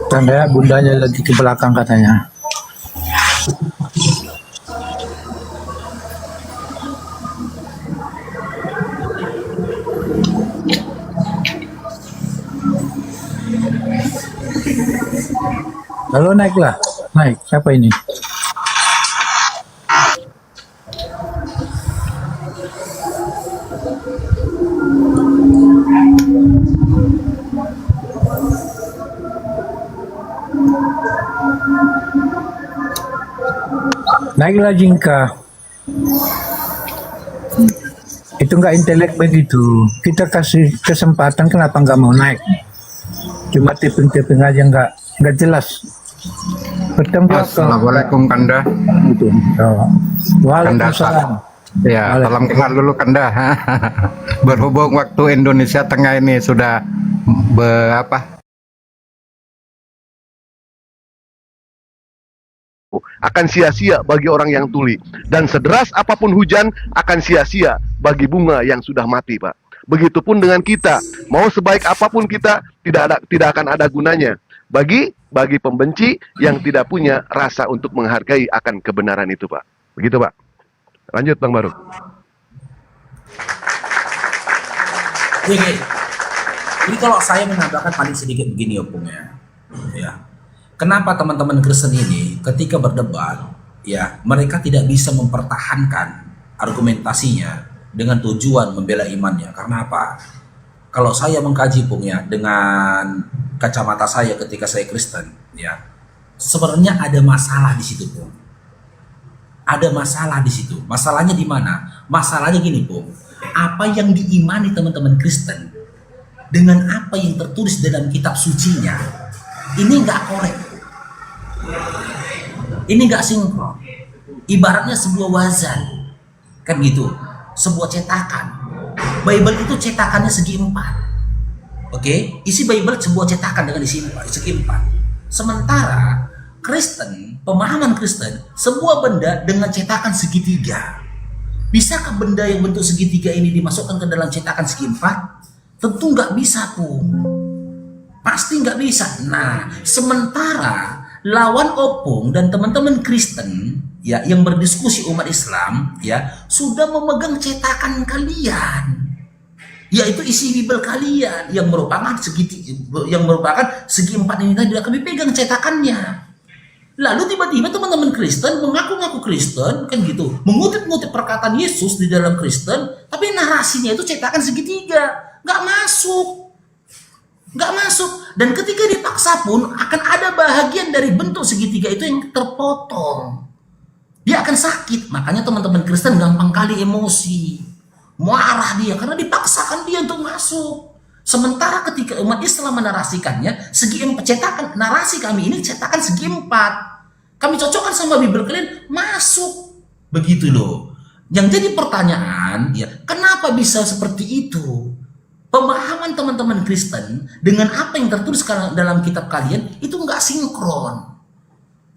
Tanda bundanya lagi ke belakang katanya. Lalu naiklah, naik. Siapa ini? Naiklah Jingka. Itu nggak intelek begitu. Kita kasih kesempatan, kenapa nggak mau naik? Cuma tiping-tiping aja nggak jelas. Assalamualaikum Kanda. Itu. Oh. Waalaikumsalam. Ya, salam kenal dulu Kanda. Berhubung waktu Indonesia Tengah ini sudah akan sia-sia bagi orang yang tuli, dan sederas apapun hujan akan sia-sia bagi bunga yang sudah mati, Pak. Begitupun dengan kita, mau sebaik apapun kita tidak akan ada gunanya bagi pembenci yang tidak punya rasa untuk menghargai akan kebenaran itu, Pak. Begitu, Pak. Lanjut, Bang Baru. Jadi kalau saya menambahkan paling sedikit begini, Opung ya. Kenapa teman-teman Kristen ini ketika berdebat, ya mereka tidak bisa mempertahankan argumentasinya dengan tujuan membela imannya. Karena apa? Kalau saya mengkaji Pung ya dengan kacamata saya ketika saya Kristen ya, sebenarnya ada masalah di situ Pung. Ada masalah di situ. Masalahnya di mana? Masalahnya gini Pung. Apa yang diimani teman-teman Kristen dengan apa yang tertulis dalam kitab sucinya ini nggak korek. Ini nggak sinkron. Ibaratnya sebuah wazan, kan gitu, sebuah cetakan. Bible itu cetakannya segi 4. Oke, isi Bible sebuah cetakan dengan isi segi 4. Sementara Kristen, pemahaman Kristen, sebuah benda dengan cetakan segitiga. Bisakah benda yang bentuk segitiga ini dimasukkan ke dalam cetakan segi 4? Tentu nggak bisa Pung. Pasti nggak bisa. Nah, sementara lawan opung dan teman-teman Kristen ya yang berdiskusi umat Islam ya sudah memegang cetakan kalian, yaitu isi Bible kalian yang merupakan segi 4 ini tadi kami pegang cetakannya. Lalu tiba-tiba teman-teman Kristen mengaku-ngaku Kristen kan gitu, mengutip-ngutip perkataan Yesus di dalam Kristen, tapi narasinya itu cetakan segitiga, nggak masuk. Nggak masuk. Dan ketika dipaksa pun akan ada bahagian dari bentuk segitiga itu yang terpotong. Dia akan sakit. Makanya teman-teman Kristen gampang kali emosi, marah dia karena dipaksakan dia untuk masuk. Sementara ketika umat Islam menarasikannya, segi cetakan narasi kami ini cetakan segi 4. Kami cocokkan sama Bible kalian, masuk. Begitu loh. Yang jadi pertanyaan ya, kenapa bisa seperti itu? Pemahaman teman-teman Kristen dengan apa yang tertulis dalam kitab kalian itu nggak sinkron,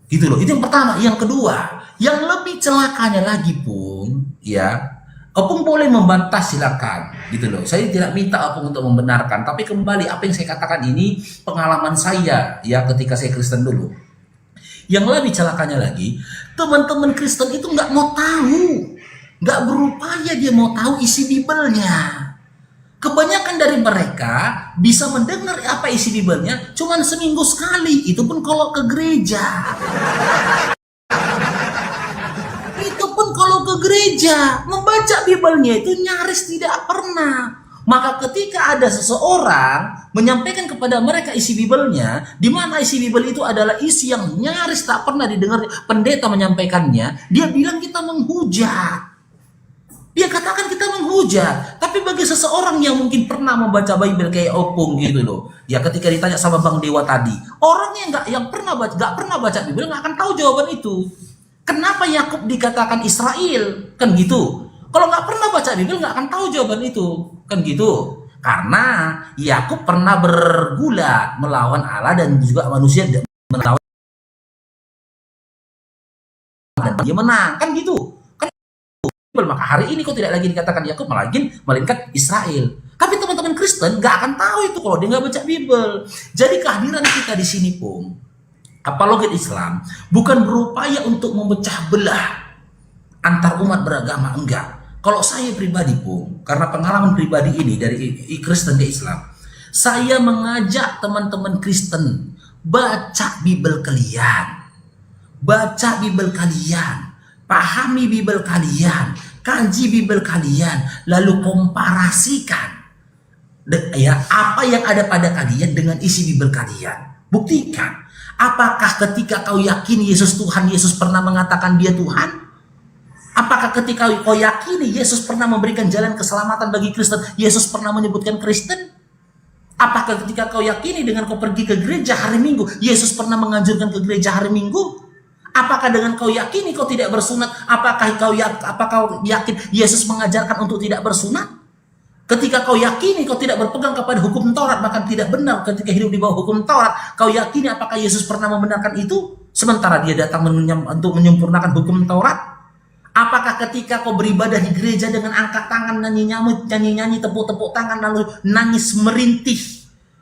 gitu loh. Itu yang pertama. Yang kedua, yang lebih celakanya lagi Pung, ya, Opung boleh membantah silakan, gitu loh. Saya tidak minta Opung untuk membenarkan, tapi kembali apa yang saya katakan ini pengalaman saya, ya, ketika saya Kristen dulu. Yang lebih celakanya lagi, teman-teman Kristen itu nggak mau tahu, nggak berupaya dia mau tahu isi Bible-nya. Kebanyakan dari mereka bisa mendengar apa isi Bible-nya cuman seminggu sekali, itu pun kalau ke gereja. Itu pun kalau ke gereja, membaca Bible-nya itu nyaris tidak pernah. Maka ketika ada seseorang menyampaikan kepada mereka isi Bible-nya, di mana isi Bible itu adalah isi yang nyaris tak pernah didengar pendeta menyampaikannya, dia bilang kita menghujat. Dia katakan kita menghujat. Tapi bagi seseorang yang mungkin pernah membaca Bible kayak Opung gitu loh, ya ketika ditanya sama Bang Dewa tadi, orang yang pernah baca Bible nggak akan tahu jawaban itu. Kenapa Yakub dikatakan Israel? Kan gitu. Kalau nggak pernah baca Bible nggak akan tahu jawaban itu. Kan gitu. Karena Yakub pernah bergula melawan Allah dan juga manusia melawan, dan dia menang. Kan gitu. Maka hari ini kok tidak lagi dikatakan Yakub, melainkan Israel. Tapi teman-teman Kristen nggak akan tahu itu kalau dia nggak baca Bible. Jadi kehadiran kita di sini Pung, apologet Islam, bukan berupaya untuk memecah belah antar umat beragama, enggak. Kalau saya pribadi Pung, karena pengalaman pribadi ini dari Kristen ke Islam, saya mengajak teman-teman Kristen baca Bible kalian, pahami Bible kalian, kaji Bible kalian, lalu komparasikan ya apa yang ada pada kalian dengan isi Bible kalian. Buktikan. Apakah ketika kau yakin Yesus Tuhan, Yesus pernah mengatakan dia Tuhan? Apakah ketika kau yakini Yesus pernah memberikan jalan keselamatan bagi Kristen, Yesus pernah menyebutkan Kristen? Apakah ketika kau yakini dengan kau pergi ke gereja hari Minggu, Yesus pernah menganjurkan ke gereja hari Minggu? Apakah dengan kau yakini kau tidak bersunat, apakah kau yakin Yesus mengajarkan untuk tidak bersunat? Ketika kau yakini kau tidak berpegang kepada hukum Taurat, maka tidak benar ketika hidup di bawah hukum Taurat, kau yakini apakah Yesus pernah membenarkan itu? Sementara dia datang untuk menyempurnakan hukum Taurat. Apakah ketika kau beribadah di gereja dengan angkat tangan, nyanyi-nyanyi, tepuk-tepuk tangan, lalu nangis merintih,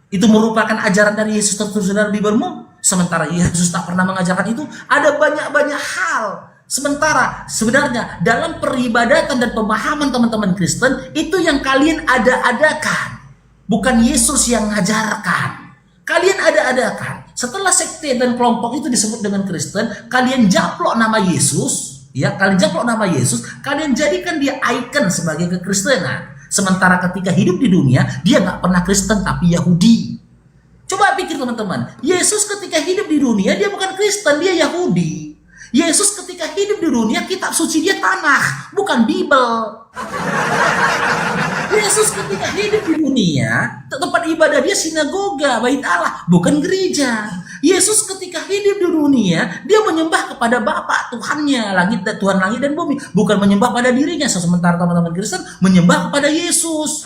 itu merupakan ajaran dari Yesus tertulis dalam Bibelmu? Sementara Yesus tak pernah mengajarkan itu. Ada banyak-banyak hal. Sementara sebenarnya dalam peribadatan dan pemahaman teman-teman Kristen, itu yang kalian ada-adakan, bukan Yesus yang mengajarkan. Kalian ada-adakan. Setelah sekte dan kelompok itu disebut dengan Kristen, kalian japlok nama Yesus, ya kalian japlok nama Yesus, kalian jadikan dia ikon sebagai kekristenan. Sementara ketika hidup di dunia, dia nggak pernah Kristen tapi Yahudi. Coba pikir teman-teman, Yesus ketika hidup di dunia, dia bukan Kristen, dia Yahudi. Yesus ketika hidup di dunia, kitab suci dia Tanakh, bukan Bible. Yesus ketika hidup di dunia, tempat ibadah dia sinagoga, bait Allah, bukan gereja. Yesus ketika hidup di dunia, dia menyembah kepada Bapa Tuhannya, Tuhan langit dan bumi, bukan menyembah pada dirinya. Sementara teman-teman Kristen menyembah kepada Yesus.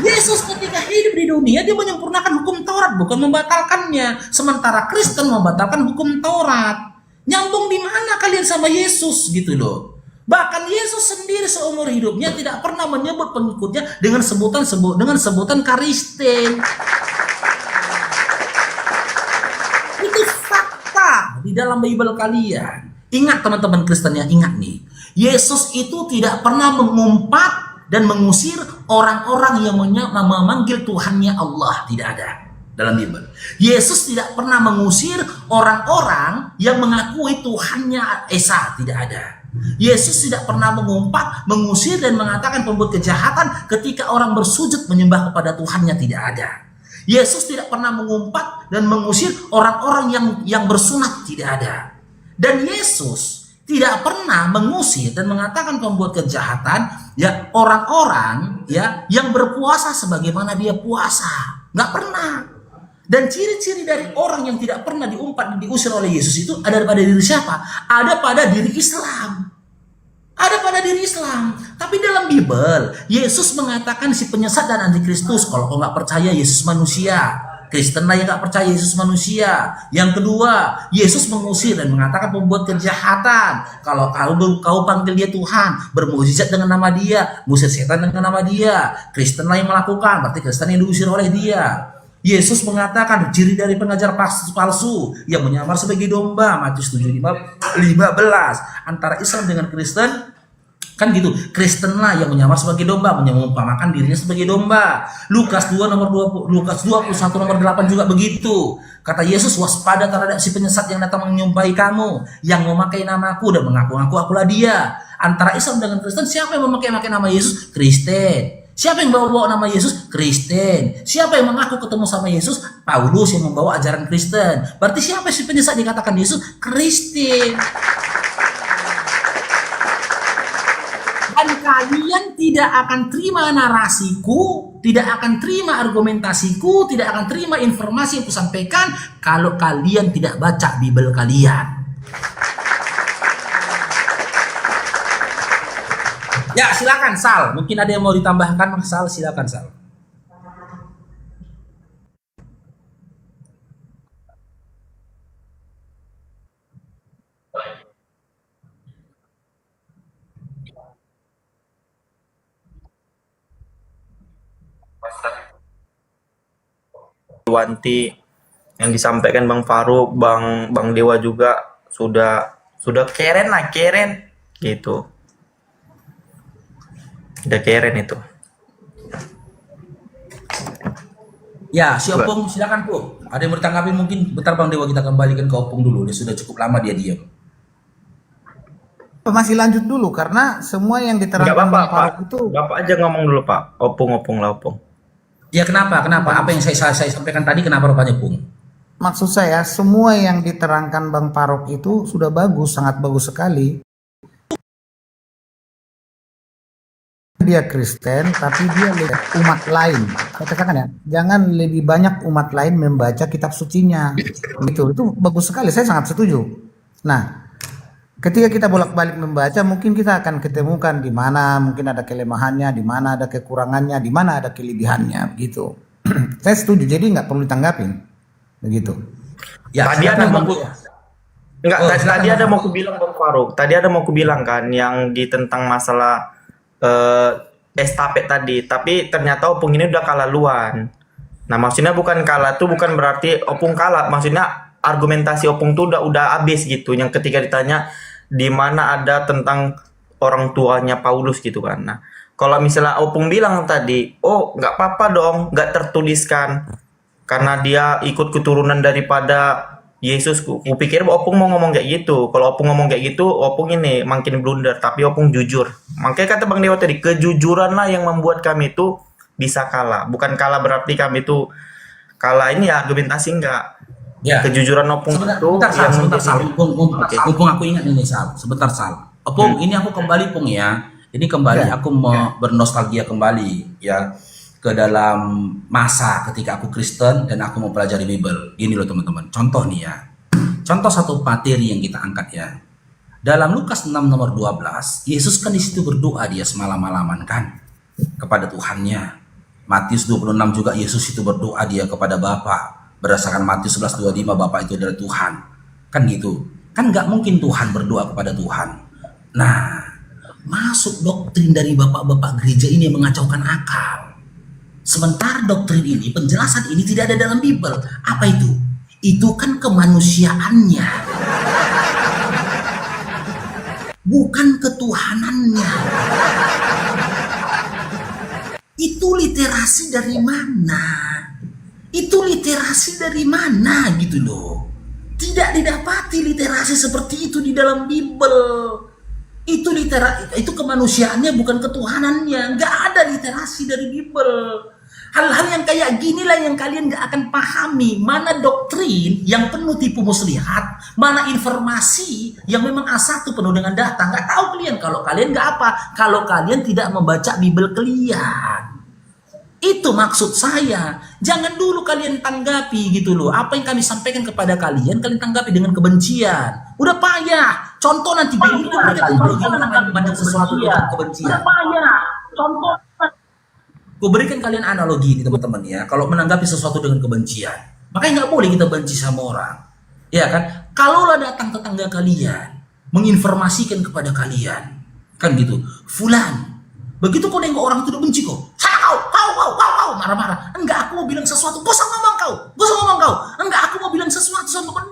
Yesus ketika hidup di dunia, dia menyempurnakan hukum Taurat, bukan membatalkannya. Sementara Kristen membatalkan hukum Taurat. Nyambung di mana kalian sama Yesus gitu loh. Bahkan Yesus sendiri seumur hidupnya tidak pernah menyebut pengikutnya dengan sebutan Kristen. Itu fakta di dalam Bible kalian. Ingat teman-teman Kristen yang ingat nih. Yesus itu tidak pernah mengumpat dan mengusir orang-orang yang memanggil Tuhannya Allah. Tidak ada dalam Bible. Yesus tidak pernah mengusir orang-orang yang mengakui Tuhannya Esa. Tidak ada. Yesus tidak pernah mengumpat, mengusir dan mengatakan pembuat kejahatan ketika orang bersujud menyembah kepada Tuhannya. Tidak ada. Yesus tidak pernah mengumpat dan mengusir orang-orang yang bersunat. Tidak ada. Dan Yesus tidak pernah mengusir dan mengatakan pembuat kejahatan ya orang-orang ya yang berpuasa sebagaimana dia puasa. Nggak pernah. Dan ciri-ciri dari orang yang tidak pernah diumpat dan diusir oleh Yesus itu ada pada diri siapa? Ada pada diri Islam. Ada pada diri Islam. Tapi dalam Bible, Yesus mengatakan si penyesat dan antikristus. Kalau kau nggak percaya Yesus manusia, Kristen lah yang nggak percaya Yesus manusia. Yang kedua, Yesus mengusir dan mengatakan pembuat kejahatan. Kalau kau panggil dia Tuhan, bermukjizat dengan nama dia, ngusir setan dengan nama dia, Kristen lah yang melakukan, berarti Kristen yang diusir oleh dia. Yesus mengatakan ciri dari pengajar palsu yang menyamar sebagai domba, Matius 7:15 antara Islam dengan Kristen kan gitu. Kristen lah yang menyamar sebagai domba, mengumpamakan dirinya sebagai domba. Lukas 21 nomor 8 juga begitu. Kata Yesus, waspada terhadap si penyesat yang datang menyumpai kamu, yang memakai namaku dan mengaku-ngaku akulah dia. Antara Islam dengan Kristen, siapa yang memakai nama Yesus? Kristen. Siapa yang bawa nama Yesus? Kristen. Siapa yang mengaku ketemu sama Yesus? Paulus yang membawa ajaran Kristen. Berarti siapa si penyesat dikatakan Yesus? Kristen. Dan kalian tidak akan terima narasiku, tidak akan terima argumentasiku, tidak akan terima informasi yang kusampaikan kalau kalian tidak baca Bible kalian. Ya silakan Sal, mungkin ada yang mau ditambahkan Mas Sal, silakan Sal. Wanti yang disampaikan Bang Faruk, Bang Dewa juga sudah keren gitu. Udah keren itu. Ya, si Opung silakan Pung. Ada yang bertanggapi mungkin? Bentar Bang Dewa, kita kembalikan ke Opung dulu. Dia sudah cukup lama dia diam. Masih lanjut dulu karena semua yang diterangkan Bang Faruk itu Bapak aja ngomong dulu Pak. Opung. Ya kenapa? Apa yang saya sampaikan tadi kenapa rupanya Pung? maksud saya semua yang diterangkan Bang Faruk itu sudah bagus, sangat bagus sekali. Dia Kristen tapi dia lihat umat lain. Saya katakan ya, jangan lebih banyak umat lain membaca kitab sucinya. Itu bagus sekali, saya sangat setuju. Nah, ketika kita bolak-balik membaca, mungkin kita akan ketemukan di mana mungkin ada kelemahannya, di mana ada kekurangannya, di mana ada kelebihannya, begitu. Saya setuju, jadi nggak perlu ditanggapin, begitu. Ya, tadi ada mau tadi ada mau kubilang Bang Faruk. Tadi ada mau kubilang kan yang tentang masalah estafet tadi, tapi ternyata Opung ini udah kalah luan. Nah, maksudnya bukan kalah tuh bukan berarti Opung kalah, maksudnya argumentasi Opung tuh udah habis gitu. Yang ketika ditanya di mana ada tentang orang tuanya Paulus gitu kan. Nah, kalau misalnya Opung bilang tadi, oh nggak apa-apa dong, nggak tertuliskan karena dia ikut keturunan daripada Yesus, kupikir opung mau ngomong kayak gitu. Kalau opung ngomong kayak gitu, opung ini makin blunder. Tapi opung jujur. Makanya kata Bang Dewa tadi, kejujuranlah yang membuat kami itu bisa kalah. Bukan kalah berarti kami itu kalah ini ya argumentasi enggak. Ya. Kejujuran opung itu Sebentar, Sal. Oke. Opung, aku ingat ini, Sal. Sebentar, Sal. Opung, ini aku kembali, Pung, ya. Ini kembali aku mau bernostalgia kembali, ya, ke dalam masa ketika aku Kristen dan aku mau pelajari Bible. Gini loh teman-teman, contoh nih ya. Contoh satu materi yang kita angkat ya. Dalam Lukas 6 nomor 12, Yesus kan di situ berdoa dia semalam-malaman kan kepada Tuhannya. Matius 26 juga Yesus itu berdoa dia kepada Bapa. Berdasarkan Matius 11:25 Bapa itu adalah Tuhan. Kan gitu. Kan nggak mungkin Tuhan berdoa kepada Tuhan. Nah, masuk doktrin dari bapak-bapak gereja ini yang mengacaukan akal. Sementara doktrin ini, penjelasan ini tidak ada dalam Bible. Apa itu? Itu kan kemanusiaannya. Bukan ketuhanannya. Itu literasi dari mana? Itu literasi dari mana gitu loh. Tidak didapati literasi seperti itu di dalam Bible. Itu kemanusiaannya bukan ketuhanannya. Nggak ada literasi dari Bible. Hal-hal yang kayak ginilah yang kalian gak akan pahami. Mana doktrin yang penuh tipu muslihat, mana informasi yang memang A1 penuh dengan data. Gak tahu kalian. Kalau kalian gak apa, kalau kalian tidak membaca Bible kalian. Itu maksud saya. Jangan dulu kalian tanggapi gitu loh. Apa yang kami sampaikan kepada kalian tanggapi dengan kebencian. Udah payah. Contoh nanti bagaimana kalian memandang sesuatu dengan kebencian. Udah payah. Contoh. Gue berikan kalian analogi nih teman-teman ya. Kalau menanggapi sesuatu dengan kebencian, makanya nggak boleh kita benci sama orang, ya kan? Kalaulah datang tetangga kalian menginformasikan kepada kalian, kan gitu, Fulan, begitu kau nengok orang itu udah benci kau, sana kau, marah-marah. Enggak, aku mau bilang sesuatu, gak usah ngomong kau. Enggak, aku mau bilang sesuatu sama kau,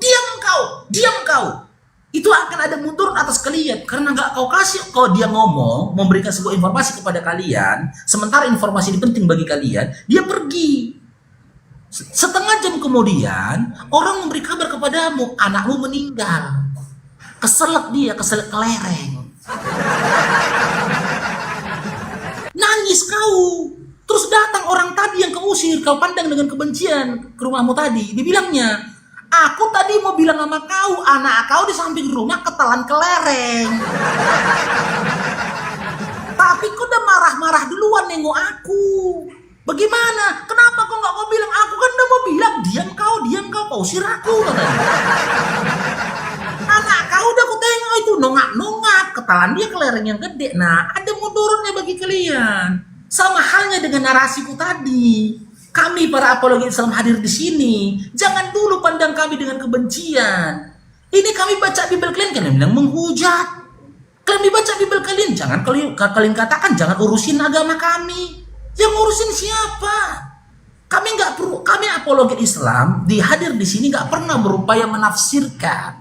diam kau. Itu akan ada mundur atas kalian karena nggak kau kasih dia ngomong memberikan sebuah informasi kepada kalian, sementara informasi ini penting bagi kalian, dia pergi. Setengah jam kemudian orang memberi kabar kepadamu, anakmu meninggal. Keselak kelereng. Nangis kau. Terus datang orang tadi yang kau usir, kau pandang dengan kebencian ke rumahmu tadi, dibilangnya, aku tadi mau bilang sama kau, anak kau di samping rumah ketelan kelereng. Tapi kau udah marah-marah duluan nengok aku. Bagaimana? Kenapa kau nggak mau bilang? Aku kan udah mau bilang, diam kau usir aku. Anak kau udah aku tengok itu nongak-nongak, ketelan dia kelereng yang gede. Nah, ada mudorotnya bagi kalian. Sama halnya dengan narasiku tadi. Kami para apologi Islam hadir di sini. Jangan dulu pandang kami dengan kebencian. Ini kami baca Bible kalian bilang menghujat. Kalian dibaca Bible kalian, jangan kalian katakan jangan urusin agama kami. Yang ngurusin siapa? Kami nggak perlu. Kami apologi Islam hadir di sini nggak pernah berupaya menafsirkan,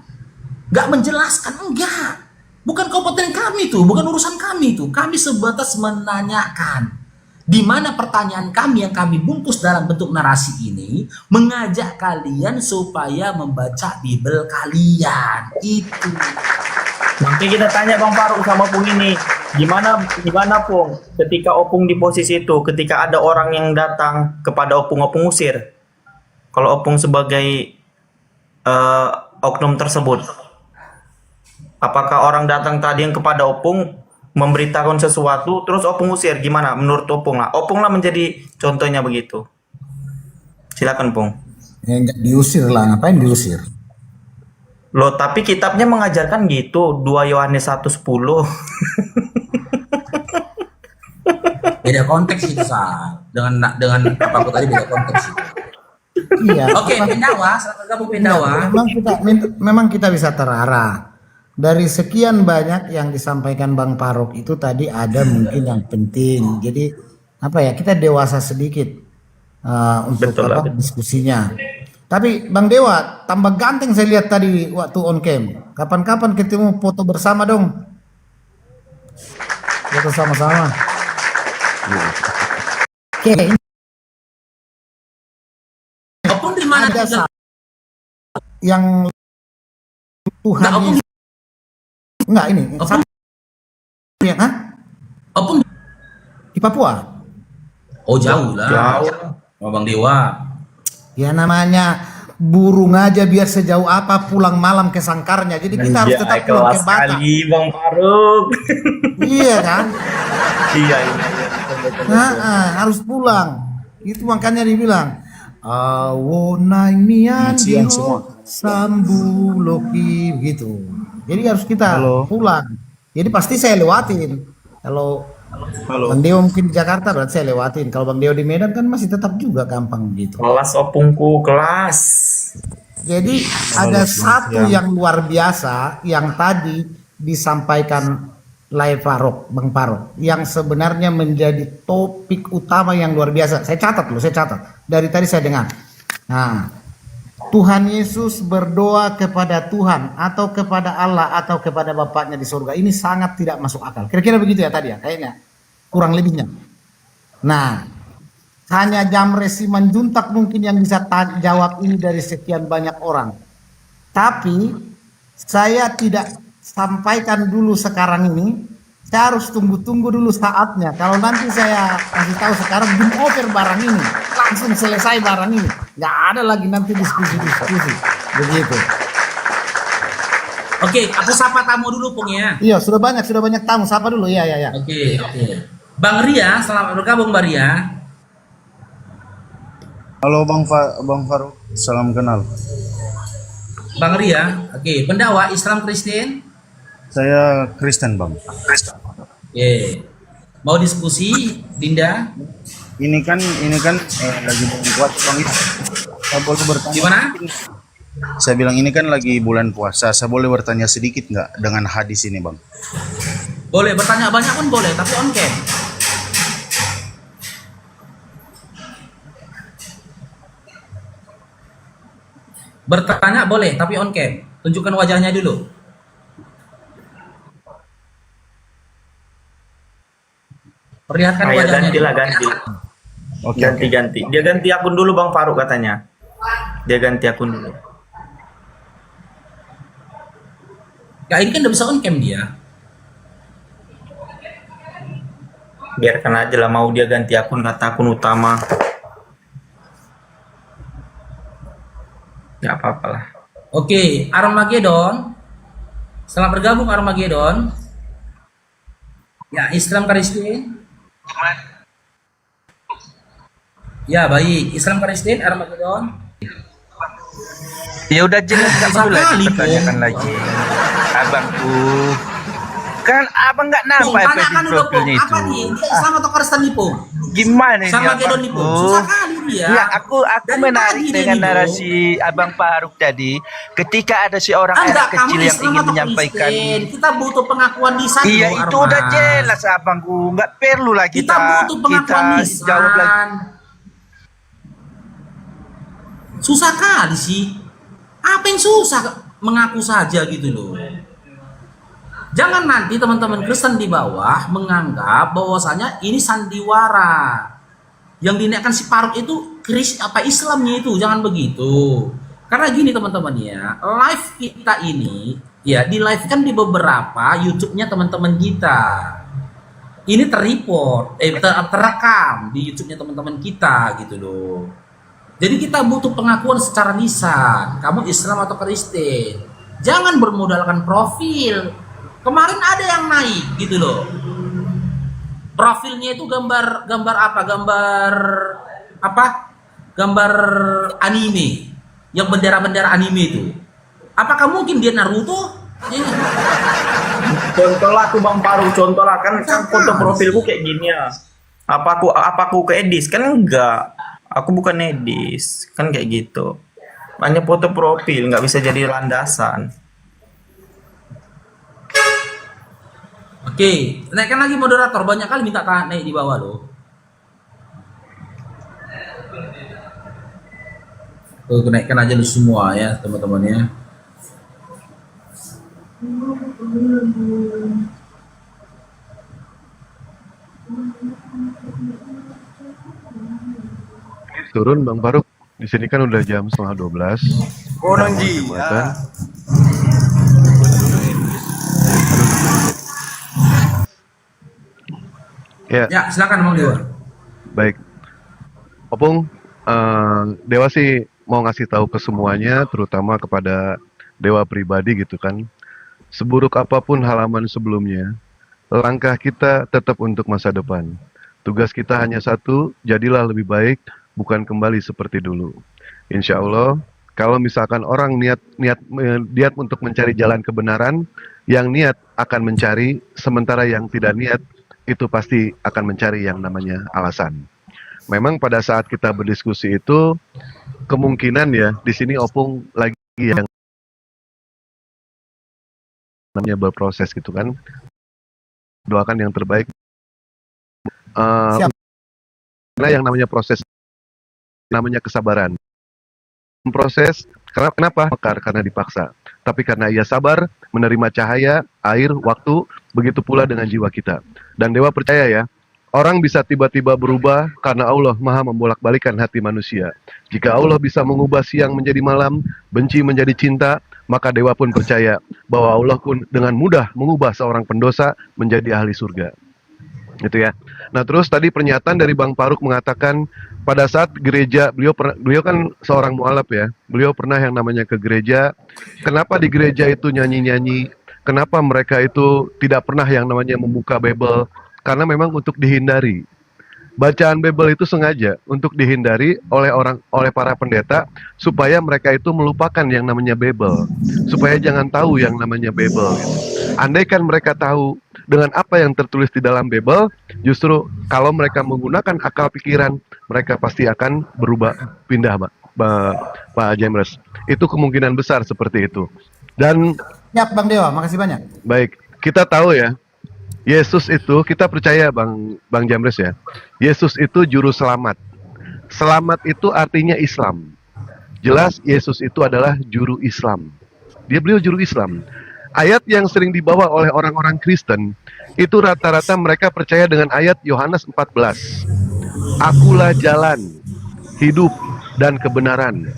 nggak menjelaskan, enggak. Bukan kompeten kami tuh, bukan urusan kami tuh. Kami sebatas menanyakan. Di mana pertanyaan kami yang kami bungkus dalam bentuk narasi ini mengajak kalian supaya membaca Bible kalian. Itu. Nanti kita tanya Bang Faruk sama Pung ini, gimana Pung ketika Opung di posisi itu, ketika ada orang yang datang kepada Opung usir. Kalau Opung sebagai oknum tersebut, apakah orang datang tadi yang kepada Opung memberitakan sesuatu terus Opung usir, gimana menurut Opung lah? Opung lah menjadi contohnya begitu. Silakan Pung. Ya, enggak diusir lah, ngapain diusir? Loh, tapi kitabnya mengajarkan gitu, 2 Yohanes 1:10. Beda konteks itu, Sal. Dengan apa aku tadi beda konteks itu. Iya. Oke, pendawa, selamat gabung pendawa. Memang kita bisa terarah. Dari sekian banyak yang disampaikan Bang Faruk itu tadi ada mungkin yang penting. Jadi apa ya, kita dewasa sedikit untuk diskusinya. Tapi Bang Dewa tambah ganteng saya lihat tadi waktu on cam. Kapan-kapan ketemu foto bersama dong. Foto sama-sama. Oke. Opung di mana? yang Tuhan Yesus. Enggak ini. Ya, hah? Opung Di Papua. oh jauh lah. Oh, Bang Dewa. Ya namanya burung aja biar sejauh apa pulang malam ke sangkarnya. Jadi kita harus tetap pulang ke Batak. Bang Faruk. Iya kan? Iya. Harus pulang. Itu makanya dibilang awonai miandio sambuloki gitu. Jadi harus kita pulang. Jadi pasti saya lewatin. Kalau Bang Deo mungkin di Jakarta berarti saya lewatin. Kalau Bang Deo di Medan kan masih tetap juga gampang gitu. Kelas opungku kelas. Jadi ada satu yang luar biasa yang tadi disampaikan Bang Faruk, yang sebenarnya menjadi topik utama yang luar biasa. Saya catat. Dari tadi saya dengar. Nah, Tuhan Yesus berdoa kepada Tuhan atau kepada Allah atau kepada Bapaknya di surga. Ini sangat tidak masuk akal. Kira-kira begitu ya tadi ya, kayaknya. Kurang lebihnya. Nah, hanya Jamre Simanjuntak mungkin yang bisa jawab ini dari sekian banyak orang. Tapi saya tidak sampaikan dulu sekarang ini. Saya harus tunggu-tunggu dulu saatnya. Kalau nanti saya kasih tahu sekarang, game over barang ini. Langsung selesai barang ini. Nggak ada lagi nanti diskusi-diskusi. Begitu. Oke, aku sapa tamu dulu Pung ya. Iya, sudah banyak tamu. Sapa dulu. Iya. Oke. Bang Ria, selamat bergabung Bang Ria. Halo Bang Faruk, salam kenal. Bang Ria, oke, pendakwa Islam Kristen? Saya Kristen Bang. Oke. Mau diskusi, Dinda? Ini kan lagi bulan puasa Bang. Saya boleh bertanya? Gimana? Saya bilang ini kan lagi bulan puasa. Saya boleh bertanya sedikit nggak dengan hadis ini Bang? Boleh, bertanya banyak pun boleh, tapi on cam. Bertanya boleh, tapi on cam. Tunjukkan wajahnya dulu. Perlihatkan wajahnya. Ganti. Ganti. Dia ganti akun dulu Bang Faruk katanya. Dia ganti akun dulu. Ya ini kan udah bisa on cam dia. Biarkan aja lah, mau dia ganti akun kata akun utama. Gak apa-apa lah. Oke, Armageddon. Selamat bergabung Armageddon. Ya, Islam Kristen. Ya, baik. Islam Kristen Armageddon. Ya udah jelas gak perlu lagi pertanyakan lagi. Abangku. Kan abang nggak nampak tanyakan dulu profilnya itu. Apa nih? Dia Islam atau Kristen nih, Pung? Gimana ini Armageddon nih, Pung? Susah kali dia. Ya, aku menarik dengan narasi Abang Faruk tadi. Ketika ada seorang anak kecil yang ingin menyampaikan, kita butuh pengakuan di sana. Iya, itu udah jelas abangku. Nggak perlu lah kita butuh pengakuan lisan. Jawab lagi. Susah kali sih. Apa yang susah? Mengaku saja gitu loh. Jangan nanti teman-teman Kristen di bawah menganggap bahwasanya ini sandiwara. Yang dinaikkan si Faruk itu Islamnya itu, jangan begitu. Karena gini teman-teman ya, live kita ini ya di live kan di beberapa YouTube-nya teman-teman kita. Ini terekam di YouTube-nya teman-teman kita gitu loh. Jadi kita butuh pengakuan secara lisan. Kamu Islam atau Kristen? Jangan bermodalkan profil. Kemarin ada yang naik gitu loh. Profilnya itu gambar apa? Gambar anime. Yang bendera-bendera anime itu. Apakah mungkin dia Naruto? Contoh lah aku Bang Faruk, contoh lah kan foto profilku kayak gini ya. Apa aku ke edis? Kan enggak. Aku bukan edis, kan kayak gitu. Hanya foto profil, nggak bisa jadi landasan. Oke, naikkan lagi moderator. Banyak kali minta naik di bawah loh. Naikkan aja lu semua ya teman-teman ya. Turun Bang Faruk. Di sini kan udah jam 11:30. Kononji. Jumatan. Ya. Ya, silakan Bang Dewa. Baik. Opung, Dewa sih mau ngasih tahu ke semuanya, terutama kepada Dewa pribadi gitu kan. Seburuk apapun halaman sebelumnya, langkah kita tetap untuk masa depan. Tugas kita hanya satu, jadilah lebih baik, bukan kembali seperti dulu. Insya Allah, kalau misalkan orang niat untuk mencari jalan kebenaran, yang niat akan mencari, sementara yang tidak niat itu pasti akan mencari yang namanya alasan. Memang pada saat kita berdiskusi itu kemungkinan ya di sini Opung lagi yang namanya berproses gitu kan. Doakan yang terbaik. Karena yang namanya proses namanya kesabaran. Proses kenapa? Karena dipaksa. Tapi karena ia sabar menerima cahaya, air, waktu, begitu pula dengan jiwa kita. Dan Dewa percaya ya, orang bisa tiba-tiba berubah karena Allah Maha membolak-balikan hati manusia. Jika Allah bisa mengubah siang menjadi malam, benci menjadi cinta, maka Dewa pun percaya bahwa Allah pun dengan mudah mengubah seorang pendosa menjadi ahli surga. Gitu ya. Nah terus tadi pernyataan dari Bang Faruk mengatakan pada saat gereja, beliau kan seorang mualaf ya, beliau pernah yang namanya ke gereja. Kenapa di gereja itu nyanyi-nyanyi? Kenapa mereka itu tidak pernah yang namanya membuka Bible? Karena memang untuk dihindari. Bacaan Bible itu sengaja untuk dihindari oleh para pendeta supaya mereka itu melupakan yang namanya Bible, supaya jangan tahu yang namanya Bible. Andaikan mereka tahu dengan apa yang tertulis di dalam Bible, justru kalau mereka menggunakan akal pikiran, mereka pasti akan berubah pindah, Pak James. Itu kemungkinan besar seperti itu. Dan Siap Bang Dewa, makasih banyak. baik, kita tahu ya, Yesus itu, kita percaya Bang Jamres ya, Yesus itu juru selamat. Selamat itu artinya Islam. Jelas Yesus itu adalah juru Islam. Beliau juru Islam. Ayat yang sering dibawa oleh orang-orang Kristen, itu rata-rata mereka percaya dengan ayat Yohanes 14. Akulah jalan, hidup, dan kebenaran.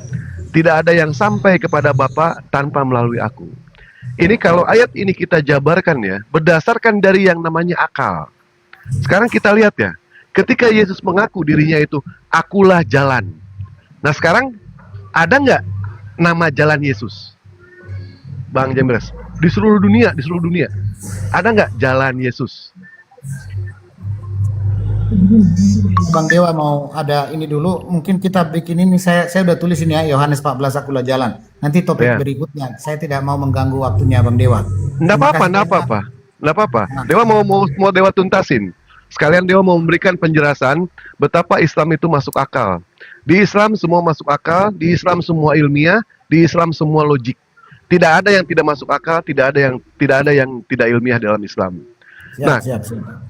Tidak ada yang sampai kepada Bapa tanpa melalui aku. Ini kalau ayat ini kita jabarkan ya, berdasarkan dari yang namanya akal. Sekarang kita lihat ya, ketika Yesus mengaku dirinya itu, akulah jalan. Nah sekarang, ada nggak nama jalan Yesus? Bang Jembres, di seluruh dunia, ada nggak jalan Yesus? Bang Dewa mau ada ini dulu, mungkin kita bikin ini, saya udah tulis ini ya, Yohanes 14 akulah jalan. Nanti topik berikutnya, saya tidak mau mengganggu waktunya Bang Dewa. Nggak apa-apa. Dewa mau Dewa tuntasin. Sekalian Dewa mau memberikan penjelasan betapa Islam itu masuk akal. Di Islam semua masuk akal, di Islam semua ilmiah, di Islam semua logik. Tidak ada yang tidak masuk akal, tidak ada yang tidak ilmiah dalam Islam. Siap.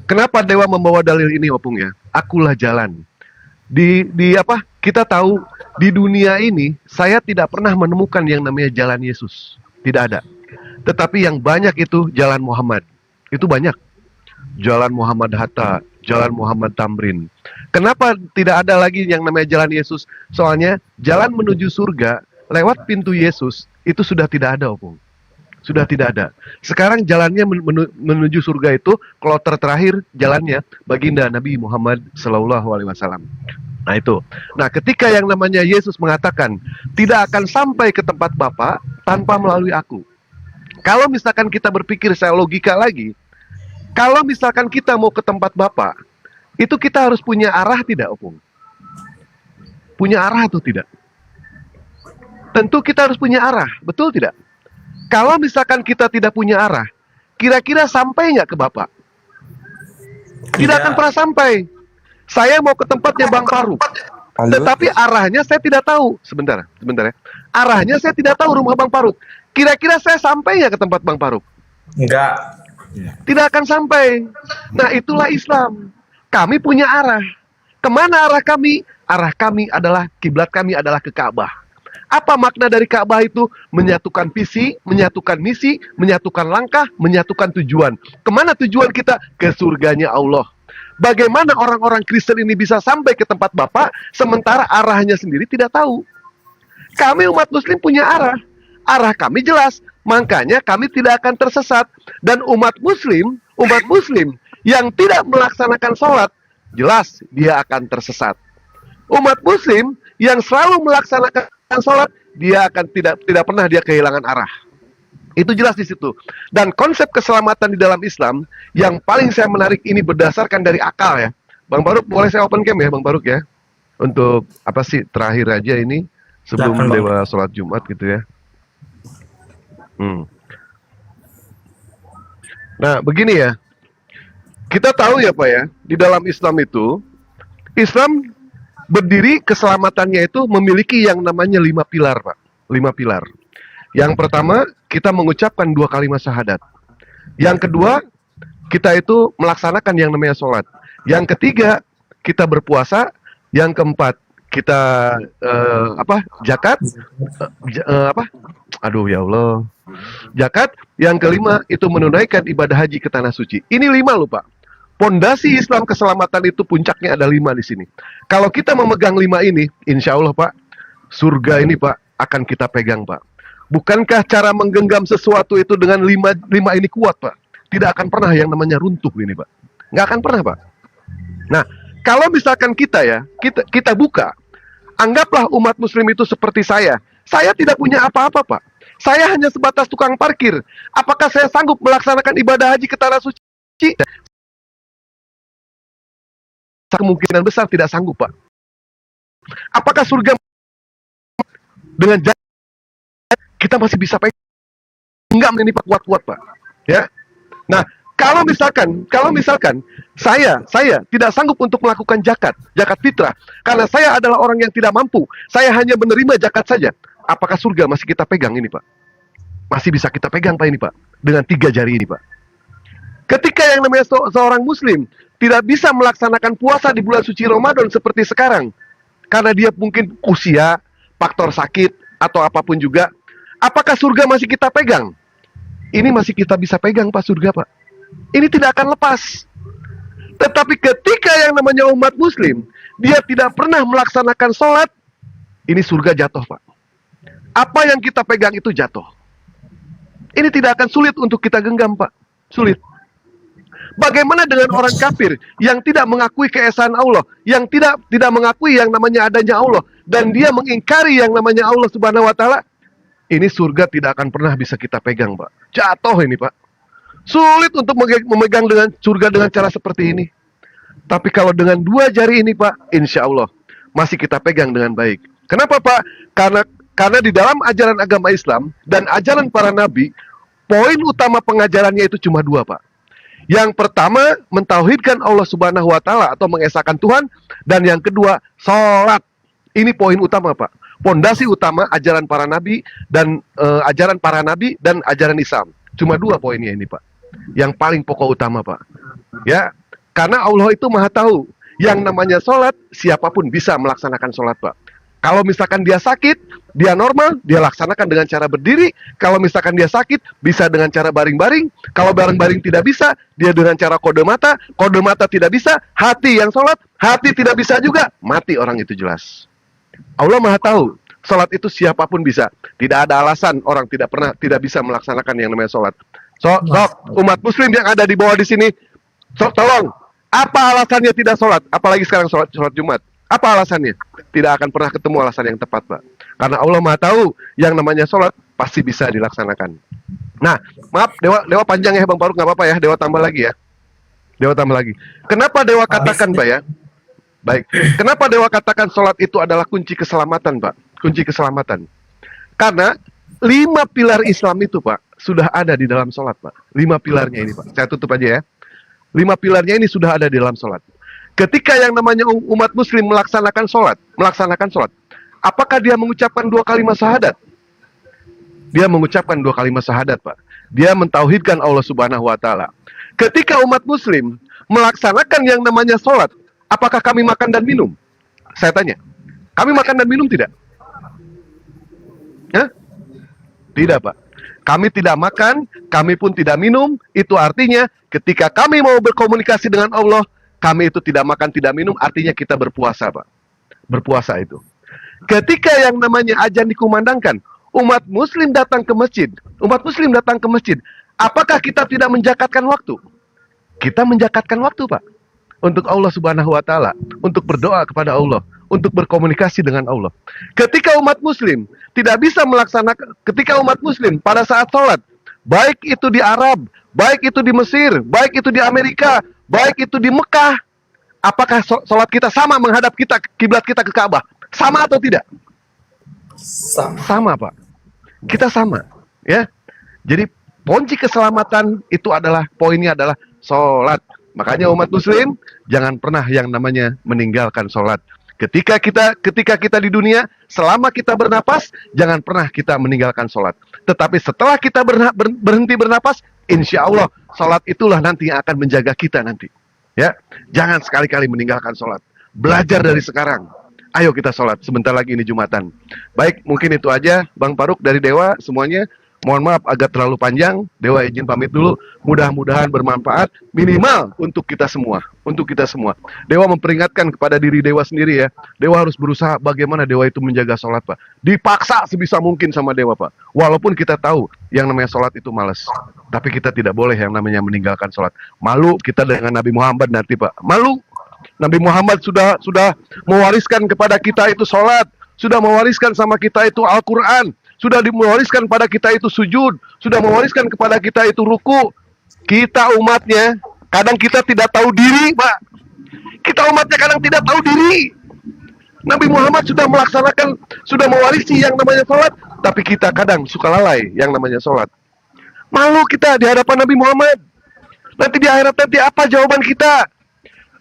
Kenapa Dewa membawa dalil ini, Opung ya? Akulah jalan. Kita tahu di dunia ini saya tidak pernah menemukan yang namanya jalan Yesus. Tidak ada. Tetapi yang banyak itu jalan Muhammad. Itu banyak. Jalan Muhammad Hatta, jalan Muhammad Tamrin. Kenapa tidak ada lagi yang namanya jalan Yesus? Soalnya jalan menuju surga lewat pintu Yesus itu sudah tidak ada, Opung. Sudah tidak ada. Sekarang jalannya menuju surga itu kloter terakhir jalannya baginda Nabi Muhammad SAW. Nah itu. Nah ketika yang namanya Yesus mengatakan tidak akan sampai ke tempat Bapa tanpa melalui aku. Kalau misalkan kita berpikir secara logika lagi, kalau misalkan kita mau ke tempat Bapa, itu kita harus punya arah tidak, Opung? Punya arah atau tidak? Tentu kita harus punya arah, betul tidak? Kalau misalkan kita tidak punya arah, kira-kira sampai nggak ke Bapak? Tidak akan pernah sampai. Saya mau ke tempatnya Bang Faruk, tetapi arahnya saya tidak tahu. Sebentar ya. Arahnya saya tidak tahu rumah Bang Faruk. Kira-kira saya sampai nggak ke tempat Bang Faruk? Enggak. Tidak akan sampai. Nah itulah Islam. Kami punya arah. Kemana arah kami? Arah kami adalah, kiblat kami adalah ke Ka'bah. Apa makna dari Ka'bah itu? Menyatukan visi, menyatukan misi, menyatukan langkah, menyatukan tujuan. Kemana tujuan kita? Ke surganya Allah. Bagaimana orang-orang Kristen ini bisa sampai ke tempat Bapa sementara arahnya sendiri tidak tahu? Kami umat muslim punya arah. Arah kami jelas, makanya kami tidak akan tersesat. Dan umat muslim yang tidak melaksanakan sholat, jelas dia akan tersesat. Umat muslim yang selalu melaksanakan sholat, dia akan tidak pernah dia kehilangan arah. Itu jelas di situ. Dan konsep keselamatan di dalam Islam yang paling saya menarik ini berdasarkan dari akal ya. Bang Baruk, boleh saya open cam ya Bang Baruk ya? Untuk apa sih terakhir aja ini sebelum Dewa sholat Jumat gitu ya. Nah begini ya, kita tahu ya Pak ya, di dalam Islam itu, Islam berdiri keselamatannya itu memiliki yang namanya 5 pilar Pak. 5 pilar. Yang pertama, kita mengucapkan 2 kalimat syahadat. Yang kedua, kita itu melaksanakan yang namanya sholat. Yang ketiga, kita berpuasa. Yang keempat, kita zakat. Aduh ya Allah. Zakat. Yang kelima, itu menunaikan ibadah haji ke tanah suci. Ini 5 loh Pak. Pondasi Islam keselamatan itu puncaknya ada 5 di sini. Kalau kita memegang 5 ini, insya Allah Pak, surga ini Pak akan kita pegang Pak. Bukankah cara menggenggam sesuatu itu dengan 5 ini kuat Pak? Tidak akan pernah yang namanya runtuh ini Pak. Nggak akan pernah Pak. Nah, kalau misalkan kita buka, anggaplah umat muslim itu seperti saya. Saya tidak punya apa-apa Pak. Saya hanya sebatas tukang parkir. Apakah saya sanggup melaksanakan ibadah haji ke tanah suci? Kemungkinan besar tidak sanggup Pak. Apakah surga dengan kita masih bisa pegang? Enggak, ini Pak, kuat-kuat Pak. Ya. Nah, kalau misalkan saya tidak sanggup untuk melakukan zakat fitrah karena saya adalah orang yang tidak mampu, saya hanya menerima zakat saja. Apakah surga masih kita pegang ini Pak? Masih bisa kita pegang Pak ini Pak, dengan 3 jari ini Pak. Ketika yang namanya seorang muslim tidak bisa melaksanakan puasa di bulan suci Ramadan seperti sekarang, karena dia mungkin usia, faktor sakit, atau apapun juga, apakah surga masih kita pegang? Ini masih kita bisa pegang Pak, surga Pak. Ini tidak akan lepas. Tetapi ketika yang namanya umat muslim, dia tidak pernah melaksanakan sholat, ini surga jatuh Pak. Apa yang kita pegang itu jatuh. Ini tidak akan sulit untuk kita genggam Pak. Sulit. Bagaimana dengan orang kafir yang tidak mengakui keesaan Allah, yang tidak mengakui yang namanya adanya Allah, dan dia mengingkari yang namanya Allah Subhanahu wa taala? Ini surga tidak akan pernah bisa kita pegang, Pak. Jatuh ini, Pak. Sulit untuk memegang dengan surga dengan cara seperti ini. Tapi kalau dengan 2 jari ini, Pak, insya Allah masih kita pegang dengan baik. Kenapa, Pak? Karena di dalam ajaran agama Islam dan ajaran para nabi, poin utama pengajarannya itu cuma 2, Pak. Yang pertama, mentauhidkan Allah Subhanahu wa taala atau mengesahkan Tuhan, dan yang kedua, sholat. Ini poin utama, Pak. Pondasi utama ajaran para nabi dan ajaran Islam. Cuma 2 poinnya ini, Pak. Yang paling pokok utama, Pak. Ya, karena Allah itu Maha tahu. Yang namanya sholat, siapapun bisa melaksanakan sholat, Pak. Kalau misalkan dia sakit, dia normal, dia laksanakan dengan cara berdiri. Kalau misalkan dia sakit, bisa dengan cara baring-baring. Kalau baring-baring tidak bisa, dia dengan cara kode mata. Kode mata tidak bisa, hati yang sholat. Hati tidak bisa juga, mati orang itu jelas. Allah Maha tahu, sholat itu siapapun bisa. Tidak ada alasan orang tidak bisa melaksanakan yang namanya sholat. Umat muslim yang ada di bawah di sini, tolong, apa alasannya tidak sholat? Apalagi sekarang sholat Jumat. Apa alasannya? Tidak akan pernah ketemu alasan yang tepat, Pak. Karena Allah Maha tahu yang namanya sholat pasti bisa dilaksanakan. Nah, maaf, Dewa panjang ya Bang Faruk, nggak apa-apa ya, Dewa tambah lagi ya. Dewa tambah lagi. Kenapa Dewa katakan, Pak ya? Baik. Kenapa Dewa katakan sholat itu adalah kunci keselamatan, Pak? Kunci keselamatan. Karena 5 pilar Islam itu, Pak, sudah ada di dalam sholat, Pak. 5 pilarnya ini, Pak. Saya tutup aja ya. 5 pilarnya ini sudah ada di dalam sholat. Ketika yang namanya umat muslim melaksanakan sholat, apakah dia mengucapkan 2 kalimat syahadat? Dia mengucapkan 2 kalimat syahadat, Pak. Dia mentauhidkan Allah Subhanahu wa taala. Ketika umat muslim melaksanakan yang namanya sholat, apakah kami makan dan minum? Saya tanya. Kami makan dan minum tidak? Ya? Tidak, Pak. Kami tidak makan, kami pun tidak minum. Itu artinya ketika kami mau berkomunikasi dengan Allah, kami itu tidak makan, tidak minum, artinya kita berpuasa, Pak. Berpuasa itu. Ketika yang namanya azan dikumandangkan, umat muslim datang ke masjid. Umat muslim datang ke masjid. Apakah kita tidak menjakatkan waktu? Kita menjakatkan waktu, Pak. Untuk Allah Subhanahu wa taala, untuk berdoa kepada Allah, untuk berkomunikasi dengan Allah. Ketika umat muslim tidak bisa melaksanakan, ketika umat muslim pada saat sholat, baik itu di Arab, baik itu di Mesir, baik itu di Amerika, baik itu di Mekah, apakah sholat kita sama menghadap kita, kiblat kita ke Ka'bah? Sama atau tidak? Sama, Pak. Kita sama, ya. Jadi kunci keselamatan itu adalah, poinnya adalah sholat. Makanya umat muslim jangan pernah yang namanya meninggalkan sholat. Ketika kita di dunia, selama kita bernapas, jangan pernah kita meninggalkan sholat. Tetapi setelah kita berhenti bernapas, insya Allah sholat itulah nanti yang akan menjaga kita nanti. Ya, jangan sekali-kali meninggalkan sholat. Belajar dari sekarang. Ayo kita sholat. Sebentar lagi ini Jumatan. Baik, mungkin itu aja, Bang Faruk dari Dewa semuanya. Mohon maaf agak terlalu panjang. Dewa izin pamit dulu. Mudah-mudahan bermanfaat minimal untuk kita semua. Untuk kita semua. Dewa memperingatkan kepada diri Dewa sendiri ya. Dewa harus berusaha bagaimana Dewa itu menjaga sholat, Pak. Dipaksa sebisa mungkin sama Dewa, Pak. Walaupun kita tahu yang namanya sholat itu malas. Tapi kita tidak boleh yang namanya meninggalkan sholat. Malu kita dengan Nabi Muhammad nanti, Pak. Malu. Nabi Muhammad sudah mewariskan kepada kita itu sholat. Sudah mewariskan sama kita itu Al-Quran. Sudah mewariskan pada kita itu sujud, sudah mewariskan kepada kita itu ruku. Kita umatnya, kadang kita tidak tahu diri, Pak. Kita umatnya kadang tidak tahu diri. Nabi Muhammad sudah melaksanakan, sudah mewarisi yang namanya sholat, tapi kita kadang suka lalai yang namanya sholat. Malu kita di hadapan Nabi Muhammad. Nanti di akhirat nanti apa jawaban kita?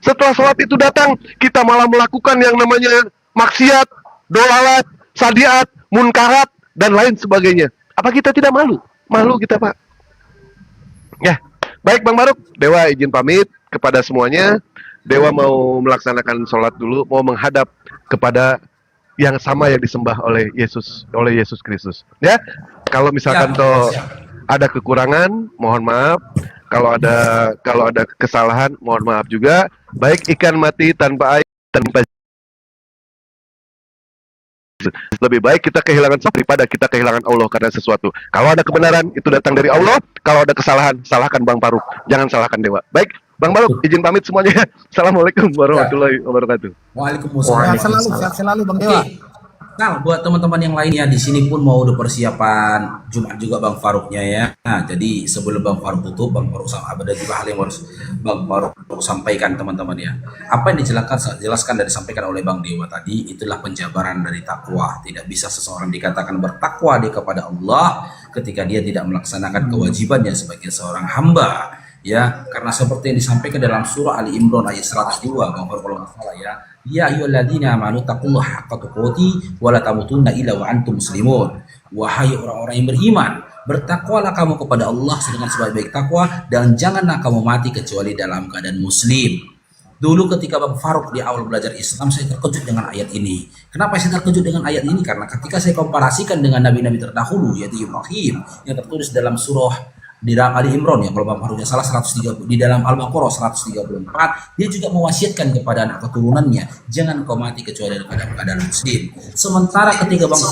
Setelah sholat itu datang, kita malah melakukan yang namanya maksiat, dolalat, sadiat, munkarat, dan lain sebagainya. Apa kita tidak malu? Malu kita, Pak. Ya, baik Bang Faruk, Dewa izin pamit kepada semuanya. Dewa mau melaksanakan sholat dulu, mau menghadap kepada yang sama yang disembah oleh Yesus Kristus. Ya, kalau misalkan ada kekurangan, mohon maaf. Kalau ada kesalahan, mohon maaf juga. Baik ikan mati tanpa air, tanpa lebih baik kita kehilangan daripada kita kehilangan Allah karena sesuatu. Kalau ada kebenaran itu datang dari Allah, kalau ada kesalahan salahkan Bang Faruk, jangan salahkan Dewa. Baik, Bang Faruk izin pamit semuanya. Assalamualaikum warahmatullahi wabarakatuh. Waalaikumsalam. Sehat selalu Bang Dewa. Nah, buat teman-teman yang lainnya di sini pun mau udah persiapan Jumat juga Bang Faruknya ya. Nah, jadi sebelum Bang Faruk tutup, Bang Faruk ada juga hal yang harus Bang Faruk sampaikan teman-teman ya. Apa yang dijelaskan dan disampaikan oleh Bang Dewa tadi itulah penjabaran dari takwa. Tidak bisa seseorang dikatakan bertakwa dia kepada Allah ketika dia tidak melaksanakan kewajibannya sebagai seorang hamba. Ya, karena seperti yang disampaikan dalam surah Ali Imran ayat 102 Bang Faruk kalau nggak salah ya. Ya ayyuhalladzina amanu taqullaha haqqa tuqatih wa la tamutunna illa wa antum muslimun. Wahai orang-orang yang beriman, bertakwalah kamu kepada Allah dengan sebaik-baik takwa dan janganlah kamu mati kecuali dalam keadaan muslim. Dulu ketika Bang Faruk di awal belajar Islam, saya terkejut dengan ayat ini. Kenapa saya terkejut dengan ayat ini? Karena ketika saya komparasikan dengan nabi-nabi terdahulu yaitu Ibrahim yang tertulis dalam surah di dalam Ali Imran ya, kalau Bang Faruknya salah 130, di dalam Al-Baqarah 134 dia juga mewasiatkan kepada anak keturunannya, jangan kau mati kecuali dalam keadaan muslim. Sementara ketika Bang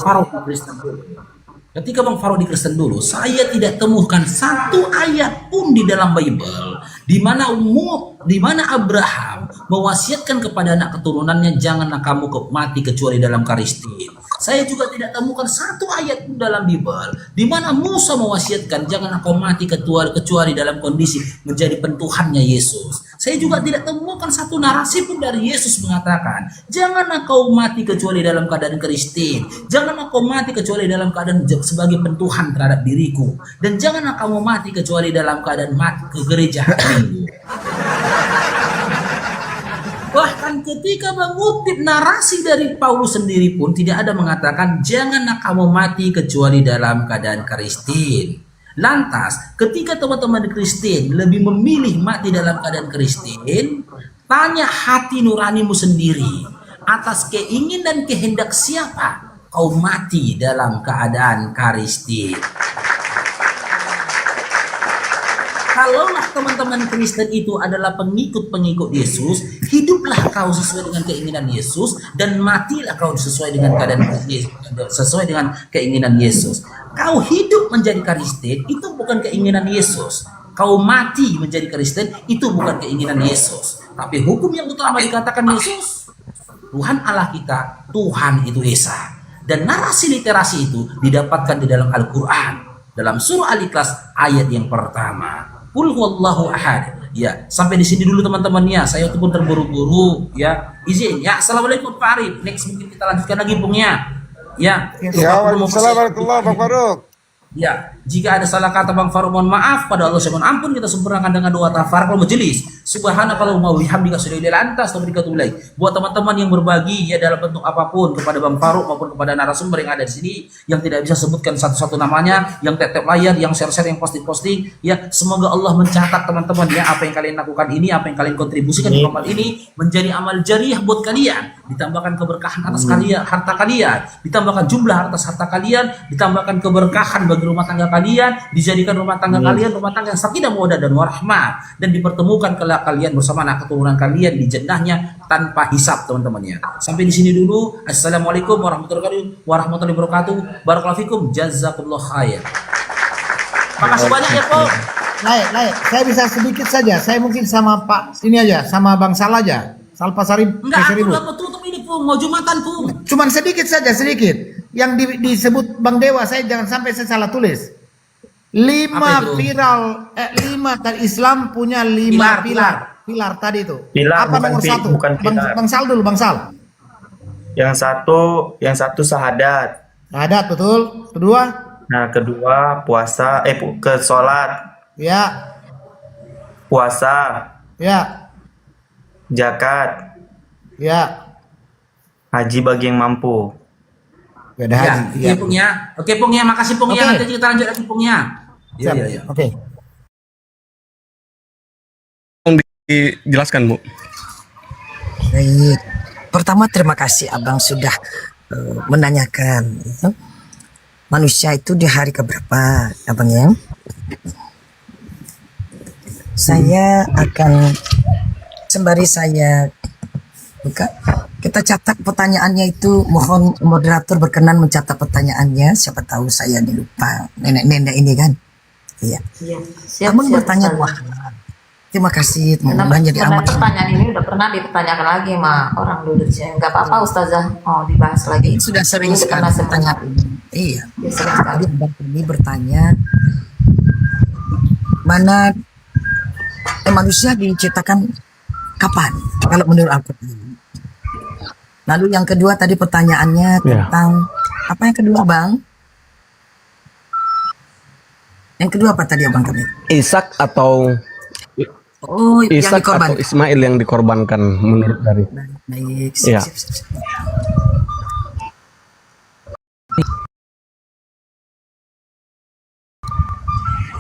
Faruk di Kristen dulu, saya tidak temukan satu ayat pun di dalam Bible di mana Abraham mewasiatkan kepada anak keturunannya, janganlah kamu mati kecuali dalam Karistin. Saya juga tidak temukan satu ayat pun dalam Bible di mana Musa mewasiatkan janganlah kau mati kecuali dalam kondisi menjadi pentuhannya Yesus. Saya juga tidak temukan satu narasi pun dari Yesus mengatakan janganlah kau mati kecuali dalam keadaan Kristen, janganlah kau mati kecuali dalam keadaan sebagai pentuhan terhadap diriku, dan janganlah kamu mati kecuali dalam keadaan mati ke gereja hari Minggu. Bahkan ketika mengutip narasi dari Paulus sendiri pun tidak ada mengatakan janganlah kamu mati kecuali dalam keadaan Kristen. Lantas ketika teman-teman Kristen lebih memilih mati dalam keadaan Kristen, tanya hati nuranimu sendiri, atas keinginan dan kehendak siapa kau mati dalam keadaan Kristen? kalaulah teman-teman Kristen itu adalah pengikut-pengikut Yesus, hiduplah kau sesuai dengan keinginan Yesus dan matilah kau sesuai dengan keadaan Yesus, sesuai dengan keinginan Yesus. Kau hidup menjadi Kristen itu bukan keinginan Yesus. Kau mati menjadi Kristen itu bukan keinginan Yesus. Tapi hukum yang utama dikatakan Yesus. Tuhan Allah kita, Tuhan itu Esa. Dan narasi literasi itu didapatkan di dalam Al-Quran. Dalam surah Al-Ikhlas ayat yang pertama. Qul huwallahu ahad. Ya, sampai di sini dulu teman-temannya. Saya itu pun terburu-buru. Ya, izin. Ya, assalamualaikum Pak Arif. Next mungkin kita lanjutkan lagi Bungnya. Ya. Waalaikumsalam warahmatullahi wabarakatuh. Ya, jika ada salah kata Bang Farouk mohon maaf, pada Allah saya mohon ampun, kita sempurnakan dengan doa tafarakul majelis. Subhanakallahumma wa bihamdika asyhadu an la ilaha illa anta astaghfiruka wa atubu ilaik. Buat teman-teman yang berbagi ya dalam bentuk apapun kepada Bang Farouk maupun kepada narasumber yang ada di sini yang tidak bisa sebutkan satu-satu namanya, yang tap layar, yang share-share, yang posting-posting, ya semoga Allah mencatat teman-teman ya apa yang kalian lakukan ini, apa yang kalian kontribusikan ke amal ini menjadi amal jariah buat kalian, ditambahkan keberkahan atas kalian, harta kalian, ditambahkan jumlah atas harta kalian, ditambahkan keberkahan bagi rumah tangga kalian, dijadikan rumah tangga kalian rumah tangga yang sakinah mawaddah dan warahmah, dan dipertemukan kelak kalian bersama anak keturunan kalian di jannahnya tanpa hisab teman-temannya. Sampai di sini dulu. Assalamualaikum warahmatullahi wabarakatuh. Barakallahu fikum. Jazakumullah khair. Makasih banyak ya Pak. Laik. Saya bisa sedikit saja. Saya mungkin sama Pak ini aja, sama Bang Sal aja. Sal Pasari. Enggak, aku udah mau tutup ini Pung, mau Jumatan Pung. Cuman sedikit saja, sedikit. Yang disebut Bang Dewa, saya jangan sampai saya salah tulis. 5 viral, 5 dari Islam punya 5 pilar tadi itu. Pilar, apa nomor 1? Bang Sal dulu, Bang Sal. Yang satu sahadat. Sahadat, betul. Kedua? Nah, kedua puasa, ke sholat. Ya. Puasa. Ya. Zakat. Ya. Haji bagi yang mampu. Ya, haji. Oke Pung ya. Oke Pung ya, makasih Pung ya. Nanti kita lanjut lagi Pung ya. Iya. Oke. Dijelaskan Bu. Baik. Pertama terima kasih Abang sudah menanyakan manusia itu di hari keberapa Abang ya. Saya akan sembari saya buka, kita catat pertanyaannya itu, mohon moderator berkenan mencatat pertanyaannya, siapa tahu saya dilupa nenek-nenek ini kan. Iya. Abang bertanya wah. Terima kasih teman-teman, jadi aman. Pertanyaan ini udah pernah dipertanyakan lagi sama orang dulu. Enggak apa-apa Ustazah, dibahas lagi. Sudah sering sekali bertanya. Iya. Jadi Abang ini bertanya mana manusia diciptakan kapan kalau menurut Al-Quran. Lalu yang kedua tadi pertanyaannya tentang apa yang kedua Bang? Yang kedua apa tadi Abang kami? Ishak atau Ishak atau Ismail yang dikorbankan menurut dari. Baik. Ya.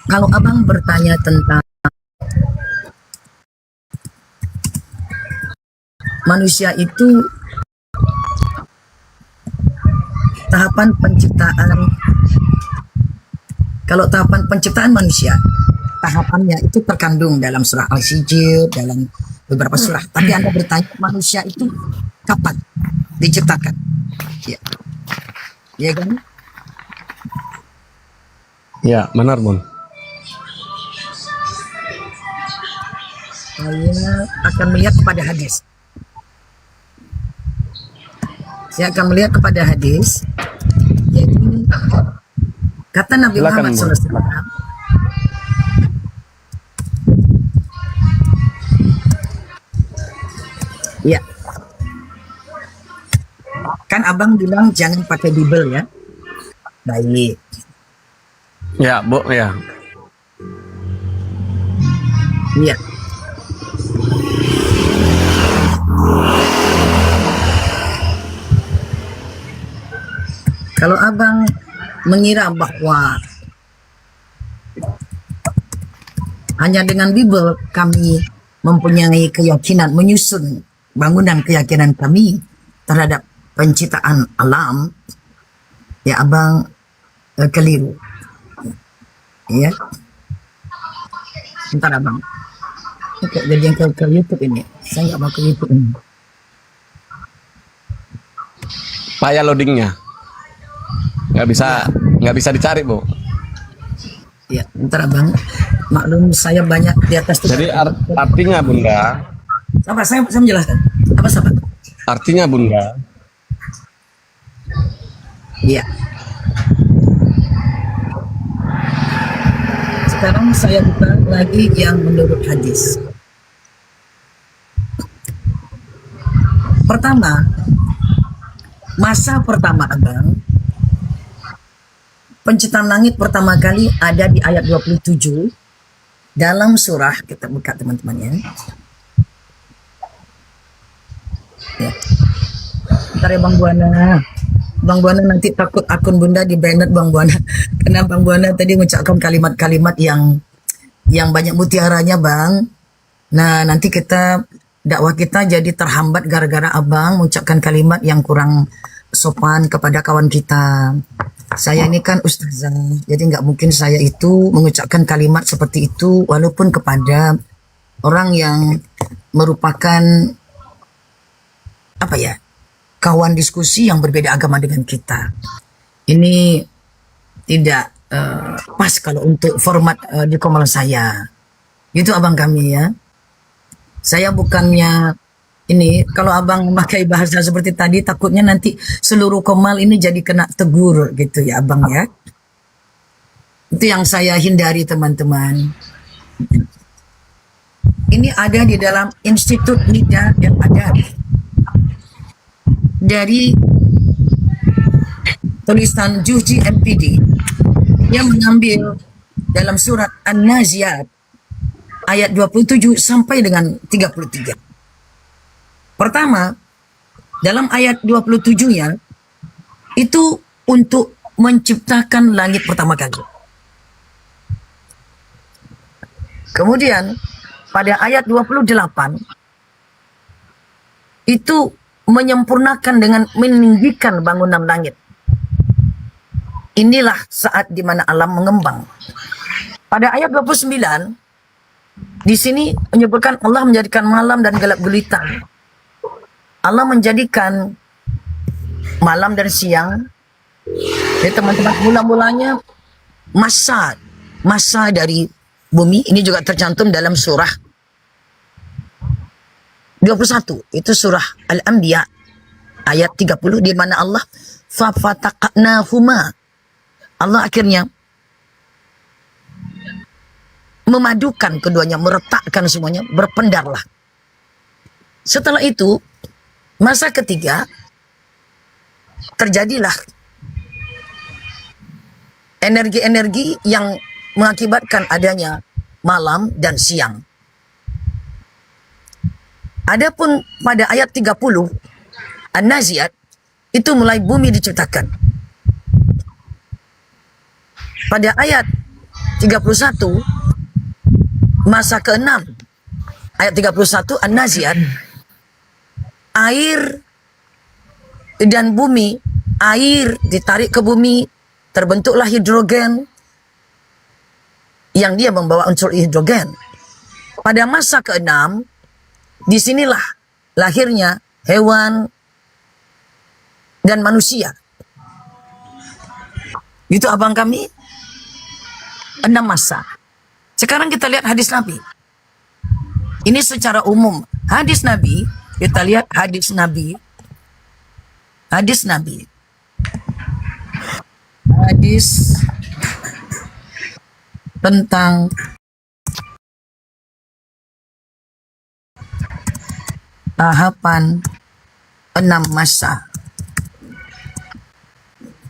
Kalau Abang bertanya tentang manusia itu tahapan penciptaan, kalau tahapan penciptaan manusia tahapannya itu terkandung dalam surah Al-Hijr, dalam beberapa surah. Tapi Anda bertanya manusia itu kapan diciptakan? Ya, ya kan? Ya, benar Bun. Saya akan melihat kepada hadis. Saya akan melihat kepada hadis. Jadi kata Nabi Muhammad SAW, ya, kan Abang bilang jangan pakai Bible ya. Baik. Ya, Bu, ya. Iya. Kalau Abang mengira bahwa hanya dengan Bible kami mempunyai keyakinan, menyusun bangunan keyakinan kami terhadap penciptaan alam, ya Abang keliru. Ya. Bentar abang. Oke, jadi yang ke YouTube ini. Saya nggak mau ke YouTube ini. Payah loadingnya. Nggak bisa dicari, Bu. Ya, bentar abang. Maklum saya banyak di atas tuh. Jadi artinya Bunda. Apa? Saya menjelaskan. Apa sahabat? Artinya Bunda. Iya. Sekarang saya buka lagi yang menurut hadis. Pertama, masa pertama abang, penciptaan langit pertama kali ada di ayat 27 dalam surah, kita buka teman-teman ya. Bentar ya Bang Buana. Bang Buana nanti takut akun Bunda di banned Bang Buana. Karena Bang Buana tadi mengucapkan kalimat-kalimat yang banyak mutiaranya Bang. Nah nanti dakwah kita jadi terhambat gara-gara abang mengucapkan kalimat yang kurang sopan kepada kawan kita. Saya ini kan ustazah, jadi nggak mungkin saya itu mengucapkan kalimat seperti itu walaupun kepada orang yang merupakan kawan diskusi yang berbeda agama dengan kita. Ini tidak pas kalau untuk format di komal saya. Itu abang kami ya. Saya bukannya ini, kalau abang memakai bahasa seperti tadi, takutnya nanti seluruh komal ini jadi kena tegur gitu ya abang ya. Itu yang saya hindari teman-teman. Ini ada di dalam Institut Nida dan Adab. Dari tulisan Juji MPD yang mengambil dalam surat An-Naziat ayat 27 sampai dengan 33. Pertama, dalam ayat 27-nya itu untuk menciptakan langit pertama kali. Kemudian pada ayat 28 itu menyempurnakan dengan meninggikan bangunan langit. Inilah saat di mana alam mengembang. Pada ayat 29 di sini menyebutkan Allah menjadikan malam dan gelap gulita. Allah menjadikan malam dan siang. Jadi teman-teman, mula-mulanya masa dari bumi ini juga tercantum dalam surah 21. Itu surah Al-Anbiya ayat 30 di mana Allah fafataqnahuma. Allah akhirnya memadukan keduanya, meretakkan semuanya, berpendarlah. Setelah itu, masa ketiga, terjadilah energi-energi yang mengakibatkan adanya malam dan siang. Adapun pada ayat 30, An-Naziat, itu mulai bumi diciptakan. Pada ayat 31, masa ke-6 ayat 31 An-Naziat, air dan bumi, air ditarik ke bumi, terbentuklah hidrogen yang dia membawa unsur hidrogen. Pada masa ke-6 disinilah lahirnya hewan dan manusia. Itu abang kami 6 masa. Sekarang kita lihat hadis Nabi. Ini secara umum. Hadis Nabi, kita lihat hadis Nabi. Hadis Nabi. Hadis tentang tahapan 6 masa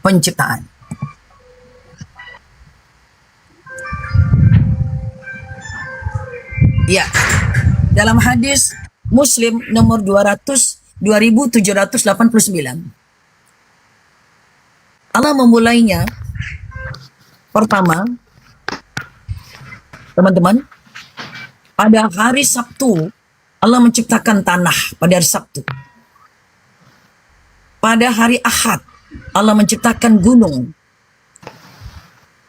penciptaan. Ya, dalam hadis Muslim nomor 2789. Allah memulainya pertama, teman-teman, pada hari Sabtu Allah menciptakan tanah pada hari Sabtu. Pada hari Ahad Allah menciptakan gunung.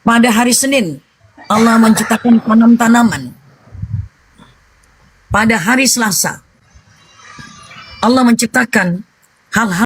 Pada hari Senin Allah menciptakan tanam-tanaman. pada hari Selasa Allah menciptakan hal-hal